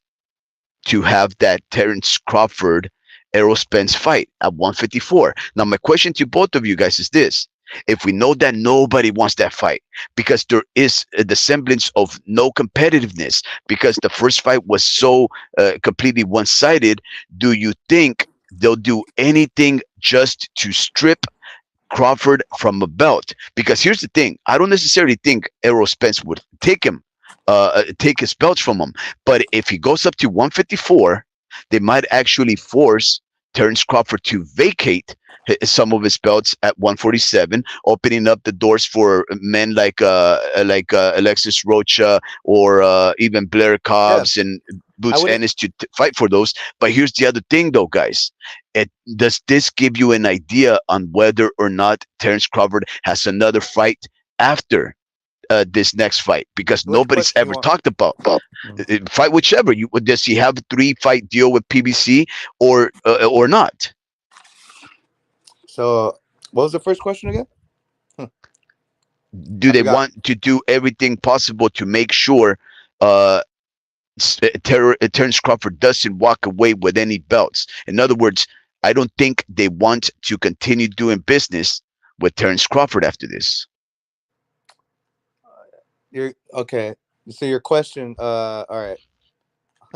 [SPEAKER 2] to have that Terrence Crawford Errol Spence fight at 154. Now, my question to both of you guys is this. If we know that nobody wants that fight because there is the semblance of no competitiveness because the first fight was so completely one-sided, do you think they'll do anything just to strip Crawford from a belt? Because here's the thing: I don't necessarily think Errol Spence would take his belts from him. But if he goes up to 154, they might actually force Terrence Crawford to vacate some of his belts at 147, opening up the doors for men like Alexis Rocha or even Blair
[SPEAKER 3] Yeah,
[SPEAKER 2] Cobbs and
[SPEAKER 3] I
[SPEAKER 2] Boots
[SPEAKER 3] wouldn't.
[SPEAKER 2] Ennis to fight for those. But here's the other thing, though, guys. Does this give you an idea on whether or not Terrence Crawford has another fight after this next fight? Because
[SPEAKER 3] Which
[SPEAKER 2] nobody's
[SPEAKER 3] question you
[SPEAKER 2] ever
[SPEAKER 3] want?
[SPEAKER 2] talked about
[SPEAKER 3] Mm.
[SPEAKER 2] fight whichever. Does he have a 3-fight deal with PBC or not?
[SPEAKER 3] So, what was the first question again?
[SPEAKER 2] Do
[SPEAKER 3] I
[SPEAKER 2] they
[SPEAKER 3] forgot.
[SPEAKER 2] want to do everything possible to make sure Terrence Crawford doesn't walk away with any belts? In other words, I don't think they want to continue doing business with Terrence Crawford after this.
[SPEAKER 3] You're okay. So your question. All right.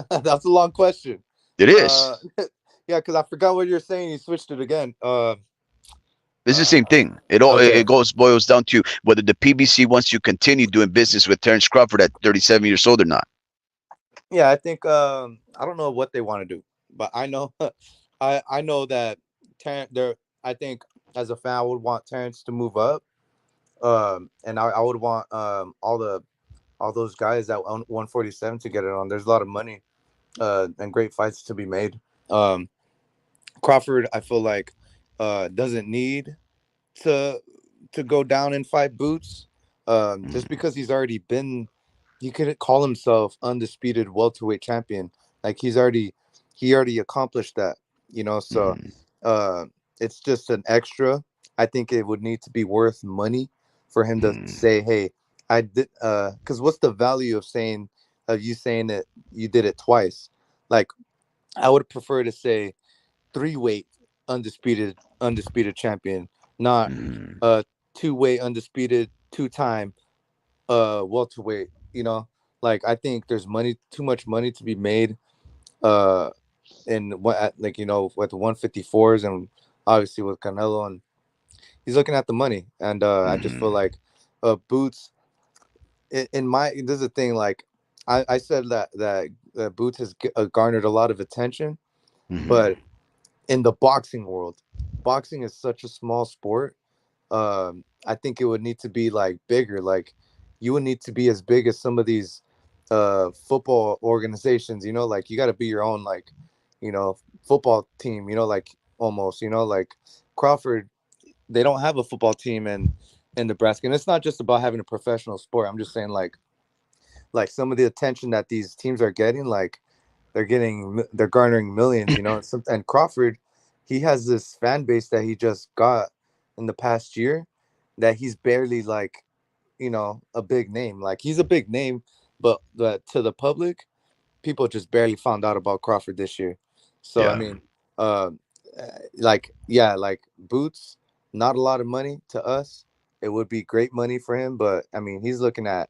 [SPEAKER 3] That's a long question.
[SPEAKER 2] It is.
[SPEAKER 3] Uh, yeah, because I forgot what you're saying. You switched it again.
[SPEAKER 2] It's the same
[SPEAKER 3] Uh,
[SPEAKER 2] thing. It
[SPEAKER 3] okay.
[SPEAKER 2] goes boils down to whether the PBC wants to continue doing business with Terrence Crawford at 37 years old or not.
[SPEAKER 3] Yeah, I think I don't know what they want to do, but I know I know that there. I think as a fan, I would want Terrence to move up. And I would want all those guys at 147 to get it on. There's a lot of money and great fights to be made. Um, Crawford, I feel like doesn't need to go down and fight Boots, just because he's already been. He could call himself undisputed welterweight champion. Like he already accomplished that. So
[SPEAKER 2] Mm-hmm.
[SPEAKER 3] uh, it's just an extra. I think it would need to be worth money for him to
[SPEAKER 2] Mm-hmm.
[SPEAKER 3] say, "Hey, I did." Because what's the value of saying of you saying that you did it twice? Like I would prefer to say three-weight undisputed champion, not
[SPEAKER 2] Mm-hmm.
[SPEAKER 3] uh two-weight undisputed two-time welterweight. Like I think there's too much money to be made uh in what, like, with the 154s, and obviously with Canelo, and he's looking at the money. And I just feel like Boots in my this is the thing, like I said that Boots has garnered a lot of attention,
[SPEAKER 2] Mm-hmm.
[SPEAKER 3] but in the boxing world, boxing is such a small sport. I think it would need to be like bigger. Like you would need to be as big as some of these football organizations. Like you got to be your own, like, football team. Like almost. Like Crawford, they don't have a football team in Nebraska, and it's not just about having a professional sport. I'm just saying, like some of the attention that these teams are getting, like they're garnering millions, and Crawford, he has this fan base that he just got in the past year, that he's barely like, a big name. Like he's a big name, but to the public, people just barely found out about Crawford this year. So I
[SPEAKER 2] Yeah.
[SPEAKER 3] mean, uh, like, yeah, like Boots, not a lot of money to us. It would be great money for him, but I mean, he's looking at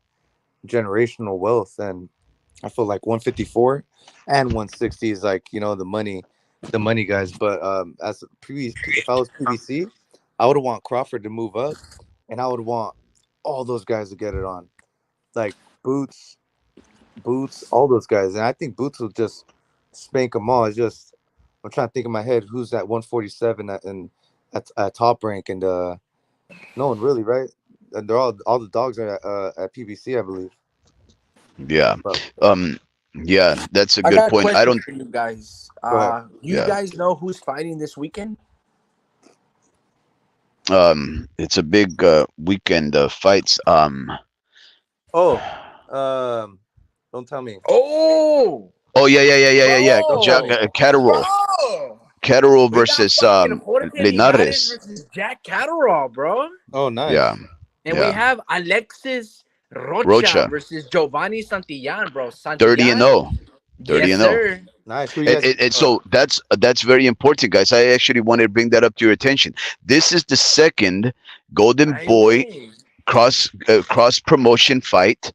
[SPEAKER 3] generational wealth, and I feel like 154 and 160 is like, the money guys. But as if I was PBC, I would want Crawford to move up, and I would want all those guys to get it on, like Boots, all those guys. And I think Boots will just spank them all. It's just I'm trying to think in my head who's at 147 at top rank, and no one really, right? And they're all the dogs are at PBC, I believe.
[SPEAKER 2] Yeah.
[SPEAKER 3] But
[SPEAKER 2] Um. Yeah. That's a
[SPEAKER 1] I
[SPEAKER 2] good
[SPEAKER 1] got a
[SPEAKER 2] point. I
[SPEAKER 1] question
[SPEAKER 2] don't.
[SPEAKER 1] for you guys.
[SPEAKER 3] go ahead.
[SPEAKER 1] You
[SPEAKER 2] Yeah.
[SPEAKER 1] guys know who's fighting this weekend?
[SPEAKER 2] It's a big weekend of fights.
[SPEAKER 3] Oh, um, don't tell me.
[SPEAKER 1] Oh,
[SPEAKER 2] Oh yeah, yeah, yeah, yeah, yeah, yeah.
[SPEAKER 3] Don't tell
[SPEAKER 2] Jack
[SPEAKER 3] me.
[SPEAKER 1] bro,
[SPEAKER 2] Catterall.
[SPEAKER 1] bro.
[SPEAKER 2] Catterall
[SPEAKER 1] We got
[SPEAKER 2] versus
[SPEAKER 1] fucking Jorge Linares
[SPEAKER 2] Linares.
[SPEAKER 1] versus Jack Catterall, bro.
[SPEAKER 3] Oh,
[SPEAKER 2] Yeah.
[SPEAKER 3] nice.
[SPEAKER 1] And we
[SPEAKER 2] Yeah.
[SPEAKER 1] have Alexis Rocha
[SPEAKER 2] Rocha.
[SPEAKER 1] versus Giovanni Santillan, bro.
[SPEAKER 2] 30 and
[SPEAKER 1] Santillan,
[SPEAKER 2] 0. 30
[SPEAKER 1] yes,
[SPEAKER 2] and 0.
[SPEAKER 1] sir.
[SPEAKER 3] Nice. Who you guys?
[SPEAKER 2] And so that's very important, guys. I actually wanted to bring that up to your attention. This is the second Golden
[SPEAKER 1] I
[SPEAKER 2] Boy
[SPEAKER 1] way.
[SPEAKER 2] cross promotion fight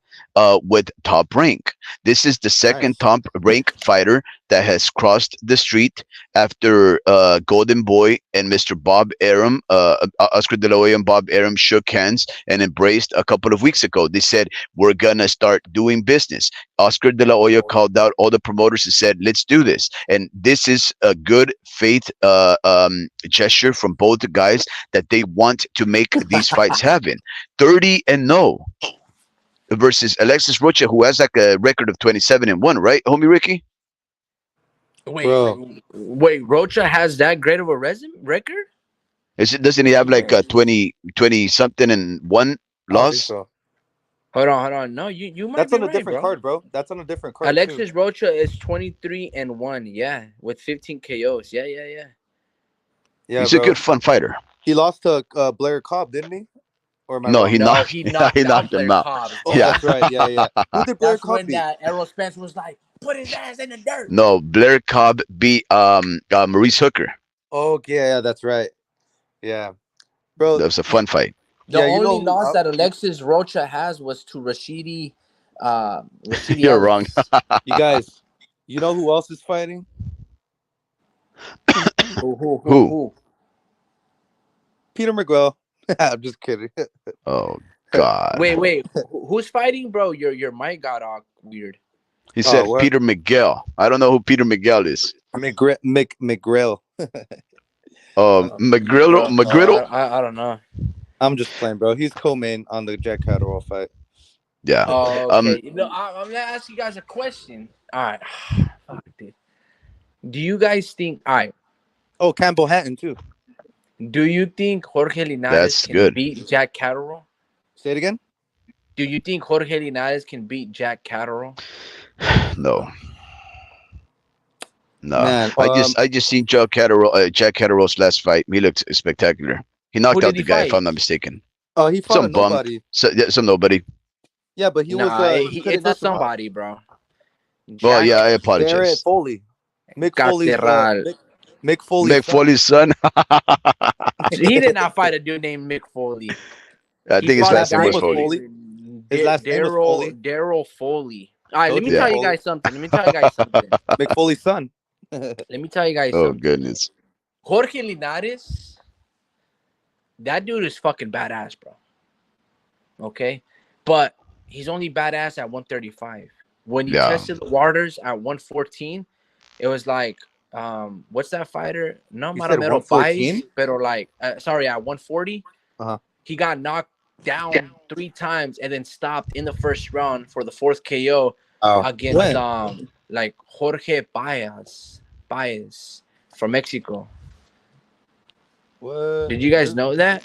[SPEAKER 2] with Top Rank. This is the second
[SPEAKER 3] Nice.
[SPEAKER 2] Top Rank fighter that has crossed the street after Golden Boy and Mr. Bob Arum, Oscar De La Hoya and Bob Arum shook hands and embraced a couple of weeks ago. They said, we're going to start doing business. Oscar De La Hoya called out all the promoters and said, let's do this. And this is a good faith gesture from both the guys that they want to make these fights happen. 30 and 0 versus Alexis Rocha, who has like a record of 27 and 1, right, homie Ricky?
[SPEAKER 1] Wait,
[SPEAKER 3] Bro.
[SPEAKER 1] wait. Rocha has that great of a record?
[SPEAKER 2] Doesn't he have like 20 something and one
[SPEAKER 3] I don't think
[SPEAKER 2] loss?
[SPEAKER 3] so.
[SPEAKER 1] Hold on. No, you might
[SPEAKER 3] That's
[SPEAKER 1] be
[SPEAKER 3] on a
[SPEAKER 1] right,
[SPEAKER 3] different
[SPEAKER 1] bro.
[SPEAKER 3] card, bro. That's on a different card too.
[SPEAKER 1] Alexis Rocha is 23-1. Yeah, with 15 KOs. Yeah.
[SPEAKER 3] Yeah,
[SPEAKER 2] He's a good,
[SPEAKER 3] bro.
[SPEAKER 2] fun fighter.
[SPEAKER 3] He lost to Blair Cobb, didn't he? Or am I
[SPEAKER 2] No, he
[SPEAKER 3] wrong?
[SPEAKER 1] No,
[SPEAKER 2] knocked.
[SPEAKER 1] he
[SPEAKER 2] Yeah, he
[SPEAKER 1] knocked out
[SPEAKER 2] knocked him
[SPEAKER 1] Blair
[SPEAKER 2] out.
[SPEAKER 1] Cobb.
[SPEAKER 3] Oh,
[SPEAKER 2] Yeah.
[SPEAKER 3] that's
[SPEAKER 1] Yeah.
[SPEAKER 3] right. Yeah, yeah. Who did Blair
[SPEAKER 1] That's
[SPEAKER 3] Cobb
[SPEAKER 1] when
[SPEAKER 3] beat?
[SPEAKER 1] that Errol Spence was like, put his ass in the dirt.
[SPEAKER 2] No, Blair Cobb beat Maurice Hooker.
[SPEAKER 3] Oh, yeah, that's right. Yeah, bro.
[SPEAKER 2] That was a fun fight.
[SPEAKER 1] The
[SPEAKER 3] Yeah,
[SPEAKER 1] only
[SPEAKER 3] who?
[SPEAKER 1] loss that Alexis Rocha has was to Rashidi
[SPEAKER 2] You're wrong.
[SPEAKER 1] Ellis.
[SPEAKER 3] You guys. You know who else is fighting?
[SPEAKER 2] Who?
[SPEAKER 1] Who?
[SPEAKER 3] Peter McGrail. I'm just kidding.
[SPEAKER 2] Oh God.
[SPEAKER 1] Wait. Who's fighting, bro? Your mic got all weird.
[SPEAKER 2] He
[SPEAKER 3] Oh,
[SPEAKER 2] said
[SPEAKER 3] what?
[SPEAKER 2] Peter Miguel. I don't know who Peter Miguel is.
[SPEAKER 3] McGrail.
[SPEAKER 2] McGriddle. McGriddle.
[SPEAKER 1] I don't know.
[SPEAKER 3] I'm just playing, bro. He's co-main on the Jack Catterall fight.
[SPEAKER 2] Yeah.
[SPEAKER 1] Oh, okay. I'm gonna ask you guys a question. All right. Fuck, dude. Do you guys think? All right.
[SPEAKER 3] Oh, Campbell Hatton too.
[SPEAKER 1] Do you think Jorge Linares
[SPEAKER 2] That's
[SPEAKER 1] can
[SPEAKER 2] good.
[SPEAKER 1] beat Jack Catterall?
[SPEAKER 3] Say it again.
[SPEAKER 1] Do you think Jorge Linares can beat Jack Catterall?
[SPEAKER 2] No. No.
[SPEAKER 3] Man,
[SPEAKER 2] I just seen Jack Catterall's last fight. He looked spectacular. He knocked
[SPEAKER 1] Who did
[SPEAKER 2] out the
[SPEAKER 1] he
[SPEAKER 2] guy, if
[SPEAKER 1] fight?
[SPEAKER 2] I'm not mistaken.
[SPEAKER 3] Oh, he fought a
[SPEAKER 2] Some bum.
[SPEAKER 3] nobody.
[SPEAKER 2] Some nobody.
[SPEAKER 3] Yeah, but he couldn't
[SPEAKER 1] it's a
[SPEAKER 3] knock him out.
[SPEAKER 1] somebody, bro.
[SPEAKER 2] Well, yeah, I
[SPEAKER 3] Barrett
[SPEAKER 2] apologize.
[SPEAKER 3] Foley. Mick Foley's
[SPEAKER 1] Catterall.
[SPEAKER 3] Mick Foley's
[SPEAKER 2] Mick Foley's son.
[SPEAKER 1] He did not fight a dude named Mick Foley.
[SPEAKER 2] I
[SPEAKER 1] He
[SPEAKER 2] think his
[SPEAKER 1] fought a
[SPEAKER 2] last name
[SPEAKER 1] guy
[SPEAKER 2] was Foley.
[SPEAKER 1] named
[SPEAKER 3] His last name was Foley?
[SPEAKER 1] Daryl Foley. All right, let me
[SPEAKER 3] Okay,
[SPEAKER 1] tell you
[SPEAKER 3] Foley.
[SPEAKER 1] guys something.
[SPEAKER 3] Mick Foley's son.
[SPEAKER 1] Let me tell you guys
[SPEAKER 2] Oh
[SPEAKER 1] something.
[SPEAKER 2] goodness.
[SPEAKER 1] Jorge Linares, that dude is fucking badass, bro. Okay? But he's only badass at 135. When you tested the waters at 114, it was like, what's that fighter? No,
[SPEAKER 3] You said
[SPEAKER 1] Maramero
[SPEAKER 3] 114?
[SPEAKER 1] Pais, pero like, sorry, at 140,
[SPEAKER 3] Uh-huh.
[SPEAKER 1] he got knocked down 3 times and then stopped in the first round for the 4th KO against
[SPEAKER 3] When?
[SPEAKER 1] like Jorge Paez from Mexico.
[SPEAKER 3] What?
[SPEAKER 1] Did you guys know that?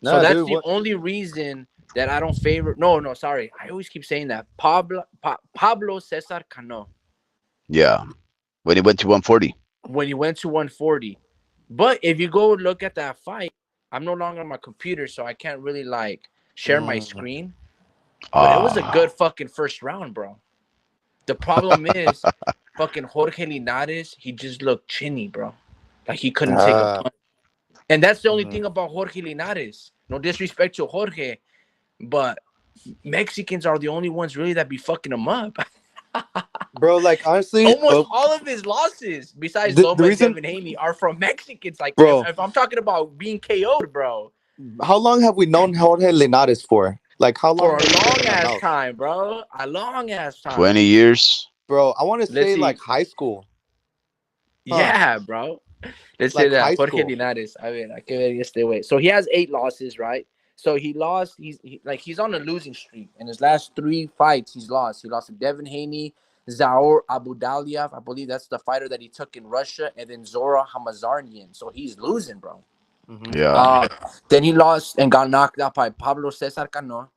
[SPEAKER 3] Nah,
[SPEAKER 1] So that's
[SPEAKER 3] dude,
[SPEAKER 1] the
[SPEAKER 3] what?
[SPEAKER 1] only reason that I don't favor. No, sorry. I always keep saying that. Pablo Cesar Cano
[SPEAKER 2] Yeah. When he went to 140.
[SPEAKER 1] when he went to 140. But if you go look at that fight, I'm no longer on my computer, so I can't really like share my screen. But it was a good fucking first round, bro. The problem is fucking Jorge Linares, he just looked chinny, bro. Like he couldn't take a punch. And that's the only thing about Jorge Linares. No disrespect to Jorge, but Mexicans are the only ones really that be fucking him up.
[SPEAKER 3] Bro, like honestly,
[SPEAKER 1] Almost all of his losses, besides
[SPEAKER 3] the
[SPEAKER 1] Lopez,
[SPEAKER 3] reason-
[SPEAKER 1] Devin Haney, are from Mexicans. Like,
[SPEAKER 3] Bro.
[SPEAKER 1] if I'm talking about being KO'd, bro,
[SPEAKER 3] how long have we known Jorge Linares for? Like how long?
[SPEAKER 1] for a
[SPEAKER 3] has he been
[SPEAKER 1] long
[SPEAKER 3] in our
[SPEAKER 1] ass
[SPEAKER 3] mouth?
[SPEAKER 1] time, bro. A long ass time.
[SPEAKER 2] 20 years.
[SPEAKER 3] Bro, I want to
[SPEAKER 1] Let's
[SPEAKER 3] say
[SPEAKER 1] see.
[SPEAKER 3] like high school.
[SPEAKER 1] Yeah, bro. Let's
[SPEAKER 3] Like
[SPEAKER 1] say that.
[SPEAKER 3] high
[SPEAKER 1] Jorge
[SPEAKER 3] school.
[SPEAKER 1] Linares. I mean, I can't really stay away. So he has 8 losses, right? So he lost. He's on a losing streak. In his last 3 fights, he's lost. He lost to Devin Haney, Zaur Abudaliyev. I believe that's the fighter that he took in Russia, and then Zora Hamazarnian. So he's losing, bro.
[SPEAKER 2] Yeah.
[SPEAKER 1] Then he lost and got knocked out by Pablo Cesar Cano.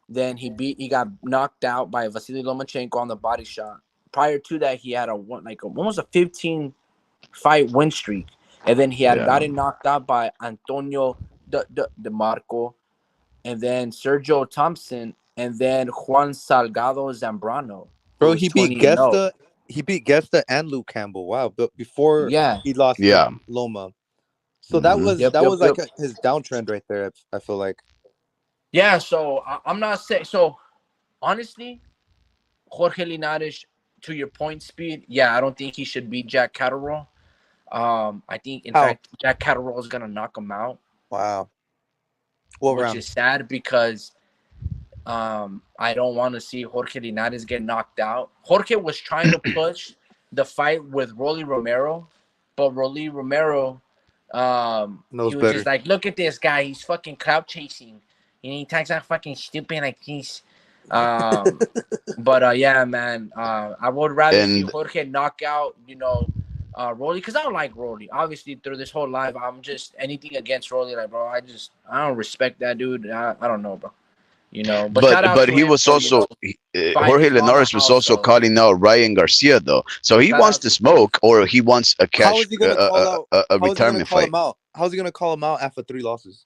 [SPEAKER 1] Then he got knocked out by Vasily Lomachenko on the body shot. Prior to that, he had almost a 15 fight win streak, and then he had gotten knocked out by Antonio De Marco, and then Sergio Thompson, and then Juan Salgado Zambrano.
[SPEAKER 3] Bro, he beat Gesta and Luke Campbell. Wow, but before he lost to Loma. So that was like his downtrend right there. I feel like.
[SPEAKER 1] Yeah, so I'm not saying so. Honestly, Jorge Linares, to your point, Speed. Yeah, I don't think he should beat Jack Catterall. I think in fact Jack Catterall is gonna knock him out.
[SPEAKER 3] Wow.
[SPEAKER 1] Which is sad because I don't want to see Jorge Linares get knocked out. Jorge was trying to push the fight with Rolly Romero, but Rolly Romero he was
[SPEAKER 3] better.
[SPEAKER 1] just like, look at this guy, he's fucking crowd chasing. And he talks out fucking stupid like this. But yeah, man, I would rather see Jorge knock out, Rolly, because I don't like Rolly. Obviously, through this whole life, I'm just anything against Rolly. Like, bro, I don't respect that dude. I don't know, bro.
[SPEAKER 2] But he was also Jorge Linares was also calling out Ryan Garcia though. So he wants to smoke or he wants a cash a retirement fight.
[SPEAKER 3] How's he gonna call him out after 3 losses?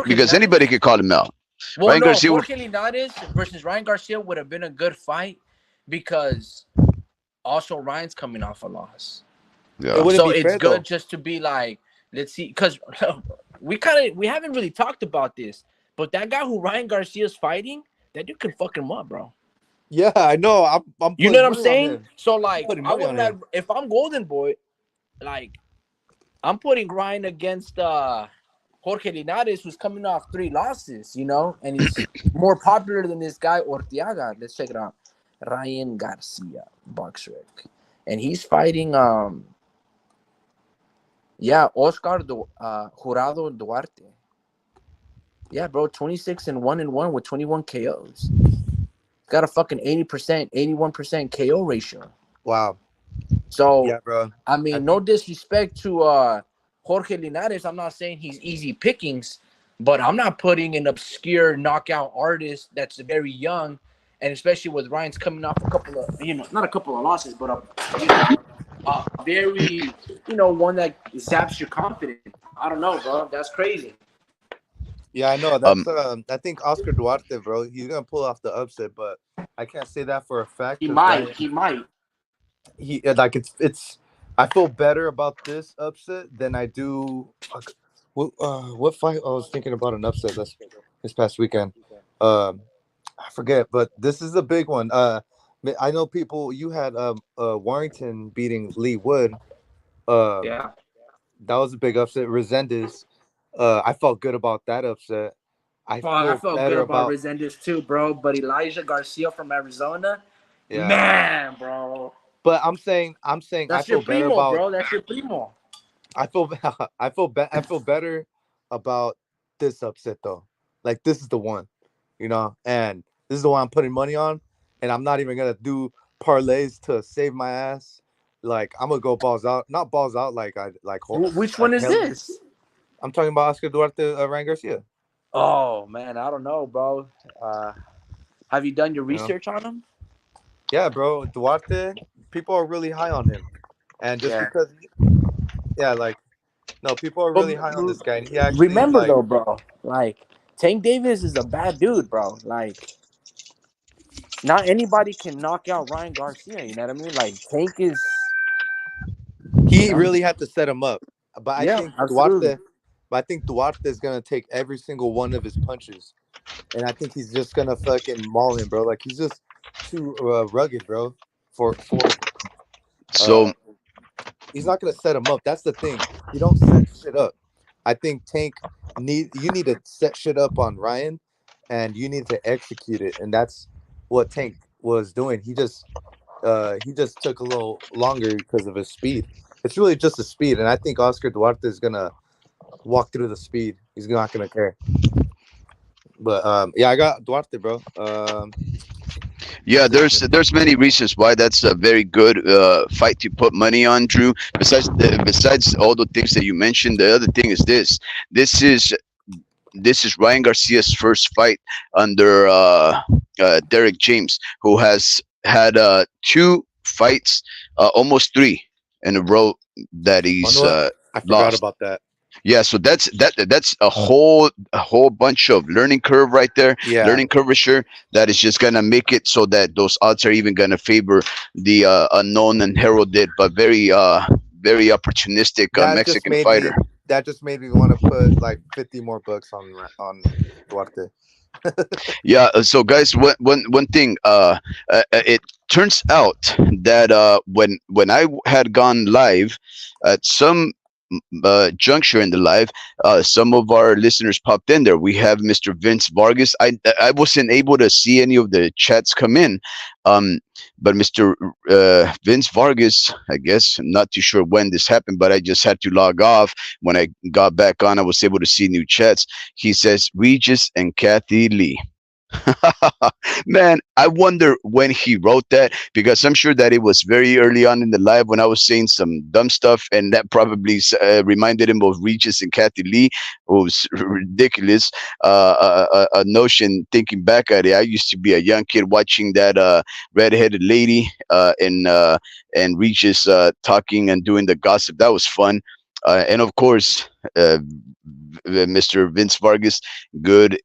[SPEAKER 2] Because anybody could call him out.
[SPEAKER 1] Well,
[SPEAKER 2] Ryan Garcia
[SPEAKER 1] Jorge Linares versus Ryan Garcia would have been a good fight because also Ryan's coming off a loss.
[SPEAKER 2] Yeah.
[SPEAKER 1] So it's good just to be like, let's see, because we haven't really talked about this, but that guy who Ryan Garcia's fighting, that dude can fuck him up, bro.
[SPEAKER 3] Yeah, I know. I'm
[SPEAKER 1] You know
[SPEAKER 3] putting
[SPEAKER 1] what I'm
[SPEAKER 3] money on
[SPEAKER 1] saying?
[SPEAKER 3] him.
[SPEAKER 1] So
[SPEAKER 3] I'm
[SPEAKER 1] like,
[SPEAKER 3] putting
[SPEAKER 1] I
[SPEAKER 3] money on
[SPEAKER 1] wouldn't have
[SPEAKER 3] him.
[SPEAKER 1] if I'm Golden Boy. Like, I'm putting Ryan against Jorge Linares, who's coming off 3 losses, and he's more popular than this guy Ortiaga. Let's check it out. Ryan Garcia, Boxrec. And he's fighting Oscar Jurado Duarte. Yeah, bro, 26-1-1 with 21 KOs. Got a fucking 80%, 81% KO ratio.
[SPEAKER 3] Wow.
[SPEAKER 1] So,
[SPEAKER 3] Yeah, bro.
[SPEAKER 1] I
[SPEAKER 3] I
[SPEAKER 1] mean, no
[SPEAKER 3] think
[SPEAKER 1] disrespect to Jorge Linares. I'm not saying he's easy pickings, but I'm not putting an obscure knockout artist that's very young, and especially with Ryan's coming off a couple of, not a couple of losses, but a very, one that zaps your confidence. I don't know, bro. That's crazy.
[SPEAKER 3] yeah, I know.
[SPEAKER 2] Um,
[SPEAKER 3] That's I think Oscar Duarte, bro. He's gonna pull off the upset, but I can't say that for a fact
[SPEAKER 1] He
[SPEAKER 3] because
[SPEAKER 1] might.
[SPEAKER 3] Ryan,
[SPEAKER 1] He might.
[SPEAKER 3] he like it's. I feel better about this upset than I do. What fight? I was thinking about an upset this past weekend. Um, I forget, but this is a big one. I know people. You had Warrington beating Lee Wood. Um,
[SPEAKER 1] Yeah.
[SPEAKER 3] that was a big upset. Resendez. I felt good about that upset. I
[SPEAKER 1] Fuck, I
[SPEAKER 3] feel
[SPEAKER 1] felt good
[SPEAKER 3] better
[SPEAKER 1] about
[SPEAKER 3] about
[SPEAKER 1] Resendez too, bro. But Elijah Garcia from Arizona,
[SPEAKER 3] yeah.
[SPEAKER 1] man, bro.
[SPEAKER 3] But I'm saying I
[SPEAKER 1] That's your
[SPEAKER 3] feel better
[SPEAKER 1] primo,
[SPEAKER 3] about
[SPEAKER 1] bro. That's your primo.
[SPEAKER 3] I feel I feel better about this upset though. Like this is the one, and this is the one I'm putting money on, and I'm not even gonna do parlays to save my ass. Like I'm gonna go balls out, not balls out like I
[SPEAKER 1] Which one
[SPEAKER 3] like
[SPEAKER 1] is
[SPEAKER 3] hell.
[SPEAKER 1] this?
[SPEAKER 3] I'm talking about Oscar Duarte, Ryan Garcia.
[SPEAKER 1] Oh man, I don't know, bro. Uh, have you done your
[SPEAKER 3] You know,
[SPEAKER 1] research on him?
[SPEAKER 3] yeah, bro, Duarte. People are really high on him, and just
[SPEAKER 1] Yeah.
[SPEAKER 3] because, yeah, like no, people are
[SPEAKER 1] But
[SPEAKER 3] really high on this guy, and he actually
[SPEAKER 1] remember
[SPEAKER 3] like
[SPEAKER 1] though, bro. Like Tank Davis is a bad dude, bro. Like not anybody can knock out Ryan Garcia. You know what I mean? Like Tank is, you
[SPEAKER 3] he
[SPEAKER 1] know.
[SPEAKER 3] really had to set him up. But I
[SPEAKER 1] Yeah,
[SPEAKER 3] think
[SPEAKER 1] absolutely.
[SPEAKER 3] Duarte, is gonna take every single one of his punches, and I think he's just gonna fucking maul him, bro. Like he's just too rugged, bro. For
[SPEAKER 2] so
[SPEAKER 3] uh, he's not gonna set him up. That's the thing. You don't set shit up. I think Tank you need to set shit up on Ryan, and you need to execute it, and that's what Tank was doing. He just took a little longer because of his speed. It's really just the speed, and I think Oscar Duarte is gonna walk through the speed. He's not gonna care. But yeah, I got Duarte, bro.
[SPEAKER 2] yeah, there's many reasons why that's a very good fight to put money on, Drew. Besides all the things that you mentioned, the other thing is this. This is this is Ryan Garcia's first fight under Derek James, who has had two fights, almost three in a row that
[SPEAKER 3] On
[SPEAKER 2] he's
[SPEAKER 3] what? I forgot
[SPEAKER 2] lost.
[SPEAKER 3] about that.
[SPEAKER 2] Yeah, so that's a whole bunch of learning curve right there,
[SPEAKER 3] Yeah,
[SPEAKER 2] learning curvature that is just gonna make it so that those odds are even gonna favor the unknown and heralded but very opportunistic
[SPEAKER 3] that just
[SPEAKER 2] Mexican
[SPEAKER 3] made
[SPEAKER 2] fighter.
[SPEAKER 3] me. That just made me want to put like 50 more bucks on Duarte.
[SPEAKER 2] Yeah, so guys, one thing, it turns out that when I had gone live at some juncture in the live, some of our listeners popped in there. We have Mr. Vince Vargas. I wasn't able to see any of the chats come in, um, but Mr. Vince Vargas, I guess, I'm not too sure when this happened, but I just had to log off. When I got back on, I was able to see new chats. He says Regis and Kathy Lee. Man, I wonder when he wrote that, because I'm sure that it was very early on in the live when I was saying some dumb stuff, and that probably reminded him of Regis and Kathy Lee. It was ridiculous. A notion, thinking back at it, I used to be a young kid watching that redheaded lady and Regis talking and doing the gossip. That was fun. And of course, Mr. Vince Vargas, good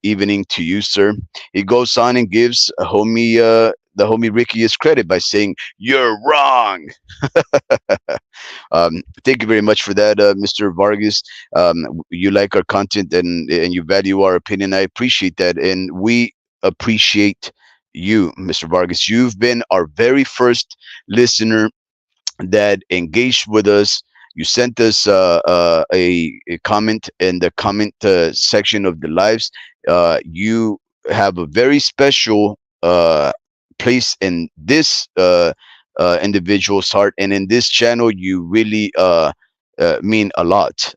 [SPEAKER 2] evening to you, sir. He goes on and gives the homie Ricky his credit by saying, "You're wrong." Thank you very much for that, Mr. Vargas. You like our content and you value our opinion. I appreciate that, and we appreciate you, Mr. Vargas. You've been our very first listener that engaged with us. You sent us a comment in the comment section of the lives. You have a very special place in this individual's heart, and in this channel, you really mean a lot.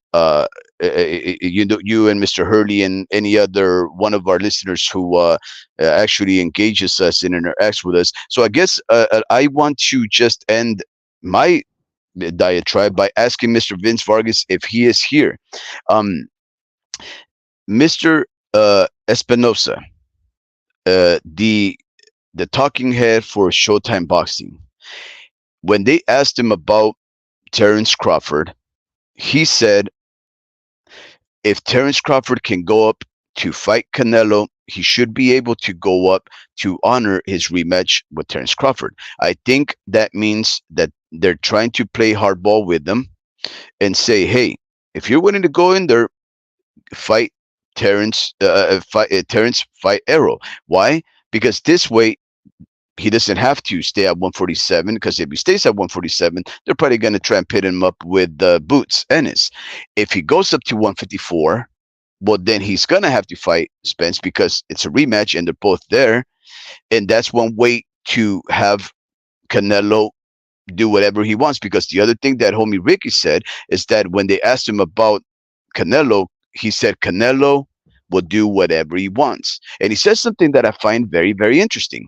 [SPEAKER 2] You know, you and Mr. Hurley and any other one of our listeners who actually engages us and interacts with us. So I guess I want to just end my diatribe by asking Mr. Vince Vargas if he is here. Um, Mr. Espinosa, the talking head for Showtime Boxing, when they asked him about Terrence Crawford, he said if Terrence Crawford can go up to fight Canelo, he should be able to go up to honor his rematch with Terrence Crawford. I think that means that they're trying to play hardball with them and say, hey, if you're willing to go in there, fight Terrence, fight Arrow. Why? Because this way he doesn't have to stay at 147. Because if he stays at 147, they're probably going to try and pit him up with Boots Ennis. If he goes up to 154, well, then he's going to have to fight Spence because it's a rematch and they're both there. And that's one way to have Canelo do whatever he wants. Because the other thing that homie Ricky said is that when they asked him about Canelo, he said Canelo will do whatever he wants. And he says something that I find very, very interesting.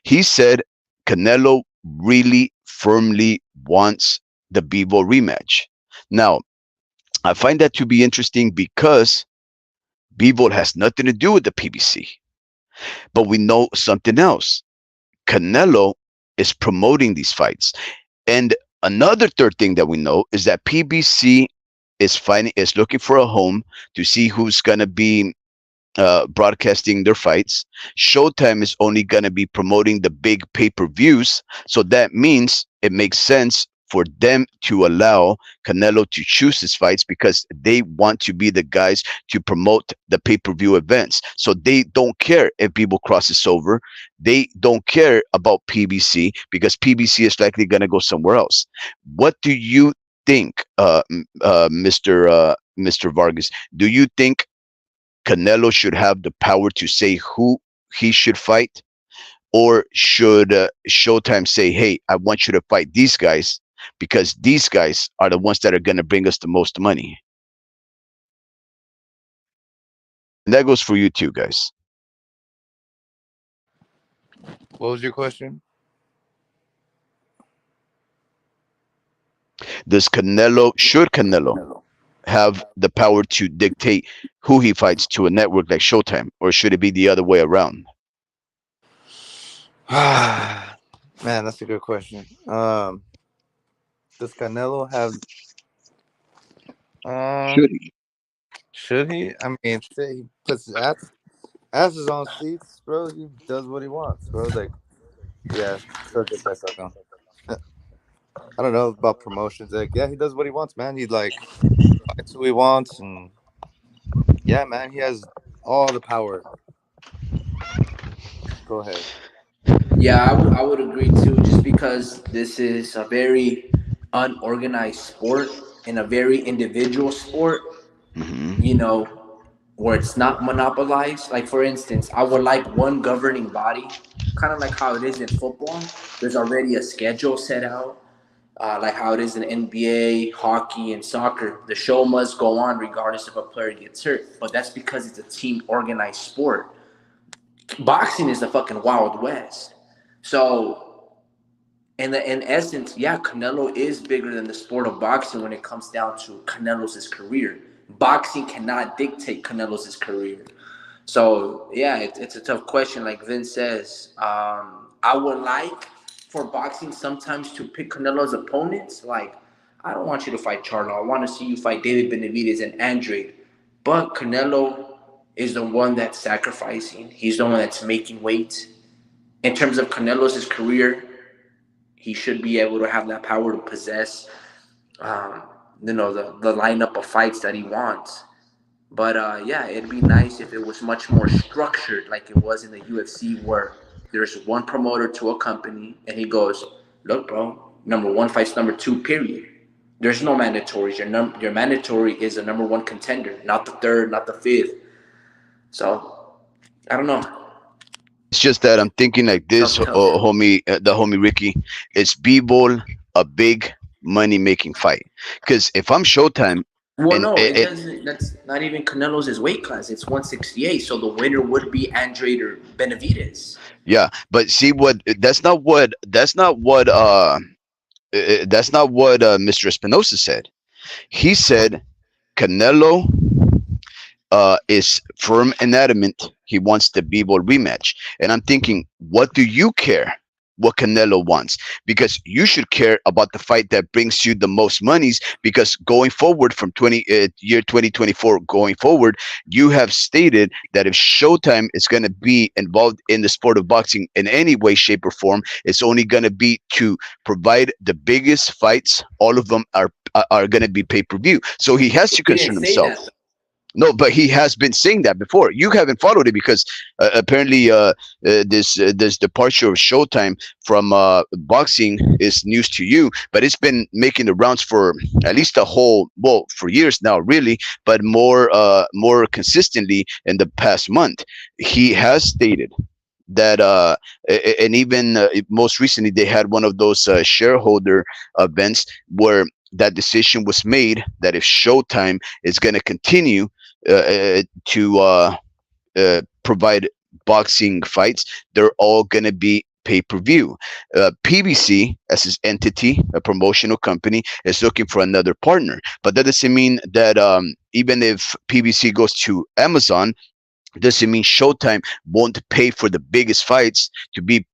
[SPEAKER 2] He said Canelo really firmly wants the Bivol rematch. Now, I find that to be interesting because Bivol has nothing to do with the PBC. But we know something else. Canelo is promoting these fights. And another third thing that we know is that PBC is looking for a home to see who's going to be broadcasting their fights. Showtime is only going to be promoting the big pay-per-views. So that means it makes sense for them to allow Canelo to choose his fights because they want to be the guys to promote the pay-per-view events. So they don't care if people crosses over. They don't care about PBC because PBC is likely going to go somewhere else. What do you think, Mr. Vargas? Do you think Canelo should have the power to say who he should fight, or should Showtime say, "Hey, I want you to fight these guys because these guys are the ones that are going to bring us the most money"? And that goes for you too, guys.
[SPEAKER 3] What was your question?
[SPEAKER 2] Should Canelo have the power to dictate who he fights to a network like Showtime, or should it be the other way around?
[SPEAKER 3] Man, that's a good question. Does Canelo have?
[SPEAKER 2] Should
[SPEAKER 3] Um,
[SPEAKER 2] he?
[SPEAKER 3] should he? I mean, say he puts his asses on seats, bro. He does what he wants, bro. Like, yeah, still get that suck on. I don't know about promotions. Like, yeah, he does what he wants, man. He like fights who he wants, and yeah, man, he has all the power. Go ahead.
[SPEAKER 1] Yeah, I would agree too, just because this is a very unorganized sport and a very individual sport,
[SPEAKER 2] Hmm.
[SPEAKER 1] you know, where it's not monopolized. Like, for instance, I would like one governing body, kind of like how it is in football. There's already a schedule set out, like how it is in NBA, hockey, and soccer. The show must go on regardless if a player gets hurt, but that's because it's a team organized sport. Boxing is the fucking Wild West. So, in essence, yeah, Canelo is bigger than the sport of boxing when it comes down to Canelo's career. Boxing cannot dictate Canelo's career. So yeah, it's a tough question. Like Vince says, I would like for boxing sometimes to pick Canelo's opponents. Like, I don't want you to fight Charlo. I want to see you fight David Benavidez and Andrade. But Canelo is the one that's sacrificing. He's the one that's making weight. In terms of Canelo's career, he should be able to have that power to possess, um, the lineup of fights that he wants. But yeah, it'd be nice if it was much more structured, like it was in the UFC, where there's one promoter to a company, and he goes, "Look, bro, number one fights number two. Period. There's no mandatories. Your mandatory is a number one contender, not the third, not the fifth." So I don't know.
[SPEAKER 2] It's just that I'm thinking like this,
[SPEAKER 1] Tough, tough.
[SPEAKER 2] homie, the homie Ricky. Is B-ball a big money making fight? Because if I'm Showtime,
[SPEAKER 1] Well,
[SPEAKER 2] and
[SPEAKER 1] no, it doesn't. That's not even Canelo's his weight class. It's 168. So the winner would be Andrade or Benavidez.
[SPEAKER 2] yeah, but see what that's not what Mr. Espinosa said. He said Canelo is firm and adamant he wants the B-ball rematch. And I'm thinking, what do you care what Canelo wants? Because you should care about the fight that brings you the most monies. Because going forward from year 2024 going forward, you have stated that if Showtime is going to be involved in the sport of boxing in any way, shape, or form, it's only going to be to provide the biggest fights. All of them are going to be pay per view. So he has to
[SPEAKER 1] He didn't
[SPEAKER 2] concern
[SPEAKER 1] say
[SPEAKER 2] himself.
[SPEAKER 1] that.
[SPEAKER 2] No, but he has been saying that before. You haven't followed it because apparently this departure of Showtime from boxing is news to you. But it's been making the rounds for at least for years now, really, but more consistently in the past month. He has stated that and even most recently they had one of those shareholder events where that decision was made that if Showtime is going to continue to provide boxing fights, they're all going to be pay per view. PBC, as his entity, a promotional company, is looking for another partner. But that doesn't mean that even if PBC goes to Amazon, doesn't mean Showtime won't pay for the biggest fights to be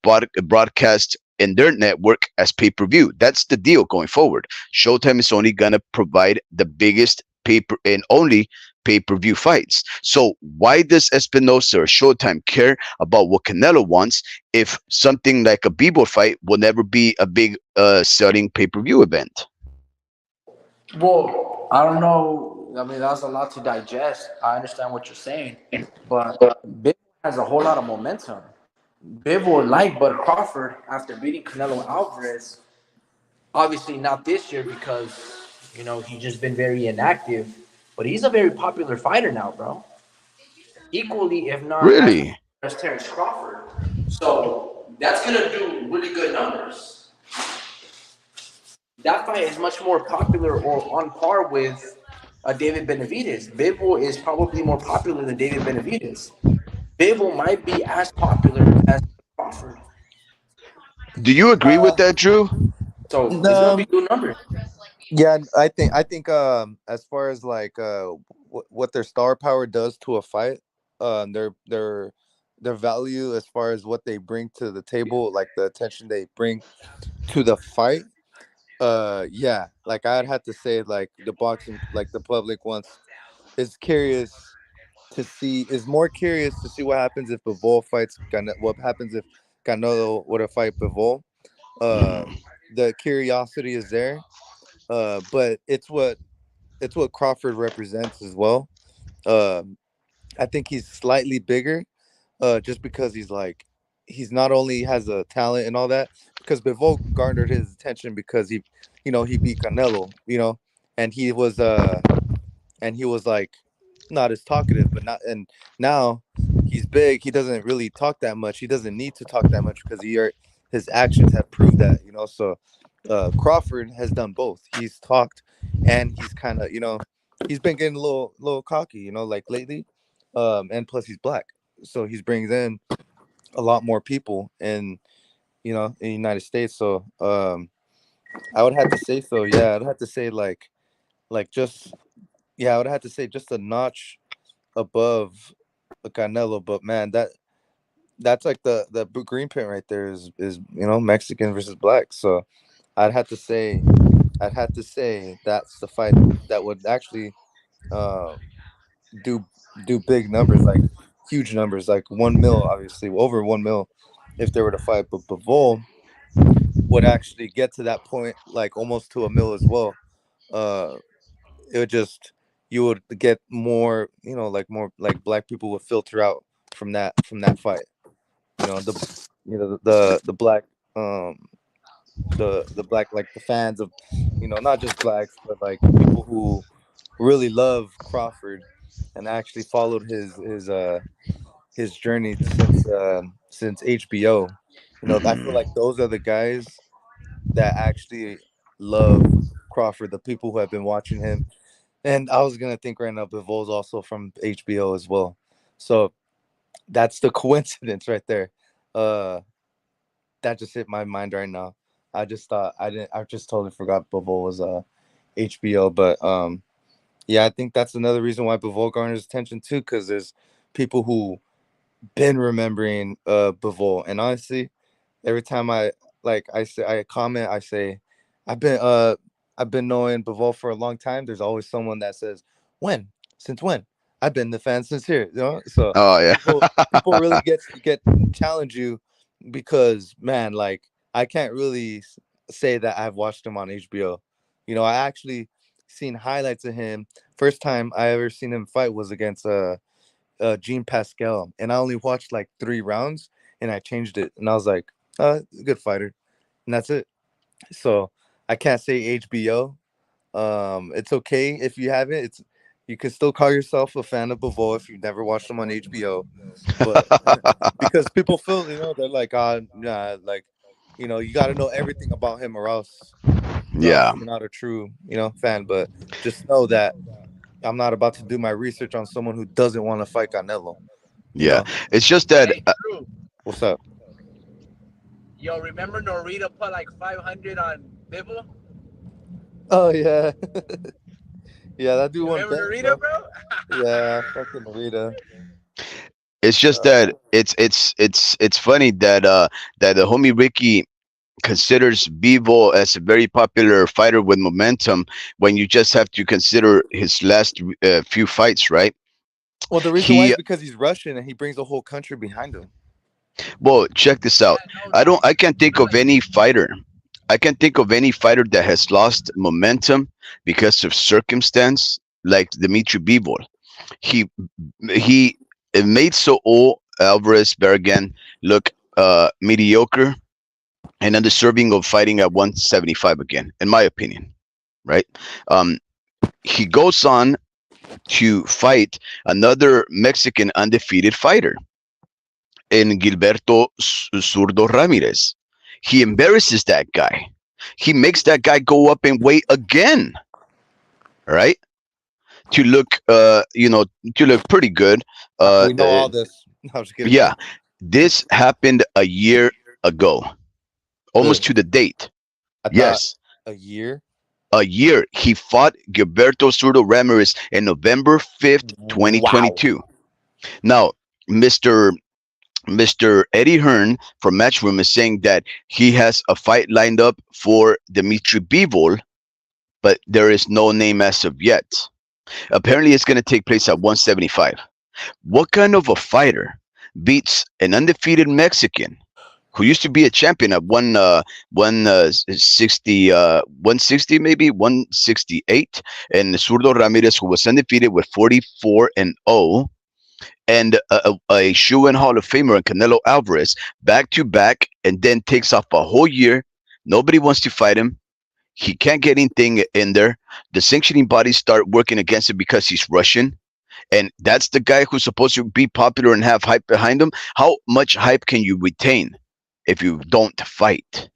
[SPEAKER 2] broadcast in their network as pay per view. That's the deal going forward. Showtime is only gonna provide the biggest paper and only pay per view fights. So why does Espinosa or Showtime care about what Canelo wants if something like a Bebo fight will never be a big selling pay per view event?
[SPEAKER 1] Well, I don't know. I mean, that's a lot to digest. I understand what you're saying, but Bivol has a whole lot of momentum. Bivol, like Bud Crawford, after beating Canelo Alvarez, obviously not this year because he's just been very inactive. But he's a very popular fighter now, bro. Equally, if not as
[SPEAKER 2] Really?
[SPEAKER 1] popular as Terrence Crawford. So that's gonna do really good numbers. That fight is much more popular or on par with David Benavidez. Bivol is probably more popular than David Benavidez. Bivol might be as popular as Crawford.
[SPEAKER 2] Do you agree with that, Drew?
[SPEAKER 1] So it's gonna be
[SPEAKER 3] Um,
[SPEAKER 1] good numbers.
[SPEAKER 3] yeah, I think as far as like what their star power does to a fight, their value as far as what they bring to the table, like the attention they bring to the fight. Yeah, like I'd have to say like the boxing, like the public wants is curious is more curious to see what happens if Bivol fights what happens if Canelo were to fight Bivol. Uh,
[SPEAKER 2] Mhm.
[SPEAKER 3] the curiosity is there. But it's what Crawford represents as well. Um, I think he's slightly bigger, just because he's not only has a talent and all that, because Bivol garnered his attention because he beat Canelo, and he was like not as talkative, but not and now he's big. He doesn't really talk that much. He doesn't need to talk that much because his actions have proved that. So Crawford has done both. He's talked, and he's kind of he's been getting a little cocky, like lately. And plus he's black, so he's brings in a lot more people in the United States. So I would have to say so. Yeah, I'd have to say like just yeah, I would have to say just a notch above a Canelo. But man, that's like the green print right there is Mexican versus black. So I'd have to say I'd have to say that's the fight that would actually uh, do do big numbers, like huge numbers, like 1 mil, obviously over 1 mil, if they were to fight. But Bivol would actually get to that point, like almost to a mil as well. Uh, it would just you would get more, like more like black people would filter out from that fight. The the black um the black, like the fans of, not just blacks, but like people who really love Crawford and actually followed his journey since HBO. I feel
[SPEAKER 2] Hmm.
[SPEAKER 3] like those are the guys that actually love Crawford, the people who have been watching him. And I was gonna think right now, Bivol's also from HBO as well. So that's the coincidence right there. Uh, that just hit my mind right now. I just thought I didn't. I just totally forgot Bivol was HBO. But yeah, I think that's another reason why Bivol garners attention too, because there's people who been remembering Bivol, and honestly, every time I say I comment, I say I've been knowing Bivol for a long time. There's always someone that says, when? Since when? I've been the fan since here, So
[SPEAKER 2] Oh yeah.
[SPEAKER 3] people really get challenge you, because man, like, I can't really say that I've watched him on HBO. I actually seen highlights of him. First time I ever seen him fight was against Gene Pascal, and I only watched like 3 rounds, and I changed it, and I was like, good fighter, and that's it. So I can't say HBO. It's okay if you haven't. You can still call yourself a fan of Bivol if you've never watched him on HBO, but because people feel, they're like, nah, like, you got to know everything about him, or else
[SPEAKER 2] Yeah,
[SPEAKER 3] you're not a true, fan. But just know that I'm not about to do my research on someone who doesn't want to fight Canelo. You
[SPEAKER 2] yeah.
[SPEAKER 3] know,
[SPEAKER 2] It's just that
[SPEAKER 1] Hey, true.
[SPEAKER 3] what's up?
[SPEAKER 1] Yo, remember Norita put like 500 on Bibble?
[SPEAKER 3] Oh yeah, yeah, that dude
[SPEAKER 1] You
[SPEAKER 3] won
[SPEAKER 1] remember
[SPEAKER 3] bang,
[SPEAKER 1] Norita,
[SPEAKER 3] bro.
[SPEAKER 1] bro?
[SPEAKER 3] Yeah, fucking Rita.
[SPEAKER 2] it's just
[SPEAKER 3] Uh,
[SPEAKER 2] that it's funny that the homie Ricky considers Bivol as a very popular fighter with momentum when you just have to consider his last few fights, right?
[SPEAKER 3] well, the reason why is
[SPEAKER 2] He
[SPEAKER 3] because he's Russian and he brings the whole country behind him.
[SPEAKER 2] Well, check this out.
[SPEAKER 1] Yeah, no doubt.
[SPEAKER 2] I can't think
[SPEAKER 1] But
[SPEAKER 2] of
[SPEAKER 1] like,
[SPEAKER 2] any fighter. I can't think of any fighter that has lost momentum because of circumstance like Dimitri Bivol. He he made Saul Alvarez Bergan look mediocre and undeserving of fighting at 175 again, in my opinion. Right? Um, he goes on to fight another Mexican undefeated fighter in Gilberto Zurdo Ramirez. He embarrasses that guy. He makes that guy go up and weigh again, right? To look, to look pretty good. Uh,
[SPEAKER 3] We know
[SPEAKER 2] uh,
[SPEAKER 3] all this. No, I'm just kidding.
[SPEAKER 2] yeah, this happened a year ago, almost
[SPEAKER 3] Really?
[SPEAKER 2] to the date.
[SPEAKER 3] I thought
[SPEAKER 2] Yes,
[SPEAKER 3] a year.
[SPEAKER 2] a year. He fought Gilberto Zurdo Ramirez in November 5th,
[SPEAKER 3] Wow.
[SPEAKER 2] 2022. Now, Mr. Mr. Eddie Hearn from Matchroom is saying that he has a fight lined up for Dimitri Bivol, but there is no name as of yet. Apparently, it's going to take place at 175. What kind of a fighter beats an undefeated Mexican who used to be a champion at 160, 160 maybe 168, and Zurdo Ramirez, who was undefeated with 44-0, and a shoe-in Hall of Famer and Canelo Alvarez back to back, and then takes off a whole year. Nobody wants to fight him. He can't get anything in there. The sanctioning bodies start working against him because he's Russian, and that's the guy who's supposed to be popular and have hype behind him. How much hype can you retain if you don't fight?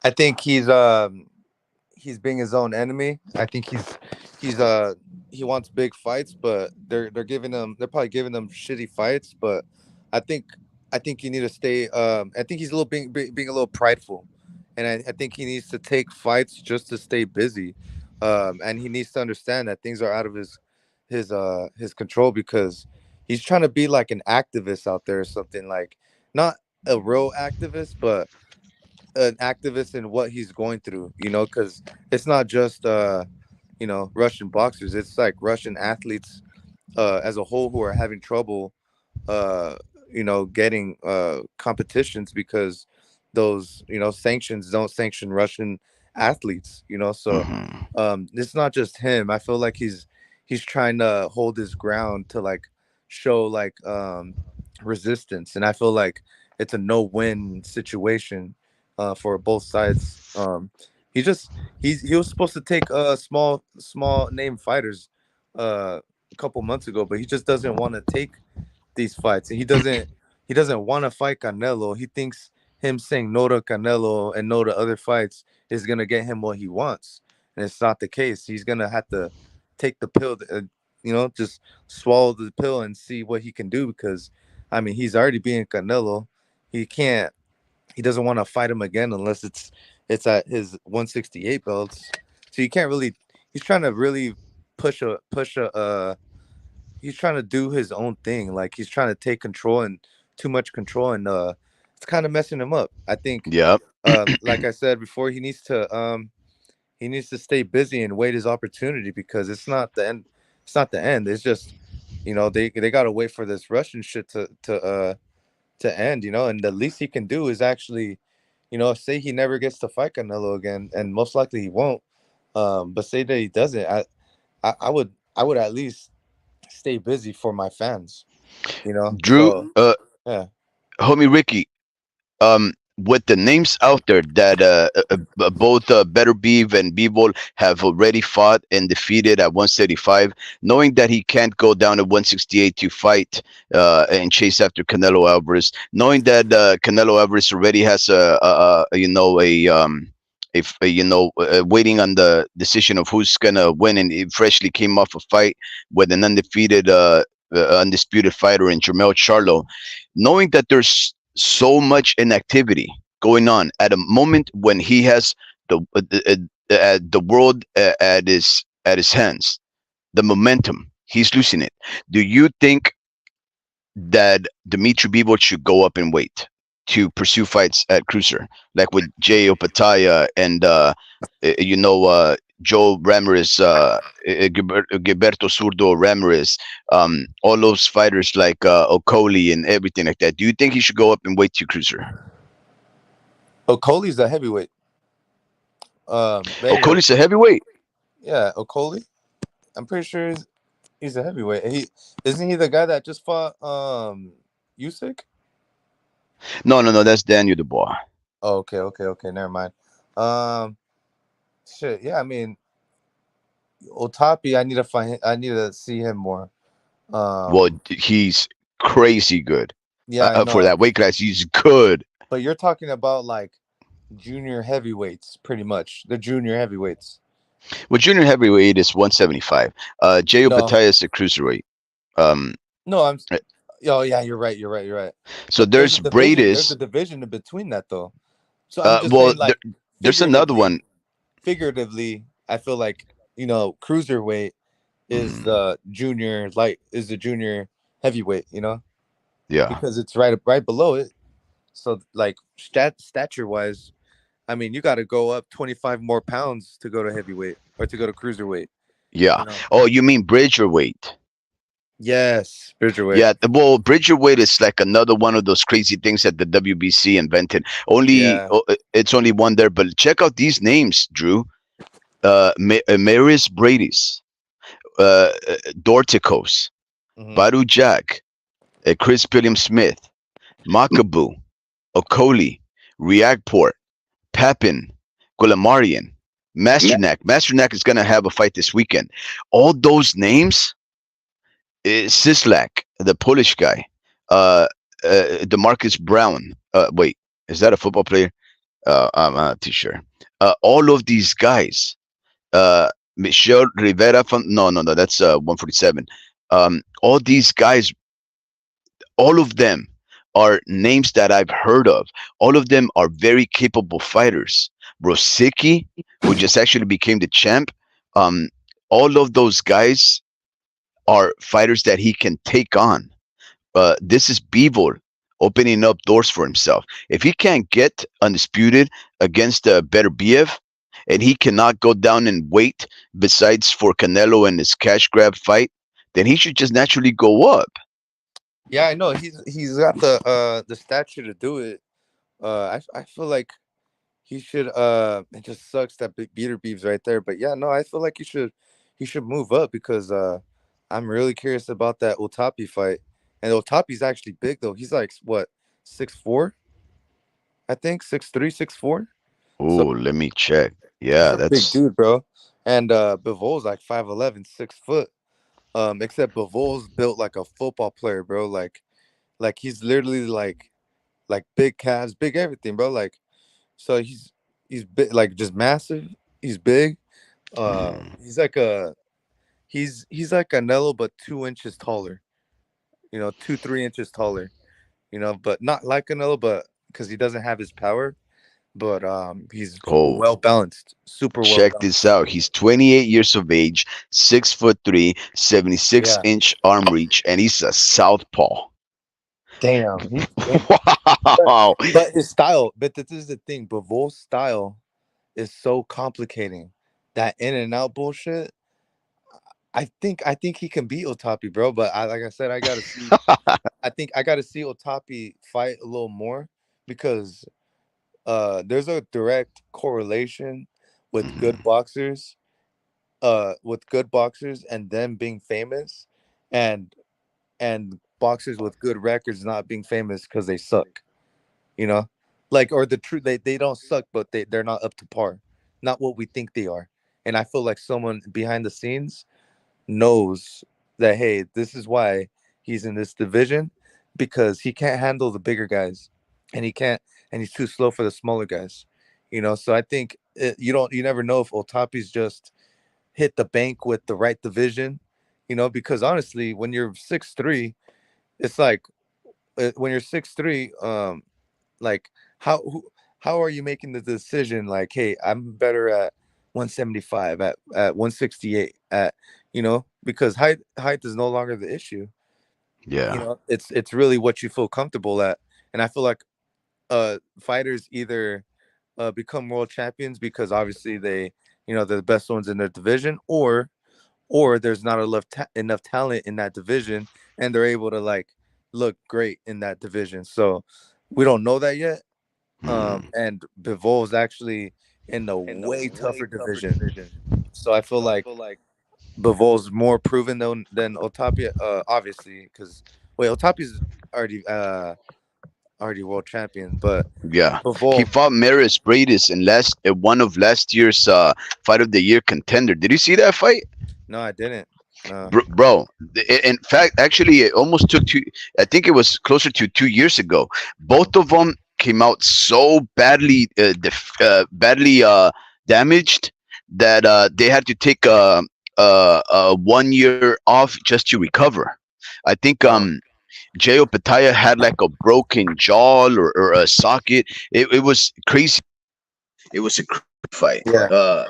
[SPEAKER 3] I think he's being his own enemy. I think he's he wants big fights, but they're probably giving him shitty fights. But I think I think you need to stay. I think he's a little being a little prideful, and I think he needs to take fights just to stay busy. And he needs to understand that things are out of his control, because he's trying to be like an activist out there or something, like not a real activist, but an activist in what he's going through, because it's not just Russian boxers, it's like Russian athletes as a whole who are having trouble uh getting competitions, because those sanctions don't sanction Russian athletes, so
[SPEAKER 2] Hmm.
[SPEAKER 3] it's not just him. I feel like he's trying to hold his ground to like show like resistance, and I feel like it's a no-win situation for both sides. He just he was supposed to take small name fighters a couple months ago, but he just doesn't want to take these fights. And he doesn't want to fight Canelo. He thinks him saying no to Canelo and no to other fights is gonna get him what he wants, and it's not the case. He's gonna have to take the pill, just swallow the pill and see what he can do. Because, I mean, he's already being Canelo. He can't. He doesn't want to fight him again unless it's at his 168 belts. So you can't really. He's trying to really push a he's trying to do his own thing. Like, he's trying to take control and too much control, and it's kind of messing him up. I think,
[SPEAKER 2] Yep.
[SPEAKER 3] like I said before, he needs to stay busy and wait his opportunity, because it's not the end. It's not the end. It's just, they gotta wait for this Russian shit to end. And the least he can do is actually, say he never gets to fight Canelo again, and most likely he won't. But say that he doesn't, I would at least stay busy for my fans.
[SPEAKER 2] Drew,
[SPEAKER 3] So yeah.
[SPEAKER 2] homie Ricky, with the names out there that both Better Beef and Bivol have already fought and defeated at 175, knowing that he can't go down to 168 to fight and chase after Canelo Alvarez, knowing that Canelo Alvarez already has waiting on the decision of who's gonna win, and he freshly came off a fight with an undefeated, undisputed fighter in Jermel Charlo, knowing that there's so much inactivity going on at a moment when he has the world at his hands, the momentum. He's losing it. Do you think that Dimitri Bivol should go up and wait to pursue fights at cruiser, like with Jay Opataya and Joe Ramirez, Gilberto Zurdo Ramirez, all those fighters like Okoli and everything like that? Do you think he should go up and wait to cruiser?
[SPEAKER 3] Okoli's a heavyweight. Anyway,
[SPEAKER 2] Okoli's a heavyweight.
[SPEAKER 3] yeah, Okoli. I'm pretty sure he's a heavyweight. Isn't he the guy that just fought Usyk?
[SPEAKER 2] No, no, no. That's Daniel Dubois.
[SPEAKER 3] Oh, okay. Never mind. Um, shit. Yeah, I mean, Otapi. I need to see him more.
[SPEAKER 2] Well,
[SPEAKER 3] Um,
[SPEAKER 2] he's crazy good
[SPEAKER 3] yeah, I
[SPEAKER 2] for
[SPEAKER 3] know.
[SPEAKER 2] that weight class. He's good.
[SPEAKER 3] But you're talking about like junior heavyweights, pretty much. The junior heavyweights.
[SPEAKER 2] Well, junior heavyweight is 175. Jay
[SPEAKER 3] No,
[SPEAKER 2] Opataya is a cruiserweight. Um,
[SPEAKER 3] no, I'm.
[SPEAKER 2] uh,
[SPEAKER 3] Oh yeah, you're right. You're right.
[SPEAKER 2] so
[SPEAKER 3] But there's a
[SPEAKER 2] there's
[SPEAKER 3] division. There's a
[SPEAKER 2] Bradis.
[SPEAKER 3] division in between that, though. So I'm just
[SPEAKER 2] Well,
[SPEAKER 3] saying, like,
[SPEAKER 2] there's another
[SPEAKER 3] figuratively,
[SPEAKER 2] one.
[SPEAKER 3] figuratively, I feel like, cruiserweight is
[SPEAKER 2] Mm,
[SPEAKER 3] the junior heavyweight.
[SPEAKER 2] yeah,
[SPEAKER 3] Because it's right below it. So, like, stature wise, I mean, you got to go up 25 more pounds to go to heavyweight or to go to cruiserweight.
[SPEAKER 2] yeah.
[SPEAKER 3] You know.
[SPEAKER 2] Oh, you mean Bridger weight?
[SPEAKER 3] Yes, Bridgerweight.
[SPEAKER 2] Yeah. Well, Bridger weight is like another one of those crazy things that the WBC invented.
[SPEAKER 3] Yeah.
[SPEAKER 2] It's only one there, but check out these names, Drew. Maris Brady's, Dorticos,
[SPEAKER 3] Hmm.
[SPEAKER 2] Badu Jack, Chris Pilliam Smith, Makabu, Okoli, Reactport, Papin, Gulamarian, Masternak. Masternak is going to have a fight this weekend. All those names, Sislak, the Polish guy, uh, Demarcus Brown. Wait, is that a football player? I'm not too sure. All of these guys, Michel Rivera from no, that's 147. All these guys, all of them are names that I've heard of. All of them are very capable fighters. Rosicki, who just actually became the champ, um, all of those guys are fighters that he can take on. This is Bivol opening up doors for himself. If he can't get undisputed against Better BF, and he cannot go down and wait besides for Canelo and his cash grab fight, then he should just naturally go up.
[SPEAKER 3] Yeah, I know. He's got the stature to do it. I feel like he should. It just sucks that big beater beef's right there. But yeah, no, I feel like he should move up, because I'm really curious about that Otapi fight. And Otapi's actually big though. He's like what, 6'4", I think 6'3", 6'4". So
[SPEAKER 2] Oh, let me check.
[SPEAKER 3] he's
[SPEAKER 2] Yeah,
[SPEAKER 3] a big
[SPEAKER 2] that's
[SPEAKER 3] dude, bro. And Bivol's like 5'11", 6 foot. Except Bivol's built like a football player, bro. Like he's literally like big calves, big everything, bro. Like so he's big, like just massive. He's big.
[SPEAKER 2] mm,
[SPEAKER 3] He's like he's like Canelo, but 2 inches taller. 2-3 inches taller. But not like Canelo, but because he doesn't have his power. But he's
[SPEAKER 2] oh,
[SPEAKER 3] well balanced, super well
[SPEAKER 2] check this
[SPEAKER 3] balanced.
[SPEAKER 2] out. He's 28 years of age, 6'3", 76
[SPEAKER 3] Yeah.
[SPEAKER 2] inch arm reach, and he's a southpaw.
[SPEAKER 3] Damn. But,
[SPEAKER 2] Wow.
[SPEAKER 3] but his style, but this is the thing. Bivol's style is so complicating. That in and out bullshit. I think he can beat Otapi, bro. But like I said, I gotta see. I think I gotta see Otapi fight a little more because there's a direct correlation with good
[SPEAKER 2] Mm,
[SPEAKER 3] boxers, and them being famous, and boxers with good records not being famous because they suck. You know, or the truth, they don't suck, but they're not up to par, not what we think they are. And I feel like someone behind the scenes knows that, hey, this is why he's in this division, because he can't handle the bigger guys, and he's too slow for the smaller guys. So I think you never know if Otapi's just hit the bank with the right division. Because honestly, when you're 6'3", it's like when you're 6'3", like how are you making the decision, like, hey, I'm better at 175, at 168, because height is no longer the issue.
[SPEAKER 2] yeah.
[SPEAKER 3] It's really what you feel comfortable at. And I feel like fighters either become world champions because obviously they're the best ones in their division, or there's not enough talent in that division, and they're able to like look great in that division. So we don't know that yet.
[SPEAKER 2] Mm,
[SPEAKER 3] And Bivol is actually in a way tougher division. So I feel like Bivol's more proven than Otapia, obviously, because wait, Otapia's already world champion, but
[SPEAKER 2] yeah. He
[SPEAKER 3] Bivol,
[SPEAKER 2] fought Maris Bradis in one of last year's fight of the year contender. Did you see that fight?
[SPEAKER 3] no, I didn't. No.
[SPEAKER 2] Bro, in fact, actually, it almost took two. I think it was closer to 2 years ago. Both of them came out so badly, badly damaged that they had to take a 1 year off just to recover. I think
[SPEAKER 3] Oh,
[SPEAKER 2] Jay Opataya had like a broken jaw or a socket. It was crazy. It was a crazy fight.
[SPEAKER 3] yeah.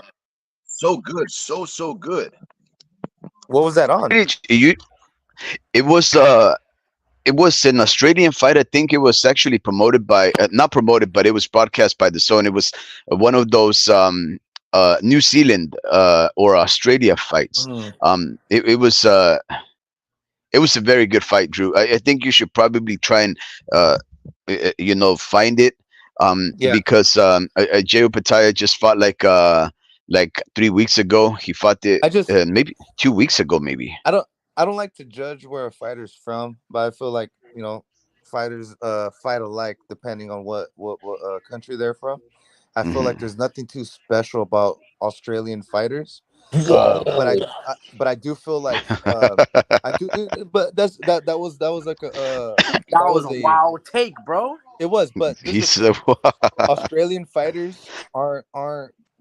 [SPEAKER 2] So good, so good.
[SPEAKER 3] What was that
[SPEAKER 2] Where
[SPEAKER 3] on?
[SPEAKER 2] did you? It was it was an Australian fight. I think it was actually promoted by not promoted, but it was broadcast by the Zone. It was one of those New Zealand or Australia fights.
[SPEAKER 3] Mm,
[SPEAKER 2] It was a very good fight, Drew. I think you should probably try and uh, find it
[SPEAKER 3] yeah.
[SPEAKER 2] because Jay Pataya just fought like 3 weeks ago. He fought it
[SPEAKER 3] I just
[SPEAKER 2] maybe 2 weeks ago, maybe.
[SPEAKER 3] I don't I don't like to judge where a fighter's from, but I feel like fighters fight alike depending on what country they're from. I feel like
[SPEAKER 2] Hmm.
[SPEAKER 3] there's nothing too special about Australian fighters,
[SPEAKER 1] Whoa.
[SPEAKER 3] but I do feel like I do, but that was like
[SPEAKER 1] That
[SPEAKER 3] that
[SPEAKER 1] was
[SPEAKER 3] was
[SPEAKER 1] a
[SPEAKER 3] a
[SPEAKER 1] wild take, bro.
[SPEAKER 3] it was, but this is the
[SPEAKER 2] He's
[SPEAKER 3] thing. Australian fighters aren't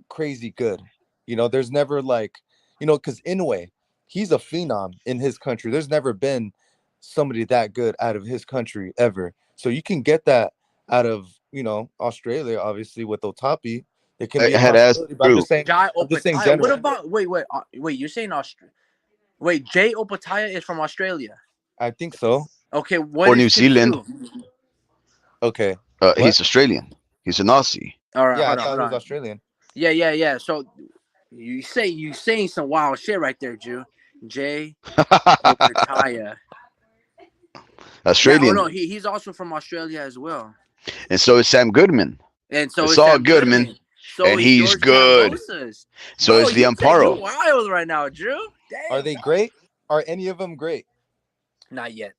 [SPEAKER 3] crazy good. There's never like, because Inoue, he's a phenom in his country. There's never been somebody that good out of his country ever. So you can get that out of Australia, obviously with Otapi. It can
[SPEAKER 2] I
[SPEAKER 3] be a
[SPEAKER 2] had asked
[SPEAKER 3] possibility, but I'm
[SPEAKER 2] Drew.
[SPEAKER 3] just saying.
[SPEAKER 1] Jai
[SPEAKER 3] I'm just saying
[SPEAKER 1] Opataya. What
[SPEAKER 3] general.
[SPEAKER 1] about wait, you're saying wait, Jay Opataya is from Australia.
[SPEAKER 3] I think so.
[SPEAKER 1] Okay, what
[SPEAKER 2] Or
[SPEAKER 1] is
[SPEAKER 2] New Zealand.
[SPEAKER 1] Kinsu?
[SPEAKER 3] Okay. What?
[SPEAKER 2] He's Australian. He's an Aussie.
[SPEAKER 1] All right,
[SPEAKER 3] Yeah, I
[SPEAKER 1] hold on,
[SPEAKER 3] thought
[SPEAKER 1] hold
[SPEAKER 3] it was
[SPEAKER 1] on.
[SPEAKER 3] Australian.
[SPEAKER 1] Yeah. So you saying some wild shit right there, Jew. Jay Opataya. Yeah, oh no,
[SPEAKER 2] Australian.
[SPEAKER 1] he's also from Australia as well.
[SPEAKER 2] And so is Sam Goodman.
[SPEAKER 1] And so
[SPEAKER 2] It's
[SPEAKER 1] is
[SPEAKER 2] all
[SPEAKER 1] Sam
[SPEAKER 2] Goodman.
[SPEAKER 1] Goodman. So
[SPEAKER 2] And
[SPEAKER 1] is
[SPEAKER 2] he's
[SPEAKER 1] George
[SPEAKER 2] good.
[SPEAKER 1] Cambosas.
[SPEAKER 2] So
[SPEAKER 1] Bro,
[SPEAKER 2] is the
[SPEAKER 1] you
[SPEAKER 2] Amparo.
[SPEAKER 1] wild right now, Drew.
[SPEAKER 3] Are
[SPEAKER 1] Damn.
[SPEAKER 3] they great? Are any of them great?
[SPEAKER 1] Not yet.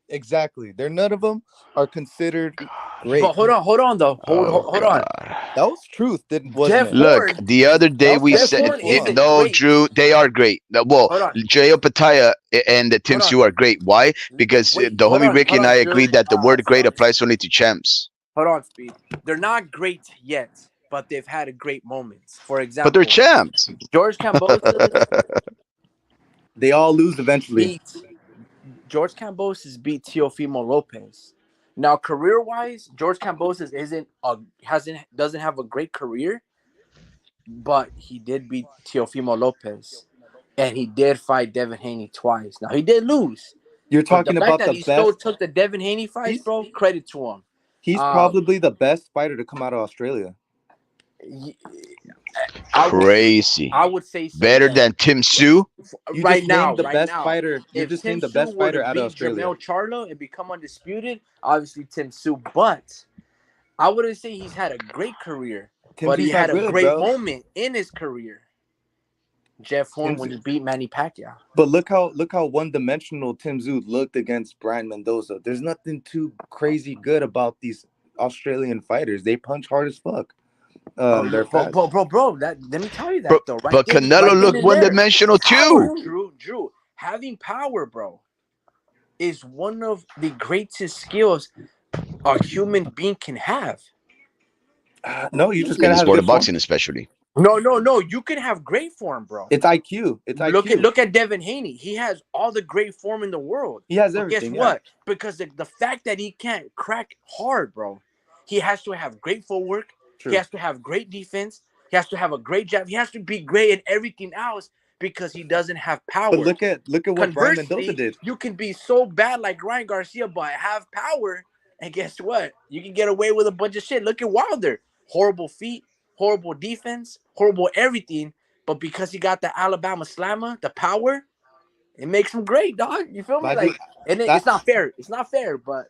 [SPEAKER 3] Exactly. They're none of them are considered
[SPEAKER 1] But
[SPEAKER 3] great.
[SPEAKER 1] hold on though.
[SPEAKER 2] Oh
[SPEAKER 1] Hold on.
[SPEAKER 2] God.
[SPEAKER 3] That was truth, didn't wasn't
[SPEAKER 1] Jeff
[SPEAKER 3] it?
[SPEAKER 2] Look,
[SPEAKER 1] Horn.
[SPEAKER 2] the other
[SPEAKER 3] That
[SPEAKER 2] day
[SPEAKER 3] was
[SPEAKER 2] we
[SPEAKER 1] Jeff
[SPEAKER 2] said
[SPEAKER 1] Horn
[SPEAKER 3] Come on.
[SPEAKER 1] isn't
[SPEAKER 2] no,
[SPEAKER 1] great.
[SPEAKER 2] Drew. They are great. Well,
[SPEAKER 1] Hold on.
[SPEAKER 2] Jay Opataya and the Tim
[SPEAKER 1] Hold on.
[SPEAKER 2] Su are great. Why? Because
[SPEAKER 1] Wait.
[SPEAKER 2] the homie Ricky
[SPEAKER 1] Hold
[SPEAKER 2] and I
[SPEAKER 1] on, Drew.
[SPEAKER 2] agreed that the word "great"
[SPEAKER 1] Stop.
[SPEAKER 2] applies only to champs.
[SPEAKER 1] Hold on, Speed. They're not great yet, but they've had a great moments. For
[SPEAKER 2] But they're
[SPEAKER 1] example,
[SPEAKER 2] champs.
[SPEAKER 1] George Cambosis
[SPEAKER 3] They all lose eventually.
[SPEAKER 1] beat Teofimo Lopez. Now, career wise, George Cambosis doesn't have a great career, but he did beat Teofimo Lopez, and he did fight Devin Haney twice. Now he did lose,
[SPEAKER 3] You're
[SPEAKER 1] but the
[SPEAKER 3] talking
[SPEAKER 1] fact
[SPEAKER 3] about
[SPEAKER 1] that
[SPEAKER 3] the
[SPEAKER 1] he still
[SPEAKER 3] best.
[SPEAKER 1] took the Devin Haney fights,
[SPEAKER 3] He's
[SPEAKER 1] bro, credit to him.
[SPEAKER 3] he's
[SPEAKER 1] Um,
[SPEAKER 3] probably the best fighter to come out of Australia.
[SPEAKER 1] I would
[SPEAKER 2] Crazy.
[SPEAKER 1] I would say so.
[SPEAKER 2] Better
[SPEAKER 1] Yes.
[SPEAKER 2] than Tim Su.
[SPEAKER 3] You
[SPEAKER 1] Right
[SPEAKER 3] just
[SPEAKER 1] now,
[SPEAKER 3] named the
[SPEAKER 1] right
[SPEAKER 3] best
[SPEAKER 1] now.
[SPEAKER 3] fighter. You
[SPEAKER 1] If
[SPEAKER 3] just
[SPEAKER 1] Tim
[SPEAKER 3] named the
[SPEAKER 1] Su
[SPEAKER 3] best
[SPEAKER 1] were to
[SPEAKER 3] fighter out of
[SPEAKER 1] beat
[SPEAKER 3] Australia.
[SPEAKER 1] Jermell Charlo and become undisputed, obviously Tim Su. But I wouldn't say he's had a great career,
[SPEAKER 3] Tim
[SPEAKER 1] but he
[SPEAKER 3] Su's not
[SPEAKER 1] had a
[SPEAKER 3] good,
[SPEAKER 1] great
[SPEAKER 3] bro.
[SPEAKER 1] moment in his career. Jeff Horn
[SPEAKER 3] Tim
[SPEAKER 1] when
[SPEAKER 3] Tszyu-
[SPEAKER 1] he beat Manny Pacquiao.
[SPEAKER 3] But look how one dimensional Tim Tszyu looked against Brian Mendoza. There's nothing too crazy good about these Australian fighters. They punch hard as fuck. They're fast.
[SPEAKER 1] Bro, that let me tell you
[SPEAKER 2] But
[SPEAKER 1] that though.
[SPEAKER 2] but Canelo
[SPEAKER 1] Right then
[SPEAKER 2] looked
[SPEAKER 1] and
[SPEAKER 2] one
[SPEAKER 1] there.
[SPEAKER 2] dimensional too.
[SPEAKER 1] Power, Drew. Having power, bro, is one of the greatest skills a human being can have.
[SPEAKER 3] No, you just
[SPEAKER 2] In
[SPEAKER 3] gotta
[SPEAKER 2] the
[SPEAKER 3] have
[SPEAKER 2] sport of
[SPEAKER 3] good form.
[SPEAKER 2] boxing, especially.
[SPEAKER 1] No. You can have great form, bro.
[SPEAKER 3] It's IQ. It's IQ.
[SPEAKER 1] Look at Devin Haney. He has all the great form in the world.
[SPEAKER 3] He has
[SPEAKER 1] But guess
[SPEAKER 3] everything. Yeah,
[SPEAKER 1] what? Because the fact that he can't crack hard, bro, he has to have great footwork. He
[SPEAKER 3] true.
[SPEAKER 1] has to have great defense. He has to have a great jab. He has to be great in everything else because he doesn't have
[SPEAKER 3] But
[SPEAKER 1] power.
[SPEAKER 3] look at what Brian Mendoza
[SPEAKER 1] Conversely,
[SPEAKER 3] did.
[SPEAKER 1] you can be so bad like Ryan Garcia, but have power. And guess what? You can get away with a bunch of shit. Look at Wilder. Horrible feet, horrible defense, horrible everything. But because he got the Alabama slammer, the power, it makes him great, dog. You feel
[SPEAKER 3] But
[SPEAKER 1] me?
[SPEAKER 3] I just
[SPEAKER 1] Like, and
[SPEAKER 3] that
[SPEAKER 1] it's not fair. It's not fair, but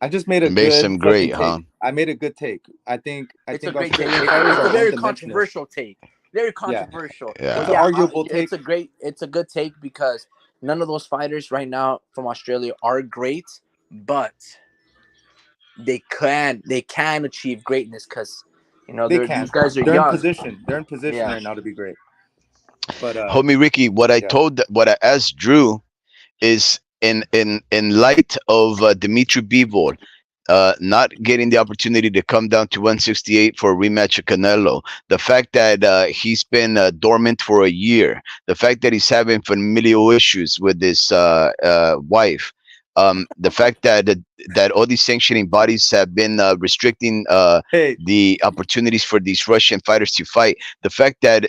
[SPEAKER 3] I just made
[SPEAKER 2] It
[SPEAKER 3] a
[SPEAKER 2] makes
[SPEAKER 3] good
[SPEAKER 2] them
[SPEAKER 3] fucking
[SPEAKER 2] great,
[SPEAKER 3] take.
[SPEAKER 2] huh?
[SPEAKER 3] I made a good take. I
[SPEAKER 1] it's a
[SPEAKER 3] think
[SPEAKER 1] great take.
[SPEAKER 3] Australian fighters
[SPEAKER 1] It's a
[SPEAKER 3] are one
[SPEAKER 1] very
[SPEAKER 3] dimensional.
[SPEAKER 1] controversial take. Very
[SPEAKER 3] Yeah,
[SPEAKER 1] controversial.
[SPEAKER 3] it's
[SPEAKER 1] But
[SPEAKER 2] Yeah.
[SPEAKER 3] an
[SPEAKER 1] yeah,
[SPEAKER 3] arguable take.
[SPEAKER 1] it's a good take because none of those fighters right now from Australia are great, but they can achieve greatness because
[SPEAKER 3] They
[SPEAKER 1] these
[SPEAKER 3] can.
[SPEAKER 1] guys are
[SPEAKER 3] They're in
[SPEAKER 1] young.
[SPEAKER 3] position. They're in position
[SPEAKER 1] Yeah.
[SPEAKER 3] right now to be great. But
[SPEAKER 2] Homie Ricky,
[SPEAKER 3] yeah.
[SPEAKER 2] what I asked Drew is in light of Dimitri Bivol not getting the opportunity to come down to 168 for a rematch of Canelo, the fact that he's been dormant for a year, the fact that he's having familial issues with his wife, the fact that all these sanctioning bodies have been restricting
[SPEAKER 3] Hey,
[SPEAKER 2] the opportunities for these Russian fighters to fight, the fact that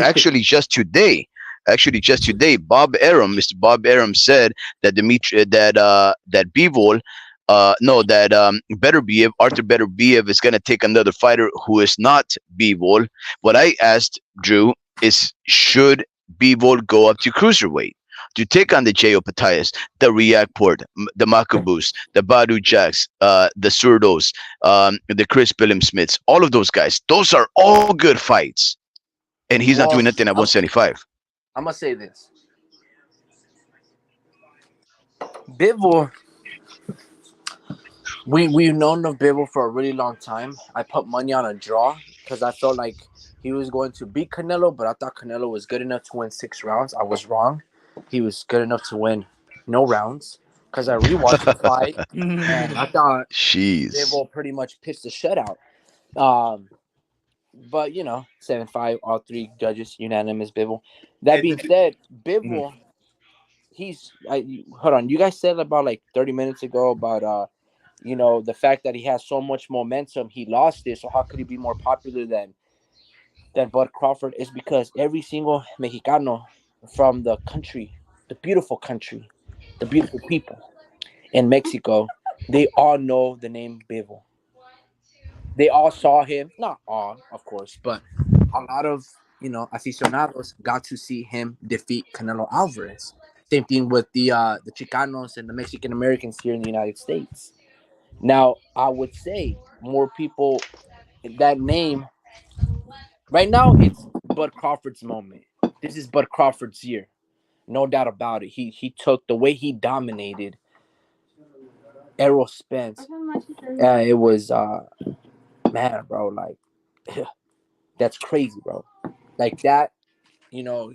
[SPEAKER 2] actually just today, Mr. Bob Arum said that that Bivol, no, that Arthur Beterbiev is going to take another fighter who is not Bivol. What I asked Drew is, should Bivol go up to cruiserweight to take on the J.O. Patayas, the Reactport, the Macabus, the Badu Jacks, the Surdos, the Chris Billum Smiths, all of those guys? Those are all good fights, and he's not doing
[SPEAKER 1] Well,
[SPEAKER 2] nothing at
[SPEAKER 1] I'm,
[SPEAKER 2] 175.
[SPEAKER 1] I'm gonna say this. Bivol, we've known of Bivol for a really long time. I put money on a draw because I felt like he was going to beat Canelo, but I thought Canelo was good enough to win 6 rounds. I was wrong. He was good enough to win no rounds because I rewatched the fight and I thought
[SPEAKER 2] Jeez.
[SPEAKER 1] Bivol pretty much pitched the shutout. Um, but 7-5, all three judges unanimous. Bivol. That being said,
[SPEAKER 3] mhm.
[SPEAKER 1] Bivol, hold on. You guys said about like 30 minutes ago about the fact that he has so much momentum, he lost it. So how could he be more popular than Bud Crawford? Is because every single Mexicano from the beautiful people in Mexico, they all know the name Bivol. They all saw him, not all, of course, but a lot of aficionados got to see him defeat Canelo Alvarez. Same thing with the Chicanos and the Mexican Americans here in the United States. Now, I would say more people that name right now. It's Bud Crawford's moment. This is Bud Crawford's year. no doubt about it. He took the way he dominated Errol Spence. It was man, bro, like that's crazy, bro. Like that,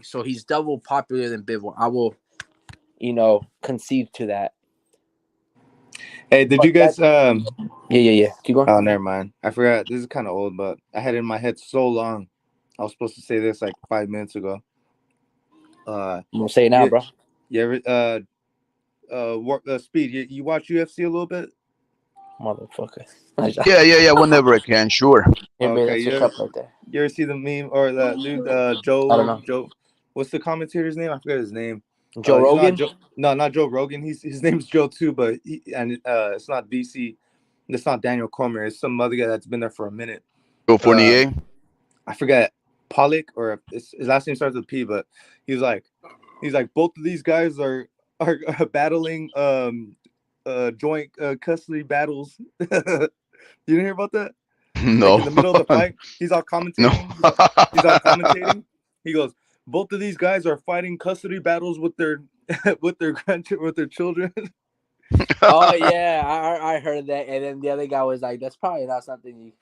[SPEAKER 1] so he's double popular than Bivol. I will, concede to that.
[SPEAKER 3] Hey, did
[SPEAKER 1] But
[SPEAKER 3] you guys
[SPEAKER 1] yeah. Keep going.
[SPEAKER 3] Oh, never mind. I forgot. This is kind of old, but I had it in my head so long. I was supposed to say this like 5 minutes ago.
[SPEAKER 1] I'm gonna say it now,
[SPEAKER 3] you,
[SPEAKER 1] bro.
[SPEAKER 3] you ever Speed? You watch UFC a little bit?
[SPEAKER 1] Motherfucker.
[SPEAKER 2] Yeah. Whenever I can, sure.
[SPEAKER 1] Everybody,
[SPEAKER 3] Okay,
[SPEAKER 1] that's your cup right there.
[SPEAKER 3] you ever see the meme or the dude
[SPEAKER 1] I don't know.
[SPEAKER 3] Joe? What's the commentator's name? I forgot his name.
[SPEAKER 1] Joe
[SPEAKER 3] He's not
[SPEAKER 1] Rogan?
[SPEAKER 3] Joe. No, not Joe Rogan. His name's Joe too, but it's not BC. It's not Daniel Cormier. It's some other guy that's been there for a minute.
[SPEAKER 2] Go Fournier.
[SPEAKER 3] I forget Pollock or his last name starts with P, but he's like both of these guys are battling joint custody battles. You didn't hear about that?
[SPEAKER 2] No.
[SPEAKER 3] Like in the middle of the fight, he's all commentating.
[SPEAKER 2] No.
[SPEAKER 3] He's all commentating. He goes, both of these guys are fighting custody battles with their with their grandchildren, with their children.
[SPEAKER 1] Oh yeah, I heard that, and then the other guy was like, "That's probably not something you."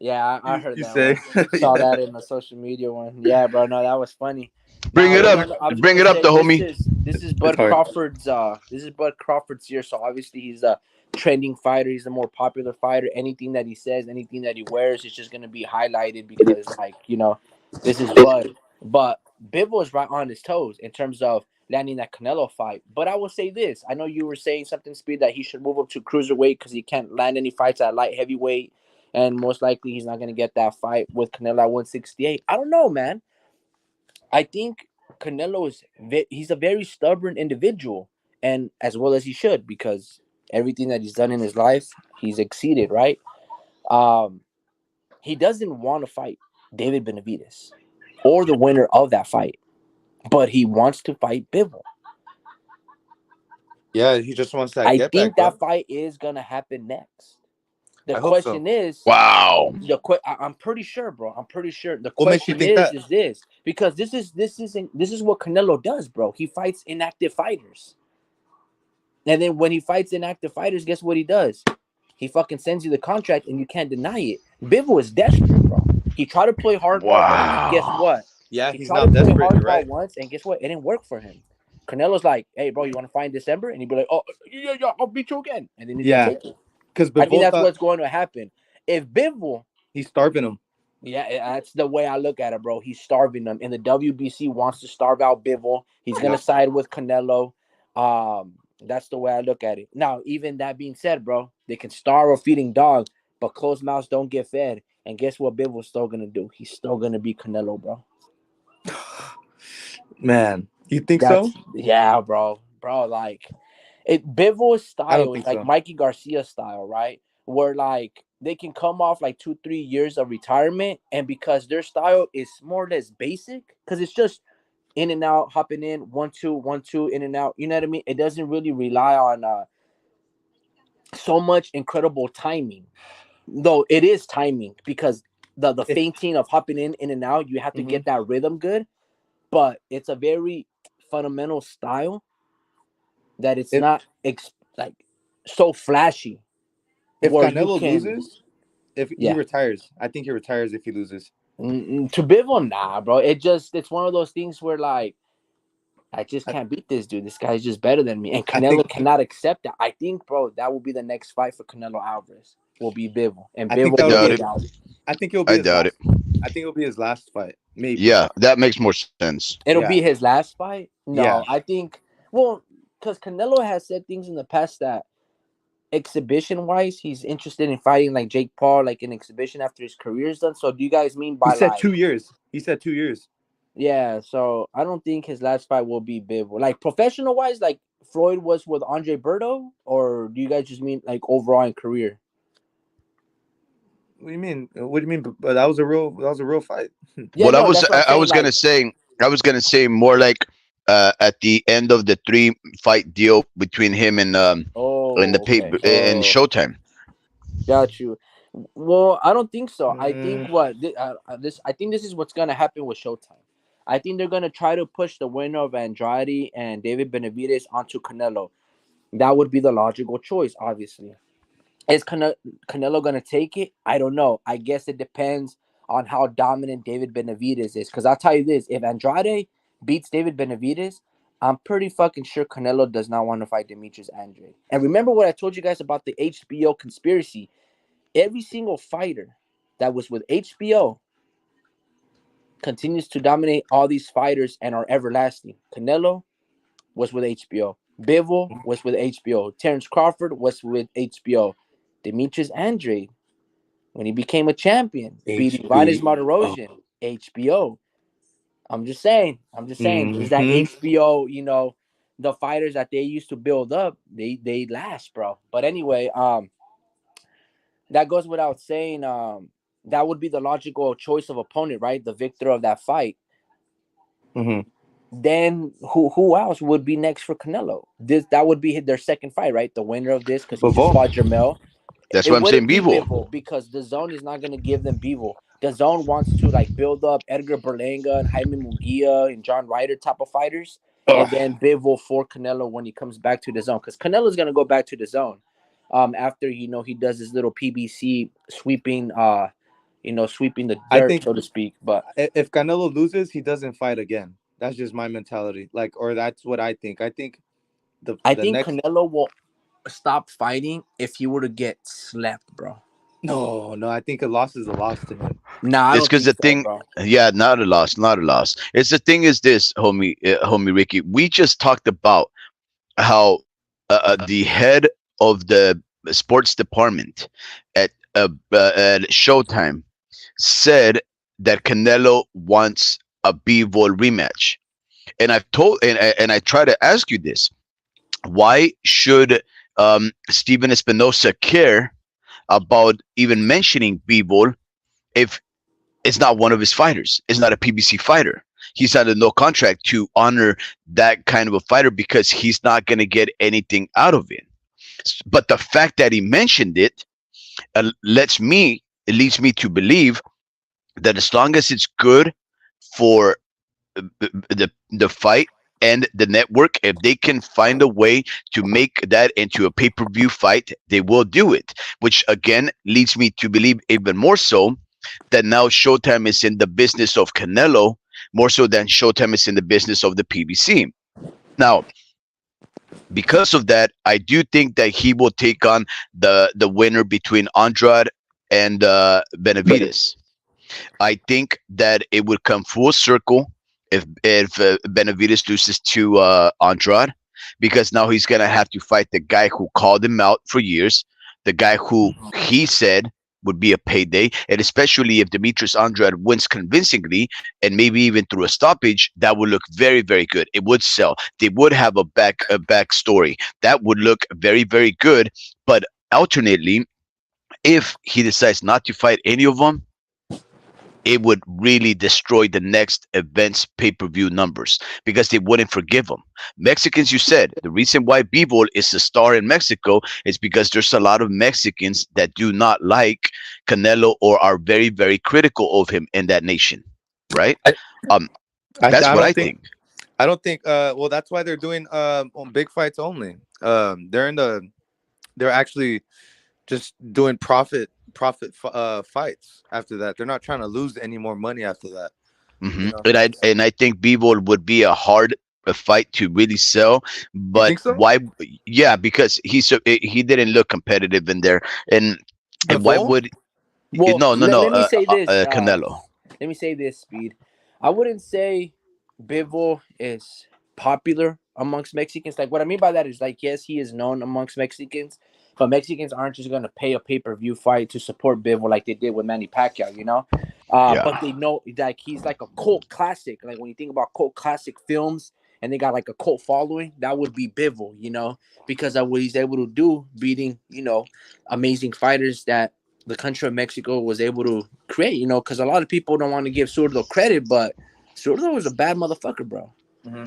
[SPEAKER 1] Yeah, I heard
[SPEAKER 3] You
[SPEAKER 1] that
[SPEAKER 3] say?
[SPEAKER 1] one. Saw that in the social media one. Yeah, bro. No, that was funny.
[SPEAKER 2] Bring it up. Bring it up, the homie.
[SPEAKER 1] This is Bud
[SPEAKER 3] hard.
[SPEAKER 1] Crawford's. This is Bud Crawford's year. So obviously he's a trending fighter. He's a more popular fighter. Anything that he says, anything that he wears, is just gonna be highlighted because, this is Bud. But Bivol is right on his toes in terms of landing that Canelo fight. But I will say this: I know you were saying something, Speed, that he should move up to cruiserweight because he can't land any fights at light heavyweight. And most likely he's not going to get that fight with Canelo at 168. I don't know, man. I think Canelo he's a very stubborn individual, and as well as he should, because everything that he's done in his life, he's exceeded, right? He doesn't want to fight David Benavidez or the winner of that fight, but he wants to fight Bivol.
[SPEAKER 3] Yeah, he just wants that.
[SPEAKER 1] I think that fight is going to happen next. The question is,
[SPEAKER 2] wow.
[SPEAKER 1] I'm pretty sure, bro. I'm pretty sure. The
[SPEAKER 3] What makes you
[SPEAKER 1] question
[SPEAKER 3] think that?
[SPEAKER 1] is this, because this is what Canelo does, bro. He fights inactive fighters, and then when he fights inactive fighters, guess what he does? He fucking sends you the contract, and you can't deny it. Bivol is desperate, bro. He tried to play hardball once. Guess what?
[SPEAKER 3] Yeah,
[SPEAKER 1] He
[SPEAKER 3] he's
[SPEAKER 1] tried
[SPEAKER 3] not
[SPEAKER 1] to play
[SPEAKER 3] desperate. You're
[SPEAKER 1] hardball
[SPEAKER 3] right.
[SPEAKER 1] once, and guess what? It didn't work for him. Canelo's like, "Hey, bro, you want to fight in December?" And he'd be like, "Oh, yeah, I'll beat you again." And then he's gonna take it.
[SPEAKER 3] Because
[SPEAKER 1] I think that's what's going to happen. If Bivol,
[SPEAKER 3] he's starving him.
[SPEAKER 1] yeah, that's the way I look at it, bro. He's starving them, and the WBC wants to starve out Bivol. He's gonna side with Canelo. That's the way I look at it. Now, even that being said, bro, they can starve a feeding dog, but closed mouths don't get fed. And guess what Bivol's still gonna do? He's still gonna be Canelo, bro.
[SPEAKER 3] Man, you think so?
[SPEAKER 1] Yeah, bro. Like Bivol's style is like
[SPEAKER 3] so.
[SPEAKER 1] Mikey Garcia style, right? Where like they can come off like 2-3 years of retirement, and because their style is more or less basic, because it's just in and out, hopping in, 1-2, 1-2, in and out. You know what I mean? It doesn't really rely on so much incredible timing, though it is timing because the feinting of hopping in and out, you have to get that rhythm good. But it's a very fundamental style that it's not like so flashy.
[SPEAKER 3] If Canelo loses, he retires, I think he retires if he loses.
[SPEAKER 1] To Bivol, nah, bro. It's one of those things where like I just can't beat this dude. This guy's just better than me, and Canelo cannot accept that. I think, bro, that will be the next fight for Canelo Alvarez. Will be Bivol, and Bivol will get out.
[SPEAKER 3] I think it'll be. I think it'll be his last fight. Maybe.
[SPEAKER 2] Yeah, that makes more sense.
[SPEAKER 1] It'll be his last fight. No, I think. Well, because Canelo has said things in the past that exhibition wise, he's interested in fighting like Jake Paul, like an exhibition after his career is done. So, do you guys mean by
[SPEAKER 3] he said 2 years? He said 2 years.
[SPEAKER 1] Yeah, so I don't think his last fight will be Bivol. Like professional wise, like Floyd was with Andre Berto, or do you guys just mean like overall in career?
[SPEAKER 3] What do you mean? What do you mean? But that was a real fight.
[SPEAKER 2] Yeah, well, I was gonna say more like at the end of the 3-fight deal between him and in Showtime.
[SPEAKER 1] Got you. Well, I don't think so. I think I think this is what's gonna happen with Showtime. I think they're gonna try to push the winner of Andrade and David Benavidez onto Canelo. That would be the logical choice, obviously. Is Canelo gonna take it? I don't know. I guess it depends on how dominant David Benavidez is. Because I'll tell you this: if Andrade beats David Benavidez, I'm pretty fucking sure Canelo does not want to fight Demetrius Andrade. And remember what I told you guys about the HBO conspiracy? Every single fighter that was with HBO continues to dominate all these fighters and are everlasting. Canelo was with HBO. Bivol was with HBO. Terrence Crawford was with HBO. Demetrius Andrade, when he became a champion, beating Vanes Martirosyan, HBO. I'm just saying. Is that HBO, the fighters that they used to build up, they last, bro. But anyway, that goes without saying. That would be the logical choice of opponent, right? The victor of that fight.
[SPEAKER 3] Mm-hmm.
[SPEAKER 1] Then who else would be next for Canelo? That would be their second fight, right? The winner of this, because he just fought Jermel.
[SPEAKER 2] That's
[SPEAKER 1] It
[SPEAKER 2] why I'm saying
[SPEAKER 1] wouldn't be
[SPEAKER 2] Bivol.
[SPEAKER 1] Bivol because the zone is not going to give them Bivol. The zone wants to like build up Edgar Berlanga and Jaime Munguia and John Ryder type of fighters, and then Bivol for Canelo when he comes back to the zone, because Canelo's going to go back to the zone after he does his little PBC sweeping sweeping the
[SPEAKER 3] I
[SPEAKER 1] dirt,
[SPEAKER 3] think
[SPEAKER 1] so to speak. But
[SPEAKER 3] if Canelo loses, he doesn't fight again. That's just my mentality. Like, or that's what I think. I think
[SPEAKER 1] I
[SPEAKER 3] the
[SPEAKER 1] think
[SPEAKER 3] next.
[SPEAKER 1] Canelo will stop fighting if he were to get slept, bro.
[SPEAKER 3] No, I think a loss is a loss to him.
[SPEAKER 1] Nah, I
[SPEAKER 2] It's
[SPEAKER 1] don't
[SPEAKER 2] because
[SPEAKER 1] think
[SPEAKER 2] the
[SPEAKER 1] so,
[SPEAKER 2] thing,
[SPEAKER 1] bro.
[SPEAKER 2] yeah, not a loss, not a loss. It's the thing is this, homie Ricky. We just talked about how the head of the sports department at Showtime said that Canelo wants a B-Ball rematch, and I try to ask you this: why should Steven Espinosa care about even mentioning B-Ball if it's not one of his fighters? It's not a PBC fighter. He's under no contract to honor that kind of a fighter because he's not going to get anything out of it. But the fact that he mentioned it it leads me to believe that as long as it's good for the fight and the network, if they can find a way to make that into a pay-per-view fight, they will do it, which again leads me to believe even more so that now Showtime is in the business of Canelo more so than Showtime is in the business of the PBC. Now, because of that, I do think that he will take on the winner between Andrade and Benavides. I think that it would come full circle if Benavides loses to Andrade, because now he's gonna have to fight the guy who called him out for years, the guy who he said would be a payday, and especially if Demetrius Andrade wins convincingly and maybe even through a stoppage, that would look very very good. It would sell. They would have a back story that would look very very good. But alternately, if he decides not to fight any of them, it would really destroy the next event's pay-per-view numbers because they wouldn't forgive him. Mexicans, you said, the reason why Bivol is a star in Mexico is because there's a lot of Mexicans that do not like Canelo or are very, very critical of him in that nation, right?
[SPEAKER 3] I,
[SPEAKER 2] Um,
[SPEAKER 3] I
[SPEAKER 2] that's what
[SPEAKER 3] don't
[SPEAKER 2] I
[SPEAKER 3] think.
[SPEAKER 2] think.
[SPEAKER 3] I don't think. Well, that's why they're doing on big fights only. They're actually just doing fights after that. They're not trying to lose any more money after that. You know.
[SPEAKER 2] And I think Bivol would be a hard fight to really sell,
[SPEAKER 3] You
[SPEAKER 2] but
[SPEAKER 3] think so?
[SPEAKER 2] why? Yeah, because he didn't look competitive in there, and why
[SPEAKER 3] Bivol?
[SPEAKER 2] would
[SPEAKER 1] Well,
[SPEAKER 2] no, no, no.
[SPEAKER 1] let me say this.
[SPEAKER 2] Canelo.
[SPEAKER 1] Let me say this, Speed. I wouldn't say Bivol is popular amongst Mexicans. Like, what I mean by that is, like, yes, he is known amongst Mexicans, but Mexicans aren't just going to pay a pay-per-view fight to support Bivol like they did with Manny Pacquiao, you know?
[SPEAKER 2] Yeah,
[SPEAKER 1] But they know, like, he's like a cult classic. Like, when you think about cult classic films and they got, like, a cult following, that would be Bivol, because of what he's able to do, beating, amazing fighters that the country of Mexico was able to create, because a lot of people don't want to give Zurdo credit, but Zurdo was a bad motherfucker, bro.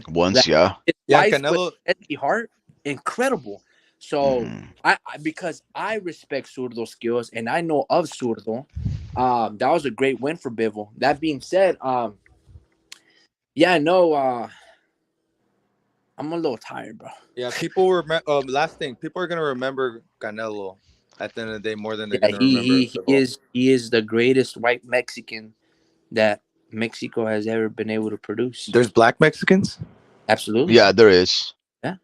[SPEAKER 2] once,
[SPEAKER 1] Like,
[SPEAKER 2] yeah.
[SPEAKER 1] his
[SPEAKER 3] Yeah,
[SPEAKER 1] fights with
[SPEAKER 3] Canelo.
[SPEAKER 1] Eddie Hart, incredible. So
[SPEAKER 2] Hmm.
[SPEAKER 1] because I respect Zurdo's skills and I know of Zurdo, that was a great win for Bivol. That being said, Yeah, no. I'm a little tired, bro.
[SPEAKER 3] Yeah, people were. Last thing, people are gonna remember Canelo at the end of the day more than they're
[SPEAKER 1] Yeah,
[SPEAKER 3] gonna remember the ball.
[SPEAKER 1] he is the greatest white Mexican that Mexico has ever been able to produce.
[SPEAKER 3] There's black Mexicans.
[SPEAKER 1] Absolutely.
[SPEAKER 2] Yeah, there is.
[SPEAKER 1] Yeah.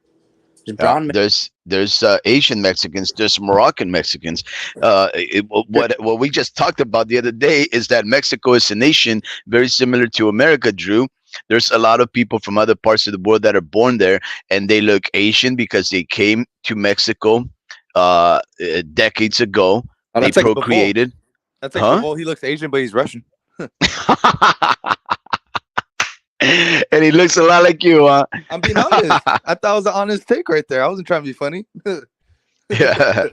[SPEAKER 1] There's
[SPEAKER 2] Yeah,
[SPEAKER 1] brown.
[SPEAKER 2] there's Asian Mexicans, there's Moroccan Mexicans. What we just talked about the other day is that Mexico is a nation very similar to America, Drew. There's a lot of people from other parts of the world that are born there, and they look Asian because they came to Mexico decades ago.
[SPEAKER 3] Oh,
[SPEAKER 2] They
[SPEAKER 3] that's like Bivol.
[SPEAKER 2] procreated,
[SPEAKER 3] That's like
[SPEAKER 2] huh?
[SPEAKER 3] Bivol. He looks Asian, but he's Russian.
[SPEAKER 2] And he looks a lot like you, huh?
[SPEAKER 3] I'm being honest. I thought it was an honest take right there. I wasn't trying to be funny.
[SPEAKER 2] Yeah.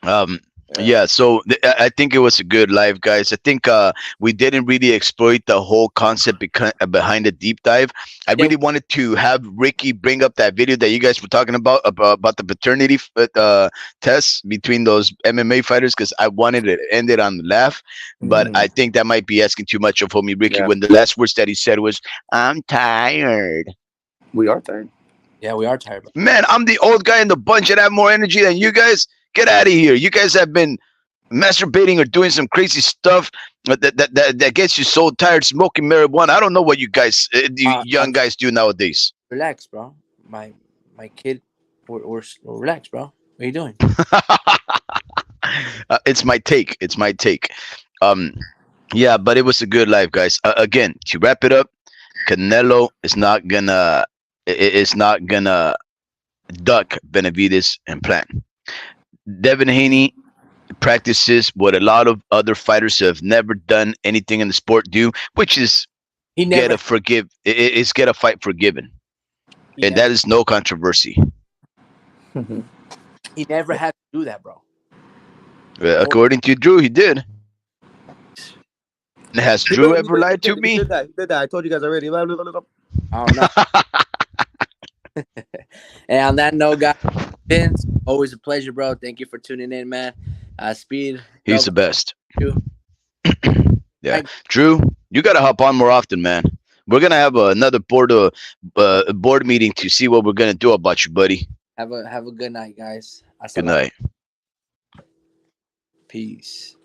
[SPEAKER 2] Um, yeah, so I think it was a good live, guys. I think we didn't really exploit the whole concept behind the deep dive. I
[SPEAKER 1] Yeah.
[SPEAKER 2] really wanted to have Ricky bring up that video that you guys were talking about the paternity tests between those MMA fighters, because I wanted it ended on the laugh. But I think that might be asking too much of homie Ricky
[SPEAKER 3] Yeah.
[SPEAKER 2] when the last words that he said was, "I'm tired."
[SPEAKER 3] We are tired.
[SPEAKER 1] Yeah, we are tired, bro.
[SPEAKER 2] Man, I'm the old guy in the bunch and I have more energy than you guys. Get out of here. You guys have been masturbating or doing some crazy stuff that gets you so tired smoking marijuana. I don't know what you guys, young guys, do nowadays.
[SPEAKER 1] Relax, bro. My kid, we're relax, bro. What are you doing?
[SPEAKER 2] It's my take. It's my take. Yeah, but it was a good life, guys. Again, to wrap it up, Canelo is not gonna duck Benavides and plan. Devin Haney practices what a lot of other fighters who have never done anything in the sport do, which is
[SPEAKER 1] He
[SPEAKER 2] get
[SPEAKER 1] never,
[SPEAKER 2] a forgive. Is get a fight forgiven, and that is no controversy.
[SPEAKER 1] he never had to do that, bro.
[SPEAKER 2] According to Drew, he did. And has Drew ever lied to me?
[SPEAKER 3] He did that. I told you guys already.
[SPEAKER 1] I don't know. And on that note, guys, Vince, always a pleasure, bro. Thank you for tuning in, man. Speed.
[SPEAKER 2] He's the best.
[SPEAKER 1] You.
[SPEAKER 2] Yeah, Drew, you gotta hop on more often, man. We're gonna have another board meeting to see what we're gonna do about you, buddy.
[SPEAKER 1] Have a good night, guys.
[SPEAKER 2] Good night.
[SPEAKER 1] Peace.